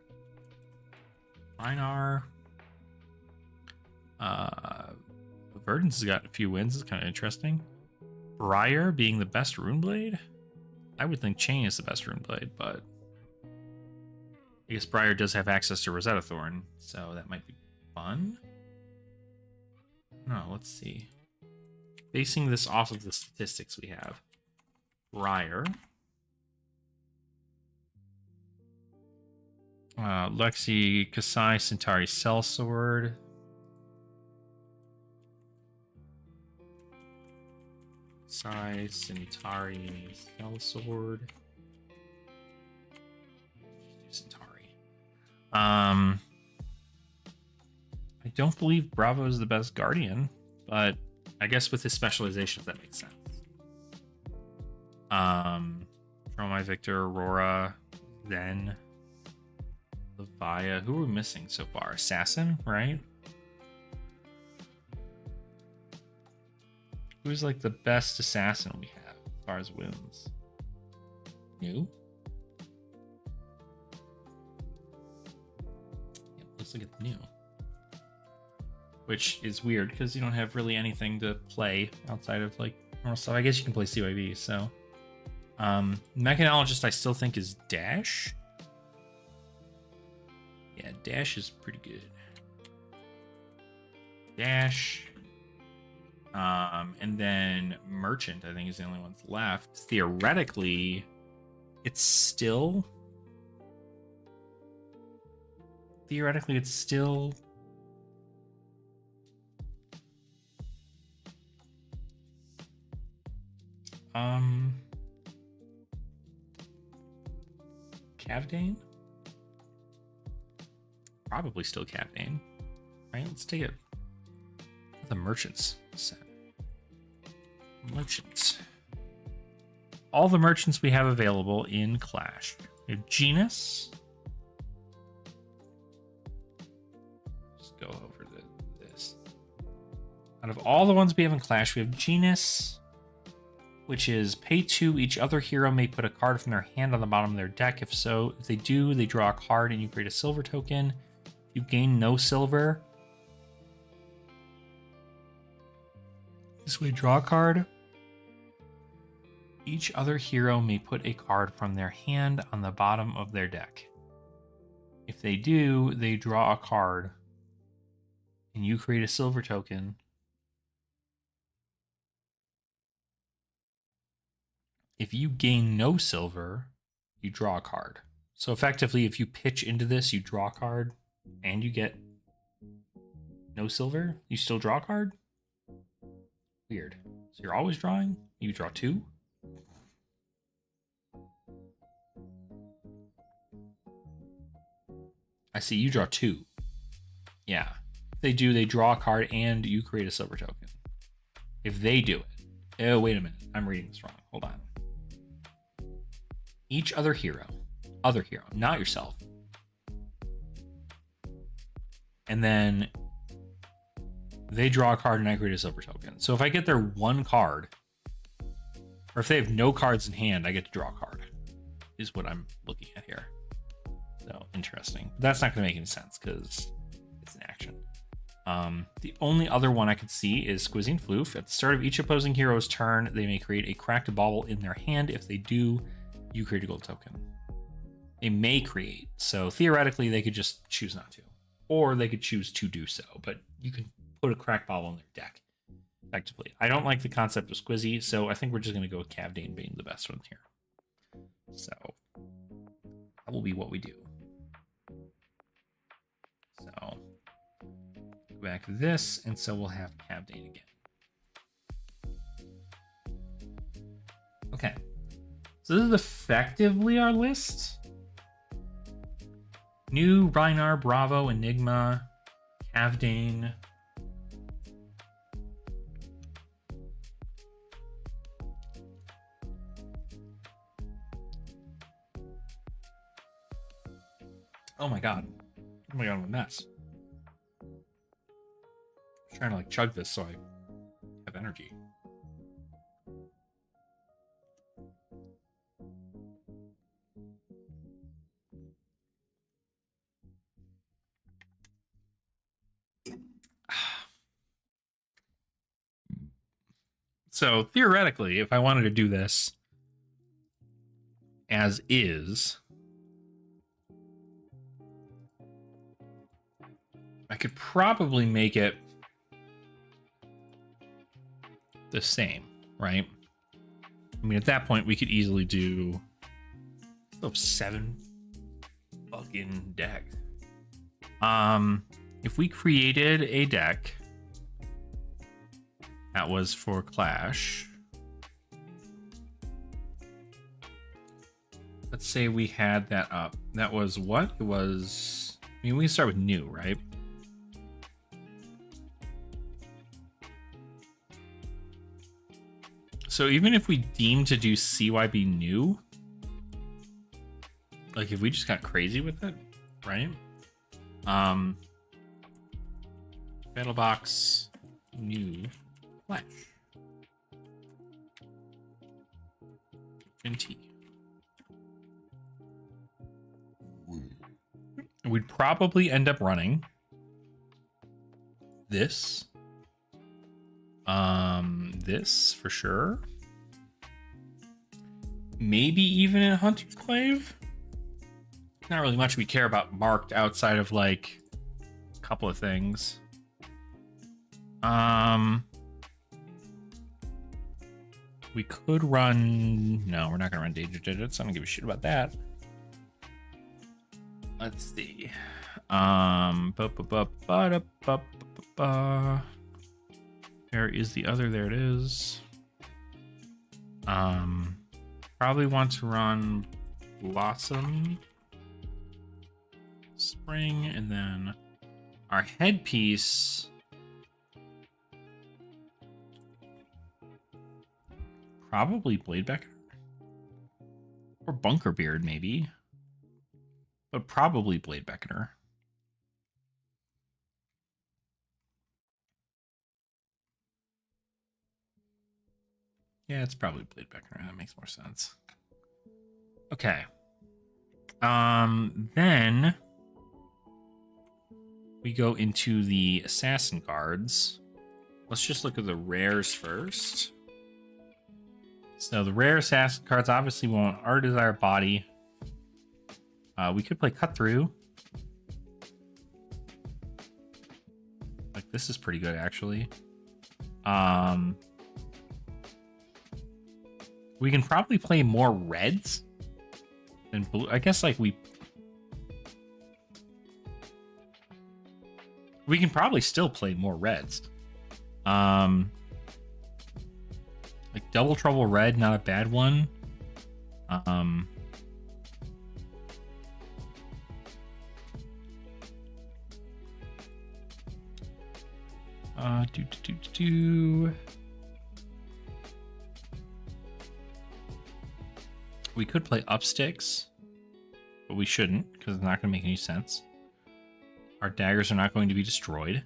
Einar. Verdance has got a few wins. It's kind of interesting. Briar being the best runeblade? I would think Chain is the best runeblade, but I guess Briar does have access to Rosetta Thorn, so that might be fun. No, let's see. Basing this off of the statistics we have. Briar. Lexi, Kasai, Centauri, Sellsword. Kasai, Centauri, Sellsword. Centauri. I don't believe Bravo is the best Guardian, but I guess with his specializations that makes sense. Tromai, Victor, Aurora, Zen, Levia. Who are we missing so far? Assassin, right? Who's like the best assassin we have as far as wins? New? Yeah, let's look at the new. Which is weird because you don't have really anything to play outside of like normal stuff. I guess you can play CYV, so. Mechanologist I still think is Dash. Yeah, Dash is pretty good. Dash. And then Merchant, I think, is the only one left. Theoretically, it's still theoretically it's still... Cavdane? Probably still Cavdane. Right, let's take it. The merchants set. Merchants. All the merchants we have available in Clash. We have Genus. Just go over this. Out of all the ones we have in Clash, we have Genus, which is pay 2. Each other hero may put a card from their hand on the bottom of their deck. If they do, they draw a card and you create a silver token. If you gain no silver, this way, draw a card. Each other hero may put a card from their hand on the bottom of their deck. If they do, they draw a card and you create a silver token. If you gain no silver, you draw a card. So effectively, if you pitch into this, you draw a card and you get no silver, you still draw a card? Weird. So you're always drawing? You draw 2? I see, you draw 2. Yeah. If they do, they draw a card and you create a silver token. If they do it. Oh, wait a minute. I'm reading this wrong. Hold on. Each other hero, not yourself. And then they draw a card and I create a silver token. So if I get their 1 card, or if they have no cards in hand, I get to draw a card, is what I'm looking at here. So interesting. But that's not going to make any sense because it's an action. The only other one I could see is Squizzing Floof. At the start of each opposing hero's turn, they may create a cracked bauble in their hand. If they do, you create a gold token. They may create. So theoretically, they could just choose not to. Or they could choose to do so. But you can put a cracked bauble in their deck, effectively. I don't like the concept of Squizzy, so I think we're just going to go with Cavdane being the best one here. So that will be what we do. So go back to this, and so we'll have Cavdane again. Okay. So this is effectively our list. New, Rhinar, Bravo, Enigma, Cavdane. Oh my god. Oh my god, I'm a mess. I'm trying to like chug this so I have energy. So theoretically, if I wanted to do this as is, I could probably make it the same, right? I mean, at that point, we could easily do 7 fucking decks. If we created a deck that was for Clash, let's say we had that up. That was what? It was, I mean, we can start with new, right? So even if we deem to do CYB new, like if we just got crazy with it, right? Battle box new Clash. NT. We'd probably end up running this. This for sure. Maybe even a Hunter's Clave. Not really much we care about marked outside of like a couple of things. We could run. No, we're not gonna run Danger Digits. I don't give a shit about that. Let's see. There is the other. There it is. Probably want to run Blossom Spring, and then our headpiece. Probably Bladebecker or Bunkerbeard, maybe, but probably Bladebecker. Yeah, it's probably Bladebecker. That makes more sense. Okay. Then we go into the assassin cards. Let's just look at the rares first. So the rare assassin cards obviously want Our Desire Body. We could play Cut Through. Like, this is pretty good, actually. We can probably play more reds than blue. I guess, like, we can probably still play more reds. Like Double Trouble Red, not a bad one. We could play Upsticks, but we shouldn't because it's not going to make any sense. Our daggers are not going to be destroyed.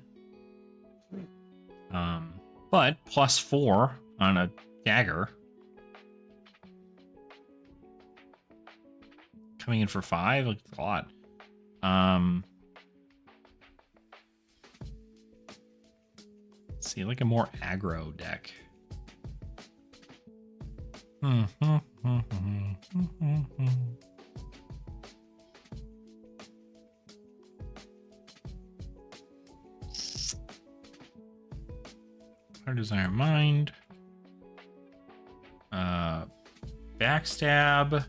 But +4 on a dagger. Coming in for 5, like, that's a lot. Let's see, like a more aggro deck. Our Desire Mind. Backstab.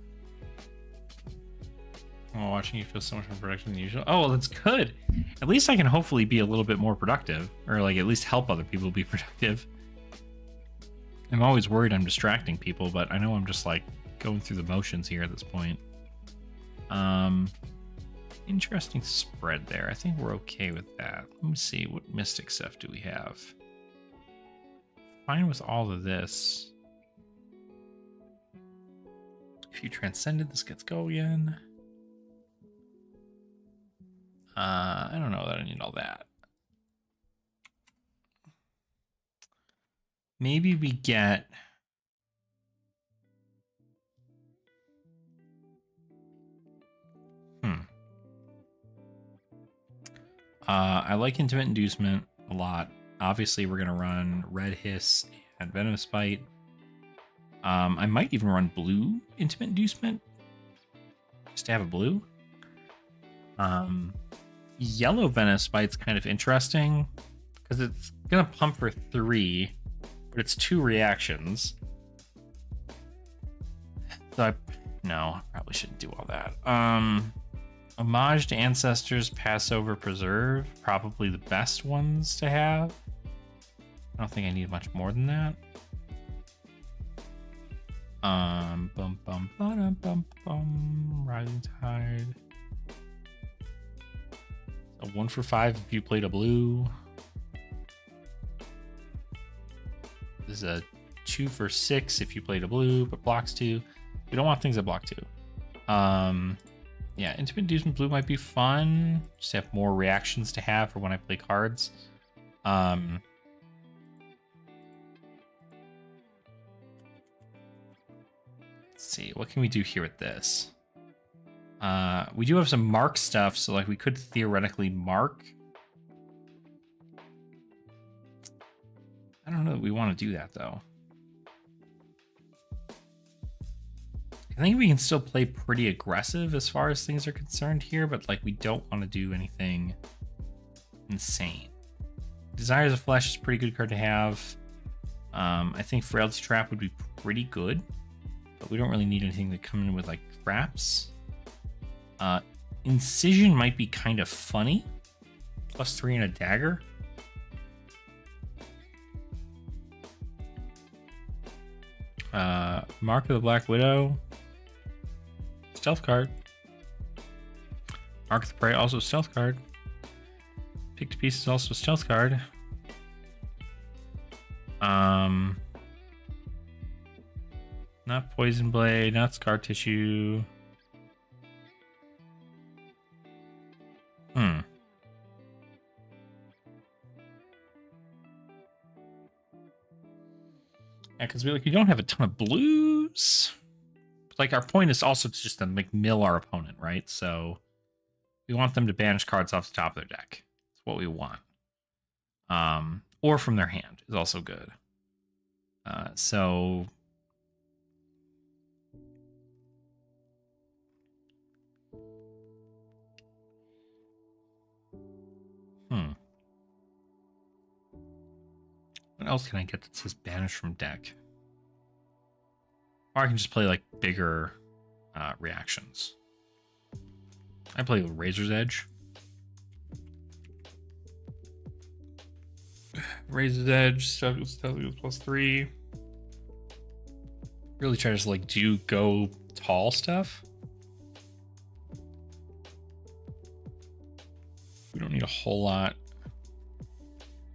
Oh, watching you feel so much more productive than usual. Oh, well, that's good. At least I can hopefully be a little bit more productive, or like at least help other people be productive. I'm always worried I'm distracting people, but I know I'm just like going through the motions here at this point. Interesting spread there. I think we're okay with that. Let me see, what Mystic stuff do we have? Fine with all of this. If you transcended, this gets go again. I don't know that I need all that. Maybe we get... I like Intimate Inducement a lot. Obviously, we're going to run Red Hiss and Venomous Bite. I might even run blue Intimate Inducement, just to have a blue. Yellow Venomous Bite's kind of interesting, because it's going to pump for 3, but it's 2 reactions. So no, I probably shouldn't do all that. Homage to Ancestors, Passover, Preserve, probably the best ones to have. I don't think I need much more than that. Rising Tide. A 1 for 5 if you played a blue. This is a 2 for 6 if you played a blue, but blocks 2. We don't want things that block 2. Yeah, Intimate Inducement blue might be fun. Just have more reactions to have for when I play cards. Let's see, what can we do here with this? We do have some mark stuff, so like we could theoretically mark. I don't know that we want to do that though. I think we can still play pretty aggressive as far as things are concerned here, but like we don't want to do anything insane. Desires of Flesh is a pretty good card to have. I think Frailty Trap would be pretty good, but we don't really need anything to come in with like traps. Incision might be kind of funny. +3 and a dagger. Mark of the Black Widow. Stealth card. Mark of the Prey, also stealth card. Pick to Piece is also a stealth card. Not Poison Blade, not Scar Tissue. Yeah, because we don't have a ton of blues. Like, our point is also just to like mill our opponent, right? So we want them to banish cards off the top of their deck. That's what we want. Or from their hand is also good. So what else can I get that says banish from deck? Or I can just play like bigger reactions. I play Razor's Edge. Razor's Edge, stuff equals +3. Really try to just like go tall stuff. We don't need a whole lot.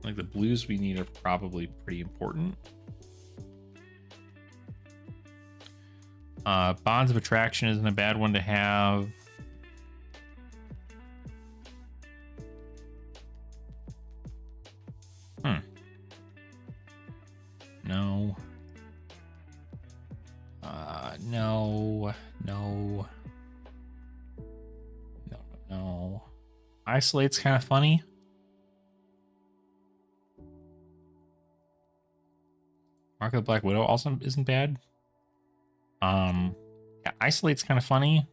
Like the blues we need are probably pretty important. Bonds of Attraction isn't a bad one to have. No. No. Isolate's kind of funny. Mark of the Black Widow also isn't bad. Yeah, Isolate's kind of funny.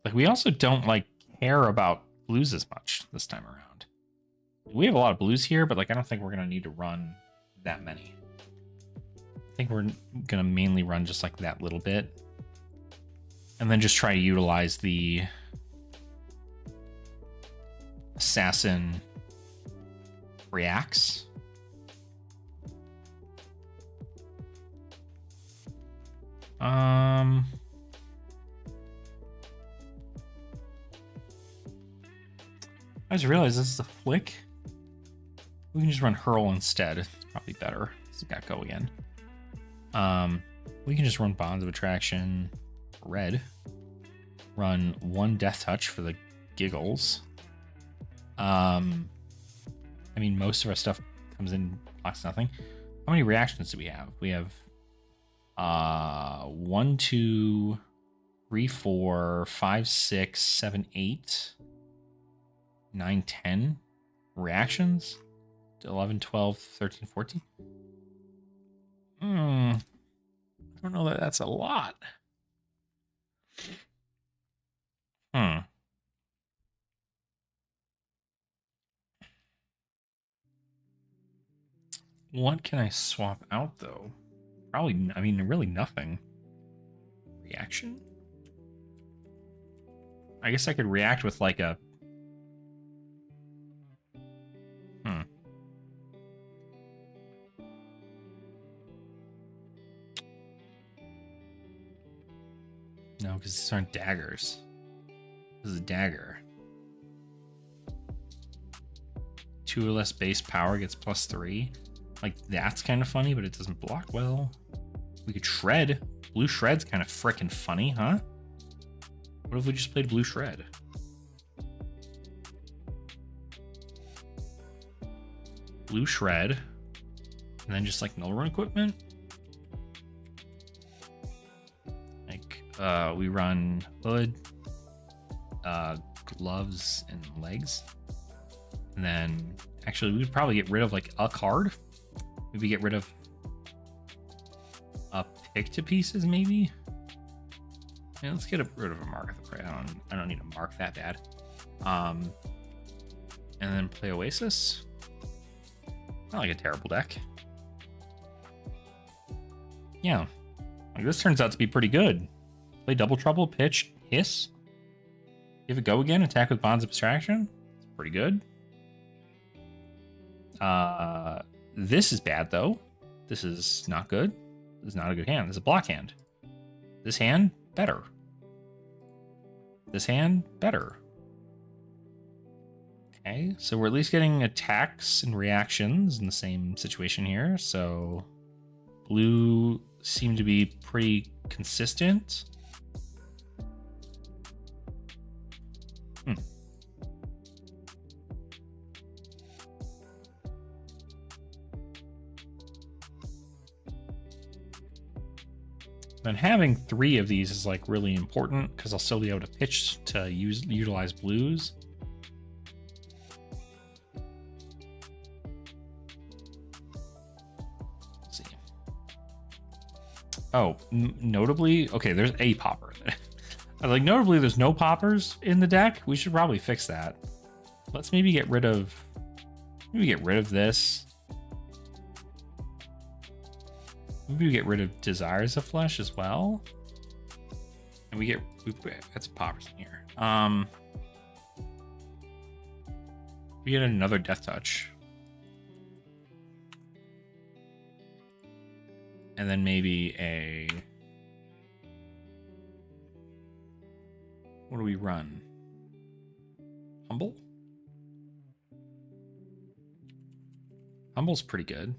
Like, we also don't like care about blues as much this time around. We have a lot of blues here, but like I don't think we're gonna need to run that many. I think we're gonna mainly run just like that little bit, and then just try to utilize the assassin reacts. I just realized this is a flick. We can just run Hurl instead. It's probably better. It's got go again. We can just run Bonds of Attraction red. Run 1 Death Touch for the giggles. I mean, most of our stuff comes in blocks nothing. How many reactions do we have? We have 1, 2, 3, 4, 5, 6, 7, 8, 9, 10 reactions. 11, 12, 13, 14. I don't know that that's a lot. What can I swap out though? Probably, I mean, really nothing. Reaction? I guess I could react with like a... No, because these aren't daggers. This is a dagger. 2 or less base power gets +3. Like, that's kind of funny, but it doesn't block well. We could shred. Blue shred's kind of frickin' funny, huh? What if we just played blue shred? Blue shred. And then just like null run equipment. Like, we run hood, gloves, and legs. And then actually we would probably get rid of like a card. Maybe get rid of a pick to pieces, maybe. Yeah, let's get rid of a Mark of the Prey. I don't need a mark that bad. And then play Oasis. Not like a terrible deck. Yeah. Like, this turns out to be pretty good. Play Double Trouble, pitch, hiss. Give it go again, attack with Bonds of Abstraction. It's pretty good. This is bad, though. This is not good. This is not a good hand. This is a block hand. This hand, better. This hand, better. Okay, so we're at least getting attacks and reactions in the same situation here. So blue seem to be pretty consistent. And having 3 of these is like really important because I'll still be able to pitch to utilize blues. Let's see. Oh, notably, okay, there's a popper. Like, notably, there's no poppers in the deck. We should probably fix that. Let's maybe get rid of this. Maybe we get rid of Desires of Flesh as well. And we get some poppers in here. We get another Death Touch. And then maybe a... What do we run? Humble? Humble's pretty good.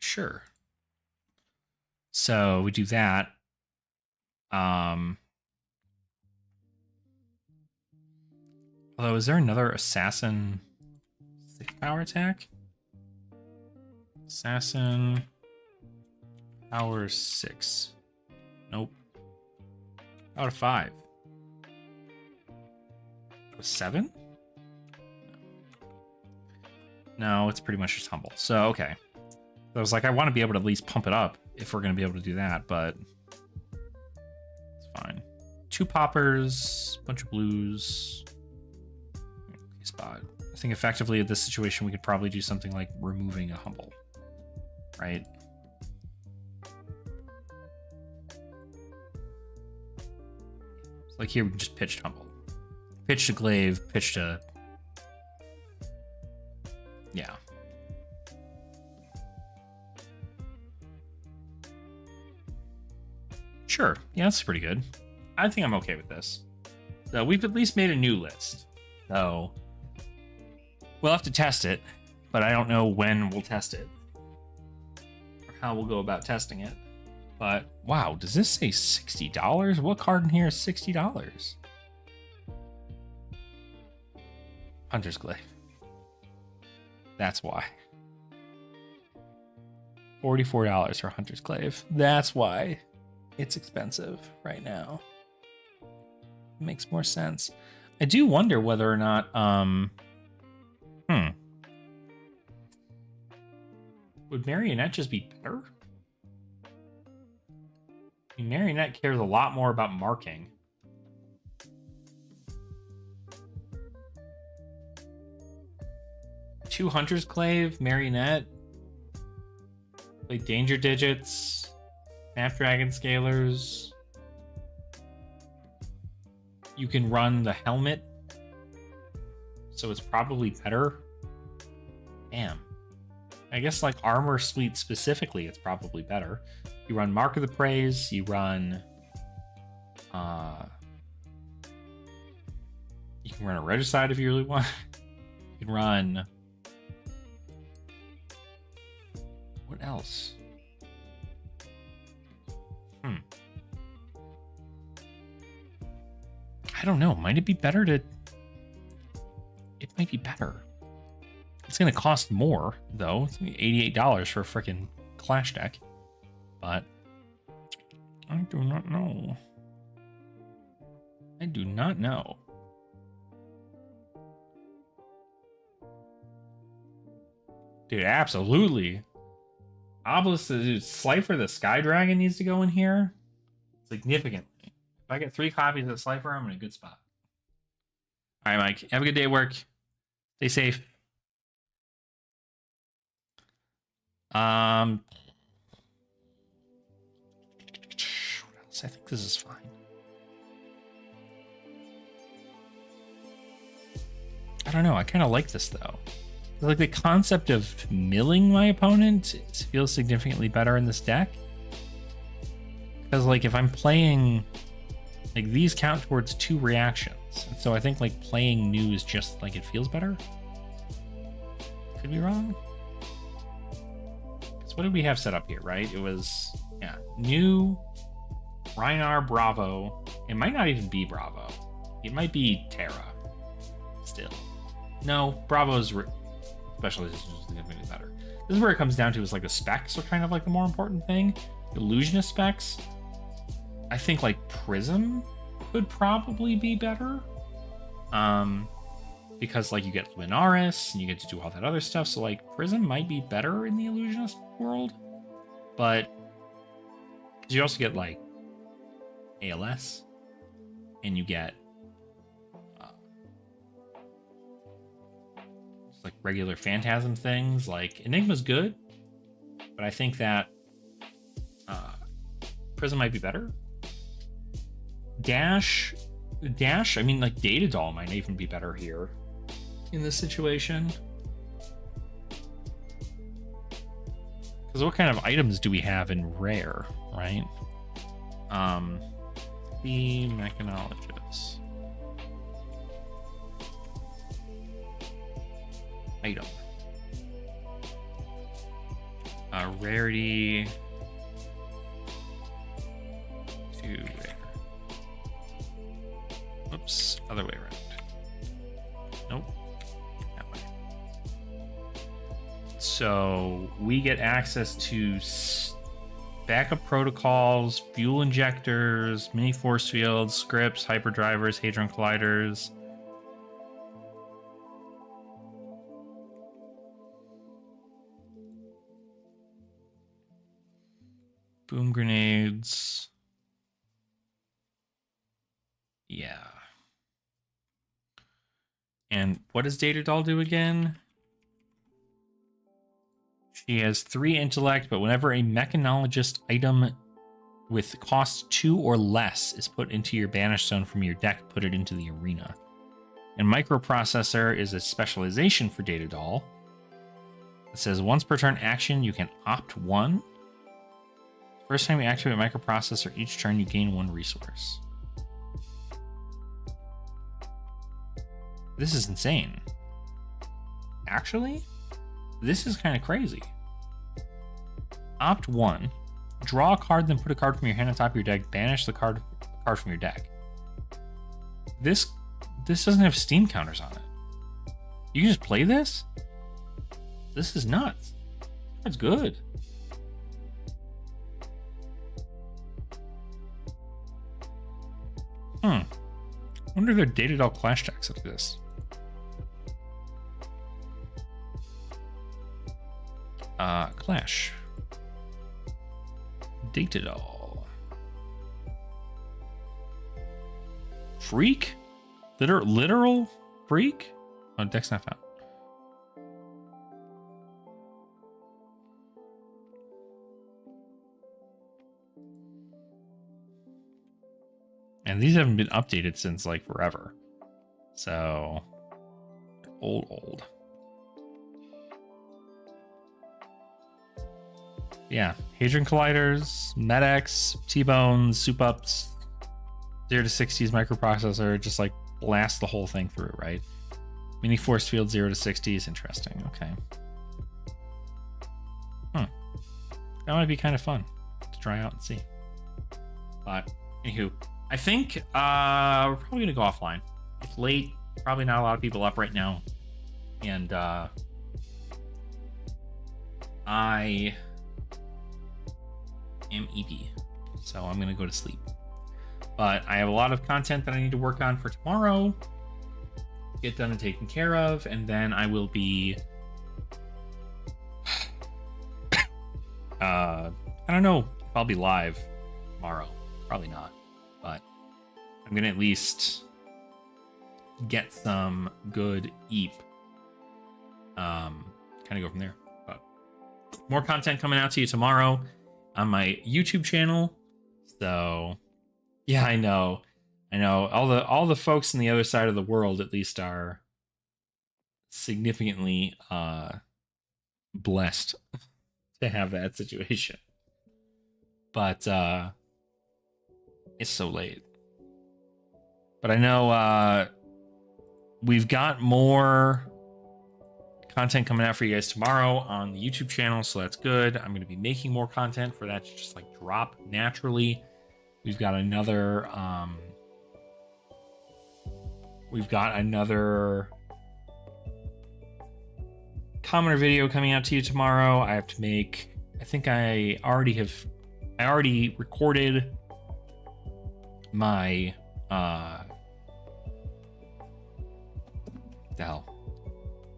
Sure. So we do that. Although, is there another assassin 6-power attack? Assassin power 6. Nope. Out of 5. 7? No, it's pretty much just humble. So okay. I was like, I want to be able to at least pump it up if we're going to be able to do that, but it's fine. 2 poppers, bunch of blues. Okay, spot. I think effectively at this situation, we could probably do something like removing a humble, right? So like here, we can just pitch humble. Pitch to glaive, pitch to... Yeah. Sure. Yeah, that's pretty good. I think I'm okay with this. So we've at least made a new list. So we'll have to test it, but I don't know when we'll test it or how we'll go about testing it. But wow, does this say $60? What card in here is $60? Hunter's Glaive. That's why. $44 for Hunter's Glaive. That's why it's expensive right now. It makes more sense. I do wonder whether or not, would Marionette just be better? I mean, Marionette cares a lot more about marking. Two Hunter's Glaive, Marionette, like Danger Digits, Snapdragon Scalers. You can run the helmet, so it's probably better. Damn. I guess like Armor Suite specifically, it's probably better. You run Mark of the Praise, you run... you can run a Regicide if you really want. You can run... What else? I don't know. Might it be better to... It might be better. It's going to cost more, though. It's going to be $88 for a freaking Clash deck. But I do not know. I do not know. Dude, absolutely. Obelisk, dude, Slifer the Sky Dragon needs to go in here significantly. If I get 3 copies of Slifer, I'm in a good spot. All right, Mike. Have a good day at work. Stay safe. What else? I think this is fine. I don't know. I kind of like this though. Like the concept of milling my opponent feels significantly better in this deck. Because like if I'm playing, like these count towards 2 reactions. And so I think like playing new is just like it feels better. Could be wrong. Because what did we have set up here, right? It was, yeah, new, Rhinar, Bravo. It might not even be Bravo. It might be Terra still. No, Bravo's specialization is significantly better. This is where it comes down to is like the specs are kind of like the more important thing. Illusionist specs. I think like Prism could probably be better. Because like you get Luminaris and you get to do all that other stuff. So like Prism might be better in the Illusionist world. But you also get like ALS and you get just like regular Phantasm things. Like Enigma's good, but I think that Prism might be better. Dash, I mean, like Data Doll might even be better here in this situation. Because what kind of items do we have in rare, right? The Mechanologist. Item. Rarity. 2 rare. Oops, other way around. Nope. That way. So we get access to backup protocols, fuel injectors, mini force fields, scripts, hyperdrivers, hadron colliders. Boom grenades. Yeah. And what does Data Doll do again? She has 3 intellect, but whenever a mechanologist item with cost 2 or less is put into your banish zone from your deck, put it into the arena. And microprocessor is a specialization for Data Doll. It says once per turn action, you can opt 1. First time you activate microprocessor, each turn you gain 1 resource. This is insane. Actually, this is kind of crazy. Opt 1. Draw a card, then put a card from your hand on top of your deck. Banish the card from your deck. This doesn't have Steam counters on it. You can just play this? This is nuts. That's good. I wonder if there are Data Doll Clash decks like this. Clash. Data Doll. Freak? Literal freak? Oh, deck's not found. And these haven't been updated since like forever. So old. Yeah, Hadron Colliders, MedX, T-Bones, Soup Ups, 0 to 60s microprocessor, just like blast the whole thing through, right? Mini force field 0 to 60s, interesting. Okay. That might be kind of fun to try out and see. But anywho, I think we're probably gonna go offline. It's late, probably not a lot of people up right now, and I am EP, so I'm gonna go to sleep. But I have a lot of content that I need to work on for tomorrow, get done and taken care of, and then I will be I don't know if I'll be live tomorrow. Probably not, but I'm gonna at least get some good EAP. Kind of go from there. But more content coming out to you tomorrow on my YouTube channel. So yeah, I know. All the folks on the other side of the world at least are significantly blessed to have that situation. But it's so late. But I know we've got more content coming out for you guys tomorrow on the YouTube channel, so that's good. I'm going to be making more content for that to just like drop naturally. We've got another commoner video coming out to you tomorrow. I have to make, I think I already recorded my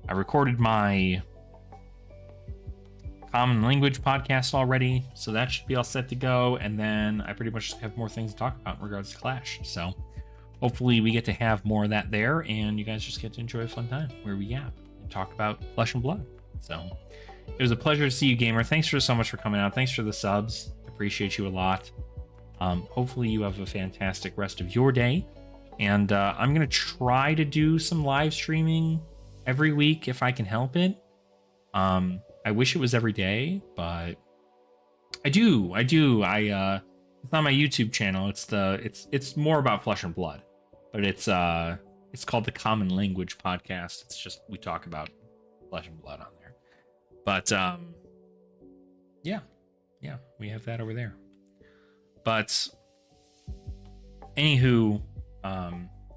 I recorded my common language podcast already, so that should be all set to go. And then I pretty much have more things to talk about in regards to Clash. So hopefully we get to have more of that there, and you guys just get to enjoy a fun time where we yap and talk about Flesh and Blood. So it was a pleasure to see you, gamer. Thanks so much for coming out. Thanks for the subs. Appreciate you a lot. Hopefully you have a fantastic rest of your day. And I'm going to try to do some live streaming every week if I can help it. I wish it was every day, but I do. It's on my YouTube channel. It's more about Flesh and Blood, but it's called the Common Language Podcast. It's just, we talk about Flesh and Blood on there. But yeah, we have that over there. But anywho,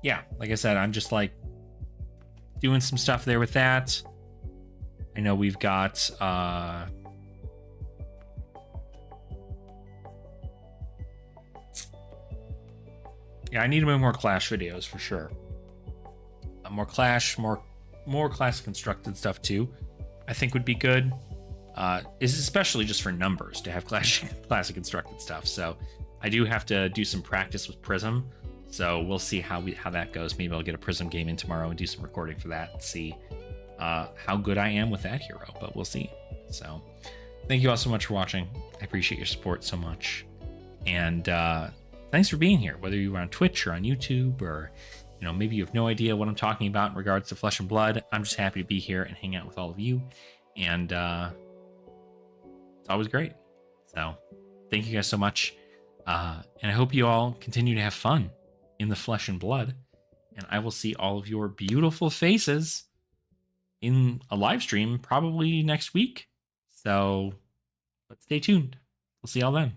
yeah, like I said, I'm just like doing some stuff there with that. I know we've got yeah, I need to make more Clash videos for sure. More Clash, more classic constructed stuff too, I think would be good. Is especially just for numbers to have classic constructed stuff. So I do have to do some practice with Prism. So we'll see how that goes. Maybe I'll get a Prism game in tomorrow and do some recording for that and see how good I am with that hero. But we'll see. So thank you all so much for watching. I appreciate your support so much. And thanks for being here, whether you were on Twitch or on YouTube, or maybe you have no idea what I'm talking about in regards to Flesh and Blood. I'm just happy to be here and hang out with all of you. And it's always great. So thank you guys so much. And I hope you all continue to have fun in the Flesh and Blood. And I will see all of your beautiful faces in a live stream probably next week. So let's stay tuned. We'll see y'all then.